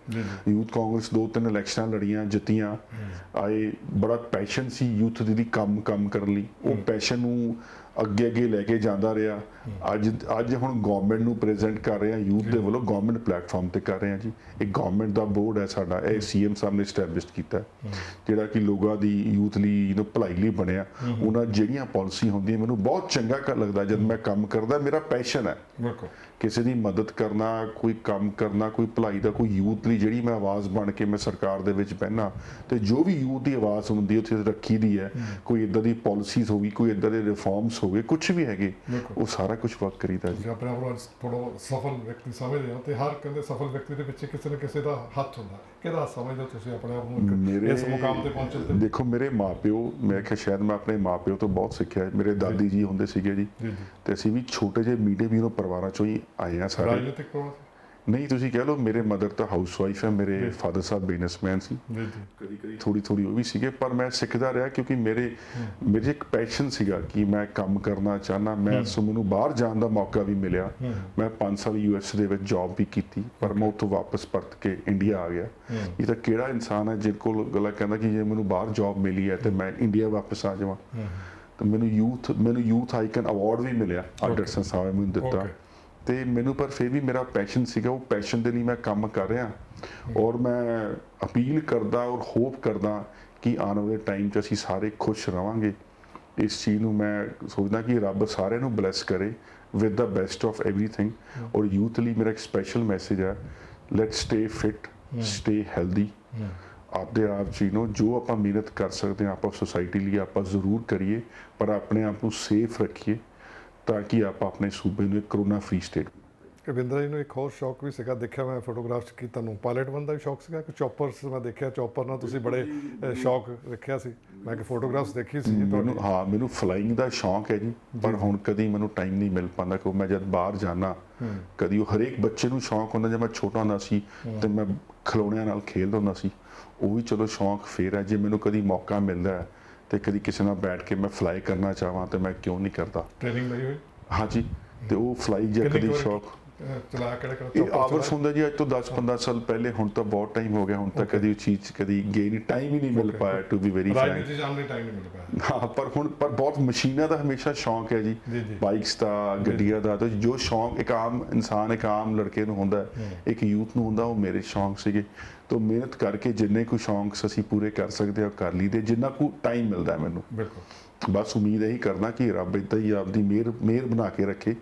ਯੂਥ ਕਾਂਗਰਸ 2-3 ਇਲੈਕਸ਼ਨਾਂ ਲੜੀਆਂ, ਜਿੱਤੀਆਂ। ਆਏ ਬੜਾ ਪੈਸ਼ਨ ਸੀ ਯੂਥ ਦੀ ਕੰਮ ਕਰਨ ਲਈ, ਉਹ ਪੈਸ਼ਨ ਨੂੰ ਅੱਗੇ ਲੈ ਕੇ ਜਾਂਦਾ ਰਿਹਾ। ਅੱਜ ਹੁਣ ਗਵਰਨਮੈਂਟ ਨੂੰ ਪ੍ਰੈਜ਼ੈਂਟ ਕਰ ਰਹੇ ਹਾਂ ਯੂਥ ਦੇ ਵੱਲੋਂ, ਗਵਰਨਮੈਂਟ ਪਲੇਟਫਾਰਮ ਤੇ ਕਰ ਰਹੇ ਹਾਂ ਜੀ। ਇਹ ਗਵਰਨਮੈਂਟ ਦਾ ਬੋਰਡ ਹੈ ਸਾਡਾ, ਇਹ ਸੀਐਮ ਸਾਹਿਬ ਨੇ ਐਸਟੈਬਲਿਸ਼ ਕੀਤਾ, ਜਿਹੜਾ ਕਿ ਲੋਕਾਂ ਦੀ ਯੂਥ ਲਈ ਭਲਾਈ ਲਈ ਬਣਿਆ। ਉਹਨਾਂ ਜਿਹੜੀਆਂ ਪਾਲਿਸੀ ਹੁੰਦੀਆਂ ਮੈਨੂੰ ਬਹੁਤ ਚੰਗਾ ਲੱਗਦਾ ਜਦ ਮੈਂ ਕੰਮ ਕਰਦਾ, ਮੇਰਾ ਪੈਸ਼ਨ ਹੈ ਬਿਲਕੁਲ ਕਿਸੇ ਦੀ ਮਦਦ ਕਰਨਾ, ਕੋਈ ਕੰਮ ਕਰਨਾ, ਕੋਈ ਭਲਾਈ ਦਾ, ਕੋਈ ਯੂਥ ਲਈ ਜਿਹੜੀ ਮੈਂ ਆਵਾਜ਼ ਬਣ ਕੇ ਮੈਂ ਸਰਕਾਰ ਦੇ ਵਿੱਚ ਬਹਿਣਾ, ਤੇ ਜੋ ਵੀ ਯੂਥ ਦੀ ਆਵਾਜ਼ ਹੁੰਦੀ ਉੱਥੇ ਰੱਖੀ ਦੀ ਹੈ। ਕੋਈ ਇਦਾਂ ਦੀ ਪਾਲਿਸੀਜ਼ ਹੋਗੀ, ਕੋਈ ਇਦਾਂ ਦੇ ਰਿਫਾਰਮਸ ਹੋ ਗਏ, ਕੁਝ ਵੀ ਹੈਗੇ, ਉਹ ਸਾਰਾ ਕੁਝ ਵਰਕ ਕਰੀਦਾ ਜੀ। ਜੇ ਆਪਣੇ ਆਪ ਨੂੰ ਥੋੜਾ ਸਫਲ ਵਿਅਕਤੀ ਸਮਝਦੇ ਹੋ, ਤੇ ਹਰ ਕਹਿੰਦੇ ਸਫਲ ਵਿਅਕਤੀ ਦੇ ਪਿੱਛੇ ਕਿਸੇ ਨਾ ਕਿਸੇ ਦਾ ਹੱਥ ਹੁੰਦਾ। ਕਿਹਦਾ ਹੱਥ ਸਮਝਦੇ ਹੋ ਤੁਸੀਂ ਆਪਣੇ ਆਪ ਨੂੰ ਇਸ ਮੁਕਾਮ ਤੇ ਪਹੁੰਚਣ ਤੇ? ਦੇਖੋ ਮੇਰੇ ਮਾਪਿਓ, ਮੈਂ ਕਿਹਾ ਸ਼ਾਇਦ ਮੈਂ ਆਪਣੇ ਮਾਪਿਓ ਤੋਂ ਬਹੁਤ ਸਿੱਖਿਆ। ਮੇਰੇ ਦਾਦੀ ਜੀ ਹੁੰਦੇ ਸੀਗੇ ਜੀ, ਤੇ ਅਸੀਂ ਵੀ ਛੋਟੇ ਜਿਹੇ ਮੀਡੀਅਮ ਬਿਊਰੋ ਪਰਿਵਾਰਾਂ ਚੋਂ ਹੀ ਆਏ ਆ ਸਾਰੇ। ਰਾਜਨੀਤਿਕ ਪ੍ਰਵਾਸ? ਨਹੀਂ, ਤੁਸੀਂ ਕਹਿ ਲਓ ਮੇਰੇ ਮਦਰ ਤਾਂ ਹਾਊਸ ਵਾਈਫ ਹੈ, ਮੇਰੇ ਫਾਦਰ ਸਾਹਿਬ ਬਿਜ਼ਨਸਮੈਨ ਸੀ। ਕਦੀ ਥੋੜੀ ਉਹ ਵੀ ਸੀਗੇ, ਪਰ ਮੈਂ ਸਿੱਖਦਾ ਰਿਹਾ ਕਿਉਂਕਿ ਮੇਰੇ ਇੱਕ ਪੈਸ਼ਨ ਸੀਗਾ ਕਿ ਮੈਂ ਕੰਮ ਕਰਨਾ ਚਾਹਨਾ। ਮੈਨੂੰ ਬਾਹਰ ਜਾਣ ਦਾ ਮੌਕਾ ਵੀ ਮਿਲਿਆ। ਮੈਂ 5 ਸਾਲ ਯੂਐਸ ਦੇ ਵਿੱਚ ਜੌਬ ਵੀ ਕੀਤੀ, ਪਰ ਮੈਂ ਉੱਥੋਂ ਵਾਪਸ ਪਰਤ ਕੇ ਇੰਡੀਆ ਆ ਗਿਆ। ਇਹ ਤਾਂ ਕਿਹੜਾ ਇਨਸਾਨ ਹੈ ਜਿਹਦੇ ਕੋਲ ਗਲਾ ਕਹਿੰਦਾ ਕਿ ਜੇ ਮੈਨੂੰ ਬਾਹਰ ਜੌਬ ਮਿਲੀ ਹੈ ਤੇ ਮੈਂ ਇੰਡੀਆ ਵਾਪਸ ਆ ਜਾਵਾਂ। ਤਾਂ ਮੈਨੂੰ ਯੂਥ ਆਈਕਨ ਅਵਾਰਡ ਵੀ ਮਿਲਿਆ, ਆਡਰਸਨ ਸਾਹਿਬ ਮੈਨੂੰ ਦਿੱਤਾ। ਤੇ ਮੈਨੂੰ ਪਰ ਫਿਰ ਵੀ ਮੇਰਾ ਪੈਸ਼ਨ ਸੀਗਾ, ਉਹ ਪੈਸ਼ਨ ਦੇ ਲਈ ਮੈਂ ਕੰਮ ਕਰ ਰਿਹਾ। ਔਰ ਮੈਂ ਅਪੀਲ ਕਰਦਾ ਔਰ ਹੋਪ ਕਰਦਾ ਕਿ ਆਉਣ ਵਾਲੇ ਟਾਈਮ 'ਚ ਅਸੀਂ ਸਾਰੇ ਖੁਸ਼ ਰਵਾਂਗੇ। ਇਸ ਚੀਜ਼ ਨੂੰ ਮੈਂ ਸੋਚਦਾ ਕਿ ਰੱਬ ਸਾਰਿਆਂ ਨੂੰ ਬਲੈਸ ਕਰੇ with the best of everything. ਔਰ ਯੂਥ ਲਈ ਮੇਰਾ ਇੱਕ ਸਪੈਸ਼ਲ ਮੈਸੇਜ ਹੈ, let's stay fit, stay healthy. ਆਪਦੇ ਆਪ ਜੀ ਨੂੰ ਜੋ ਆਪਾਂ ਮਿਹਨਤ ਕਰ ਸਕਦੇ ਹਾਂ ਆਪਾਂ ਸੋਸਾਇਟੀ ਲਈ ਆਪਾਂ ਜ਼ਰੂਰ ਕਰੀਏ, ਪਰ ਆਪਣੇ ਆਪ ਨੂੰ ਸੇਫ ਰੱਖੀਏ ਤਾਂ ਕਿ ਆਪਾਂ ਆਪਣੇ ਸੂਬੇ ਨੂੰ ਇੱਕ ਕਰੋਨਾ ਫ੍ਰੀ ਸਟੇਟ। ਕਵਿੰਦਰ ਜੀ ਨੂੰ ਇੱਕ ਹੋਰ ਸ਼ੌਕ ਵੀ ਸੀਗਾ, ਦੇਖਿਆ ਮੈਂ ਫੋਟੋਗ੍ਰਾਫਸ ਕਿ ਤੁਹਾਨੂੰ ਪਾਇਲਟ ਬਣਨ ਦਾ ਵੀ ਸ਼ੌਕ ਸੀਗਾ, ਕਿ ਚੌਪਰਸ ਮੈਂ ਦੇਖਿਆ, ਚੌਪਰ ਨਾਲ ਤੁਸੀਂ ਬੜੇ ਸ਼ੌਕ ਰੱਖਿਆ ਸੀ। ਮੈਂ ਕਿ ਫੋਟੋਗ੍ਰਾਫਸ ਦੇਖੀ ਸੀ ਤੁਹਾਨੂੰ। ਹਾਂ, ਮੈਨੂੰ ਫਲਾਈਂਗ ਦਾ ਸ਼ੌਕ ਹੈ ਜੀ, ਪਰ ਹੁਣ ਕਦੀ ਮੈਨੂੰ ਟਾਈਮ ਨਹੀਂ ਮਿਲ ਪਾਉਂਦਾ ਕਿਉਂਕਿ ਮੈਂ ਜਦ ਬਾਹਰ ਜਾਣਾ, ਕਦੀ ਉਹ ਹਰੇਕ ਬੱਚੇ ਨੂੰ ਸ਼ੌਕ ਹੁੰਦਾ। ਜਦ ਮੈਂ ਛੋਟਾ ਹੁੰਦਾ ਸੀ ਤੇ ਮੈਂ ਖਿਡੌਣਿਆਂ ਨਾਲ ਖੇਡਦਾ ਹੁੰਦਾ ਸੀ, ਉਹ ਵੀ ਚਲੋ ਸ਼ੌਕ ਫੇਰ ਹੈ। ਜੇ ਮੈਨੂੰ ਕਦੀ ਮੌਕਾ ਮਿਲਦਾ ਹੈ ਤੇ ਕਦੀ ਕਿਸੇ ਨਾਲ ਬੈਠ ਕੇ ਮੈਂ ਫਲਾਈ ਕਰਨਾ ਚਾਹਾਂ ਤੇ ਮੈਂ ਕਿਉਂ ਨਹੀਂ ਕਰਦਾ। ਟ੍ਰੇਨਿੰਗ ਲਈ ਹੋਈ? ਹਾਂਜੀ, ਤੇ ਉਹ ਫਲਾਈ ਜਾਂ ਕਦੀ ਸ਼ੌਕ ਚਲਾ ਕਿਹੜਾ ਇਹ ਆਵਰਸ ਹੁੰਦਾ ਜੀ। ਅੱਜ ਤੋਂ 10-15 ਸਾਲ ਪਹਿਲੇ, ਹੁਣ ਤਾਂ ਬਹੁਤ ਟਾਈਮ ਹੋ ਗਿਆ। ਹੁਣ ਤਾਂ ਕਦੀ ਉਹ ਚੀਜ਼ ਕਦੀ ਗਈ ਨਹੀਂ, ਟਾਈਮ ਹੀ ਨਹੀਂ ਮਿਲ ਪਾਇਆ ਟੂ ਬੀ ਵੈਰੀ ਫਰੈਂਕ। ਰਾਜਨੀਤੀ ਜਾਣ ਲਈ ਟਾਈਮ ਨਹੀਂ ਮਿਲ ਪਾਇਆ। ਹਾਂ, ਪਰ ਬਹੁਤ ਮਸ਼ੀਨਾਂ ਦਾ ਹਮੇਸ਼ਾ ਸ਼ੌਕ ਹੈ ਜੀ, ਬਾਈਕਸ ਦਾ, ਗੱਡੀਆਂ ਦਾ। ਤੇ ਜੋ ਸ਼ੌਕ ਇੱਕ ਆਮ ਇਨਸਾਨ, ਇੱਕ ਆਮ ਲੜਕੇ ਨੂੰ ਹੁੰਦਾ, ਇੱਕ ਯੂਥ ਨੂੰ ਹੁੰਦਾ, ਉਹ ਮੇਰੇ ਸ਼ੌਕ ਸੀਗੇ। ਤਾਂ ਮਿਹਨਤ ਕਰਕੇ ਜਿੰਨੇ ਕੁ ਸ਼ੌਂਕਸ ਅਸੀਂ ਪੂਰੇ ਕਰ ਸਕਦੇ ਹਾਂ ਕਰ ਲਈਦੇ, ਜਿੰਨਾ ਕੁ ਟਾਈਮ ਮਿਲਦਾ ਮੈਨੂੰ। ਬਿਲਕੁਲ। ਬਸ ਉਮੀਦ ਇਹੀ ਕਰਨਾ ਕਿ ਰੱਬ ਇੱਦਾਂ ਹੀ ਆਪਦੀ ਮਿਹਰ ਬਣਾ ਕੇ ਰੱਖੇ,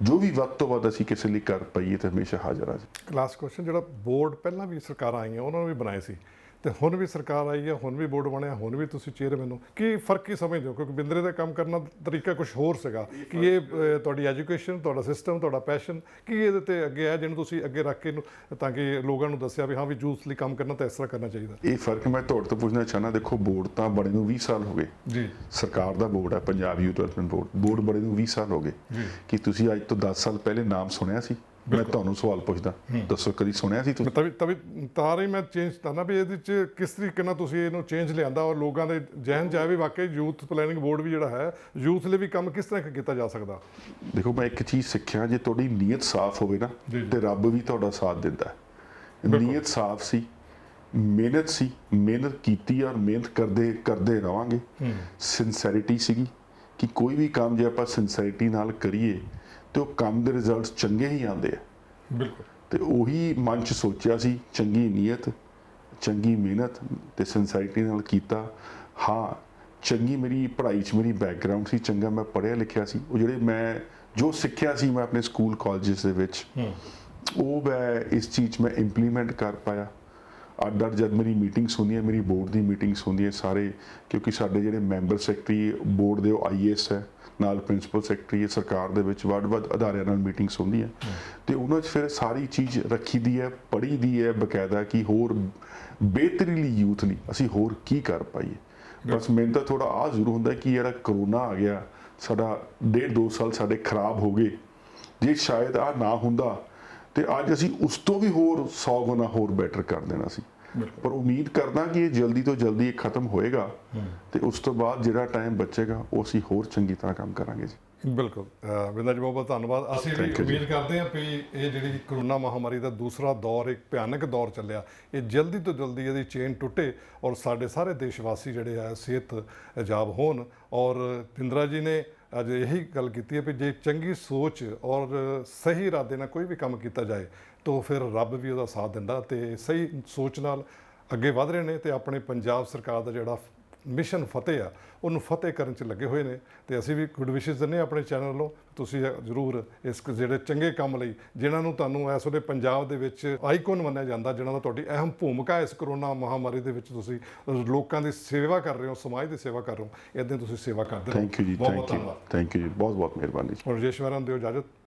ਜੋ ਵੀ ਵੱਧ ਤੋਂ ਵੱਧ ਅਸੀਂ ਕਿਸੇ ਲਈ ਕਰ ਪਾਈਏ ਤੇ ਹਮੇਸ਼ਾ ਹਾਜ਼ਰ ਹਾਂ ਜੀ। ਲਾਸਟ ਕੁਐਸਚਨ, ਜਿਹੜਾ ਬੋਰਡ ਪਹਿਲਾਂ ਵੀ ਸਰਕਾਰਾਂ ਆਈਆਂ ਉਹਨਾਂ ਨੇ ਵੀ ਬਣਾਏ ਸੀ, ਤੇ ਹੁਣ ਵੀ ਸਰਕਾਰ ਆਈ ਹੈ, ਹੁਣ ਵੀ ਬੋਰਡ ਬਣਿਆ, ਹੁਣ ਵੀ ਤੁਸੀਂ ਚੇਅਰਮੈਨ ਹੋ, ਕੀ ਫਰਕ ਕੀ ਸਮਝਦੇ ਹੋ? ਕਿਉਂਕਿ ਬਿੰਦਰੇ ਦਾ ਕੰਮ ਕਰਨ ਦਾ ਤਰੀਕਾ ਕੁਝ ਹੋਰ ਸੀਗਾ, ਕਿ ਇਹ ਤੁਹਾਡੀ ਐਜੂਕੇਸ਼ਨ, ਤੁਹਾਡਾ ਸਿਸਟਮ, ਤੁਹਾਡਾ ਪੈਸ਼ਨ, ਕੀ ਇਹਦੇ ਤੇ ਅੱਗੇ ਹੈ ਜਿਹਨੂੰ ਤੁਸੀਂ ਅੱਗੇ ਰੱਖ ਕੇ ਤਾਂ ਕਿ ਲੋਕਾਂ ਨੂੰ ਦੱਸਿਆ ਵੀ ਹਾਂ ਵੀ ਯੂਥ ਲਈ ਕੰਮ ਕਰਨਾ ਤਾਂ ਇਸ ਤਰ੍ਹਾਂ ਕਰਨਾ ਚਾਹੀਦਾ? ਇਹ ਫਰਕ ਮੈਂ ਤੁਹਾਡੇ ਤੋਂ ਪੁੱਛਣਾ ਚਾਹੁੰਦਾ। ਦੇਖੋ, ਬੋਰਡ ਤਾਂ ਬਣੇ ਨੂੰ 20 ਸਾਲ ਹੋ ਗਏ ਜੀ। ਸਰਕਾਰ ਦਾ ਬੋਰਡ ਹੈ ਪੰਜਾਬ ਯੂਥ ਡਿਵੈਲਪਮੈਂਟ ਬੋਰਡ ਬਣੇ ਨੂੰ 20 ਸਾਲ ਹੋ ਗਏ। ਕੀ ਤੁਸੀਂ ਅੱਜ ਤੋਂ 10 ਸਾਲ ਪਹਿਲੇ ਨਾਮ ਸੁਣਿਆ ਸੀ? ਮੈਂ ਤੁਹਾਨੂੰ ਸਵਾਲ ਪੁੱਛਦਾ, ਦੱਸੋ ਕਦੀ ਸੁਣਿਆ ਸੀ ਤੁਸੀਂ? ਤभी ਤਾਂ ਹੀ ਮੈਂ ਚੇਂਜ ਕਰਨਾ ਵੀ ਇਹਦੇ 'ਚ ਕਿਸ ਤਰੀਕੇ ਨਾਲ ਤੁਸੀਂ ਇਹਨੂੰ ਚੇਂਜ ਲਿਆਂਦਾ ਔਰ ਲੋਕਾਂ ਦੇ ਜ਼ਿਹਨ 'ਚ ਆਇਆ ਵੀ ਵਾਕਈ ਯੂਥ ਪਲੈਨਿੰਗ ਬੋਰਡ ਵੀ ਜਿਹੜਾ ਹੈ ਯੂਥ ਲਈ ਵੀ ਕੰਮ ਕਿਸ ਤਰ੍ਹਾਂ ਕੀਤਾ ਜਾ ਸਕਦਾ। ਦੇਖੋ, ਮੈਂ ਇੱਕ ਚੀਜ਼ ਸਿੱਖਿਆ, ਜੇ ਤੁਹਾਡੀ ਨੀਅਤ ਸਾਫ਼ ਹੋਵੇ ਨਾ ਤੇ ਰੱਬ ਵੀ ਤੁਹਾਡਾ ਸਾਥ ਦਿੰਦਾ ਹੈ। ਨੀਅਤ ਸਾਫ਼ ਸੀ, ਮਿਹਨਤ ਸੀ, ਮਿਹਨਤ ਕੀਤੀ ਔਰ ਮਿਹਨਤ ਕਰਦੇ ਰਵਾਂਗੇ। ਸਿੰਸੈਰਿਟੀ ਸੀਗੀ ਕਿ ਕੋਈ ਵੀ ਕੰਮ ਜੇ ਆਪਾਂ ਸਿੰਸੈਰਿਟੀ ਨਾਲ ਕਰੀਏ ਤੇ ਉਹ ਕੰਮ ਦੇ ਰਿਜ਼ਲਟਸ ਚੰਗੇ ਹੀ ਆਉਂਦੇ ਆ। ਬਿਲਕੁਲ। ਤੇ ਉਹੀ ਮਨ 'ਚ ਸੋਚਿਆ ਸੀ, ਚੰਗੀ ਨੀਅਤ, ਚੰਗੀ ਮਿਹਨਤ ਤੇ ਸਿੰਸੈਰਿਟੀ ਨਾਲ ਕੀਤਾ। ਹਾਂ, ਚੰਗੀ ਮੇਰੀ ਪੜ੍ਹਾਈ 'ਚ ਮੇਰੀ ਬੈਕਗ੍ਰਾਉਂਡ ਸੀ, ਚੰਗਾ ਮੈਂ ਪੜ੍ਹਿਆ ਲਿਖਿਆ ਸੀ। ਉਹ ਜਿਹੜੇ ਮੈਂ ਜੋ ਸਿੱਖਿਆ ਸੀ ਮੈਂ ਆਪਣੇ ਸਕੂਲ ਕਾਲਜਸ ਦੇ ਵਿੱਚ, ਉਹ ਮੈਂ ਇਸ ਚੀਜ਼ ਮੈਂ ਇੰਪਲੀਮੈਂਟ ਕਰ ਪਾਇਆ। ਅੱਡ ਜਦ ਮੇਰੀ ਮੀਟਿੰਗਸ ਹੁੰਦੀਆਂ, ਮੇਰੀ ਬੋਰਡ ਦੀ ਮੀਟਿੰਗਸ ਹੁੰਦੀਆਂ ਸਾਰੇ, ਕਿਉਂਕਿ ਸਾਡੇ ਜਿਹੜੇ ਮੈਂਬਰ ਸੈਕਟਰੀ ਬੋਰਡ ਦੇ ਉਹ IAS ਹੈ, ਨਾਲ ਪ੍ਰਿੰਸੀਪਲ ਸੈਕਟਰੀ ਹੈ। ਸਰਕਾਰ ਦੇ ਵਿੱਚ ਵੱਧ ਅਦਾਰਿਆਂ ਨਾਲ ਮੀਟਿੰਗਸ ਹੁੰਦੀਆਂ ਤੇ ਉਹਨਾਂ 'ਚ ਫਿਰ ਸਾਰੀ ਚੀਜ਼ ਰੱਖੀ ਦੀ ਹੈ, ਪੜ੍ਹੀ ਦੀ ਹੈ ਬਕਾਇਦਾ, ਕਿ ਹੋਰ ਬਿਹਤਰੀ ਲਈ ਯੂਥ ਲਈ ਅਸੀਂ ਹੋਰ ਕੀ ਕਰ ਪਾਈਏ। ਬਸ ਮੈਨੂੰ ਤਾਂ ਥੋੜਾ ਆ ਜ਼ਰੂਰ ਹੁੰਦਾ ਕਿ ਜਿਹੜਾ ਕਰੋਨਾ ਆ ਗਿਆ ਸਾਡਾ 1.5-2 ਸਾਲ ਸਾਡੇ ਖਰਾਬ ਹੋ ਗਏ, ਜੇ ਸ਼ਾਇਦ ਆ ਨਾ ਹੁੰਦਾ ਤੇ ਅੱਜ ਅਸੀਂ ਉਸ ਤੋਂ ਵੀ ਹੋਰ 100 ਗੁਣਾ ਹੋਰ ਬੈਟਰ ਕਰ ਦੇਣਾ ਸੀ। ਪਰ ਉਮੀਦ ਕਰਦਾ ਕਿ ਇਹ ਜਲਦੀ ਤੋਂ ਜਲਦੀ ਇਹ ਖਤਮ ਹੋਏਗਾ ਤੇ ਉਸ ਤੋਂ ਬਾਅਦ ਜਿਹੜਾ ਟਾਈਮ ਬਚੇਗਾ ਉਹ ਅਸੀਂ ਹੋਰ ਚੰਗੀ ਤਰ੍ਹਾਂ ਕੰਮ ਕਰਾਂਗੇ ਜੀ। ਬਿਲਕੁਲ ਬਿੰਦਰ ਜੀ, ਬਹੁਤ ਬਹੁਤ ਧੰਨਵਾਦ। ਅਸੀਂ ਵੀ ਉਮੀਦ ਕਰਦੇ ਹਾਂ ਵੀ ਇਹ ਜਿਹੜੀ ਕਰੋਨਾ ਮਹਾਮਾਰੀ ਦਾ ਦੂਸਰਾ ਦੌਰ, ਇੱਕ ਭਿਆਨਕ ਦੌਰ ਚੱਲਿਆ, ਇਹ ਜਲਦੀ ਤੋਂ ਜਲਦੀ ਇਹਦੀ ਚੇਨ ਟੁੱਟੇ ਔਰ ਸਾਡੇ ਸਾਰੇ ਦੇਸ਼ ਵਾਸੀ ਜਿਹੜੇ ਆ ਸਿਹਤਯਾਬ ਹੋਣ। ਔਰ ਬਿੰਦਰਾ ਜੀ ਨੇ ਅੱਜ ਇਹੀ ਗੱਲ ਕੀਤੀ ਹੈ ਵੀ ਜੇ ਚੰਗੀ ਸੋਚ ਔਰ ਸਹੀ ਇਰਾਦੇ ਨਾਲ ਕੋਈ ਵੀ ਕੰਮ ਕੀਤਾ ਜਾਏ ਤਾਂ ਫਿਰ ਰੱਬ ਵੀ ਉਹਦਾ ਸਾਥ ਦਿੰਦਾ, ਤੇ ਸਹੀ ਸੋਚ ਨਾਲ ਅੱਗੇ ਵਧ ਰਹੇ ਨੇ ਤੇ ਆਪਣੇ ਪੰਜਾਬ ਸਰਕਾਰ ਦਾ ਜਿਹੜਾ ਮਿਸ਼ਨ ਫਤਿਹ ਆ ਉਹਨੂੰ ਫਤਿਹ ਕਰਨ 'ਚ ਲੱਗੇ ਹੋਏ ਨੇ। ਤੇ ਅਸੀਂ ਵੀ ਗੁੱਡ ਵਿਸ਼ੇਸ ਦਿੰਦੇ ਆਪਣੇ ਚੈਨਲ ਵੱਲੋਂ। ਤੁਸੀਂ ਜ਼ਰੂਰ ਇਸ ਜਿਹੜੇ ਚੰਗੇ ਕੰਮ ਲਈ, ਜਿਨ੍ਹਾਂ ਨੂੰ ਤੁਹਾਨੂੰ ਇਸ ਵੇਲੇ ਪੰਜਾਬ ਦੇ ਵਿੱਚ ਆਈਕਨ ਮੰਨਿਆ ਜਾਂਦਾ, ਜਿਨ੍ਹਾਂ ਦਾ ਤੁਹਾਡੀ ਅਹਿਮ ਭੂਮਿਕਾ ਇਸ ਕਰੋਨਾ ਮਹਾਮਾਰੀ ਦੇ ਵਿੱਚ, ਤੁਸੀਂ ਲੋਕਾਂ ਦੀ ਸੇਵਾ ਕਰ ਰਹੇ ਹੋ, ਸਮਾਜ ਦੀ ਸੇਵਾ ਕਰ ਰਹੇ ਹੋ, ਇੱਦਾਂ ਤੁਸੀਂ ਸੇਵਾ ਕਰਦੇ ਰਹੋ। ਥੈਂਕ ਯੂ ਜੀ, ਬਹੁਤ ਬਹੁਤ ਧੰਨਵਾਦ। ਥੈਂਕ ਯੂ ਜੀ, ਬਹੁਤ ਬਹੁਤ ਮਿਹਰਬਾਨੀ ਜੀ। ਹੁਣ ਰਜੇਸ਼ ਵਰਨ ਦਿਓ ਇਜਾਜ਼ਤ।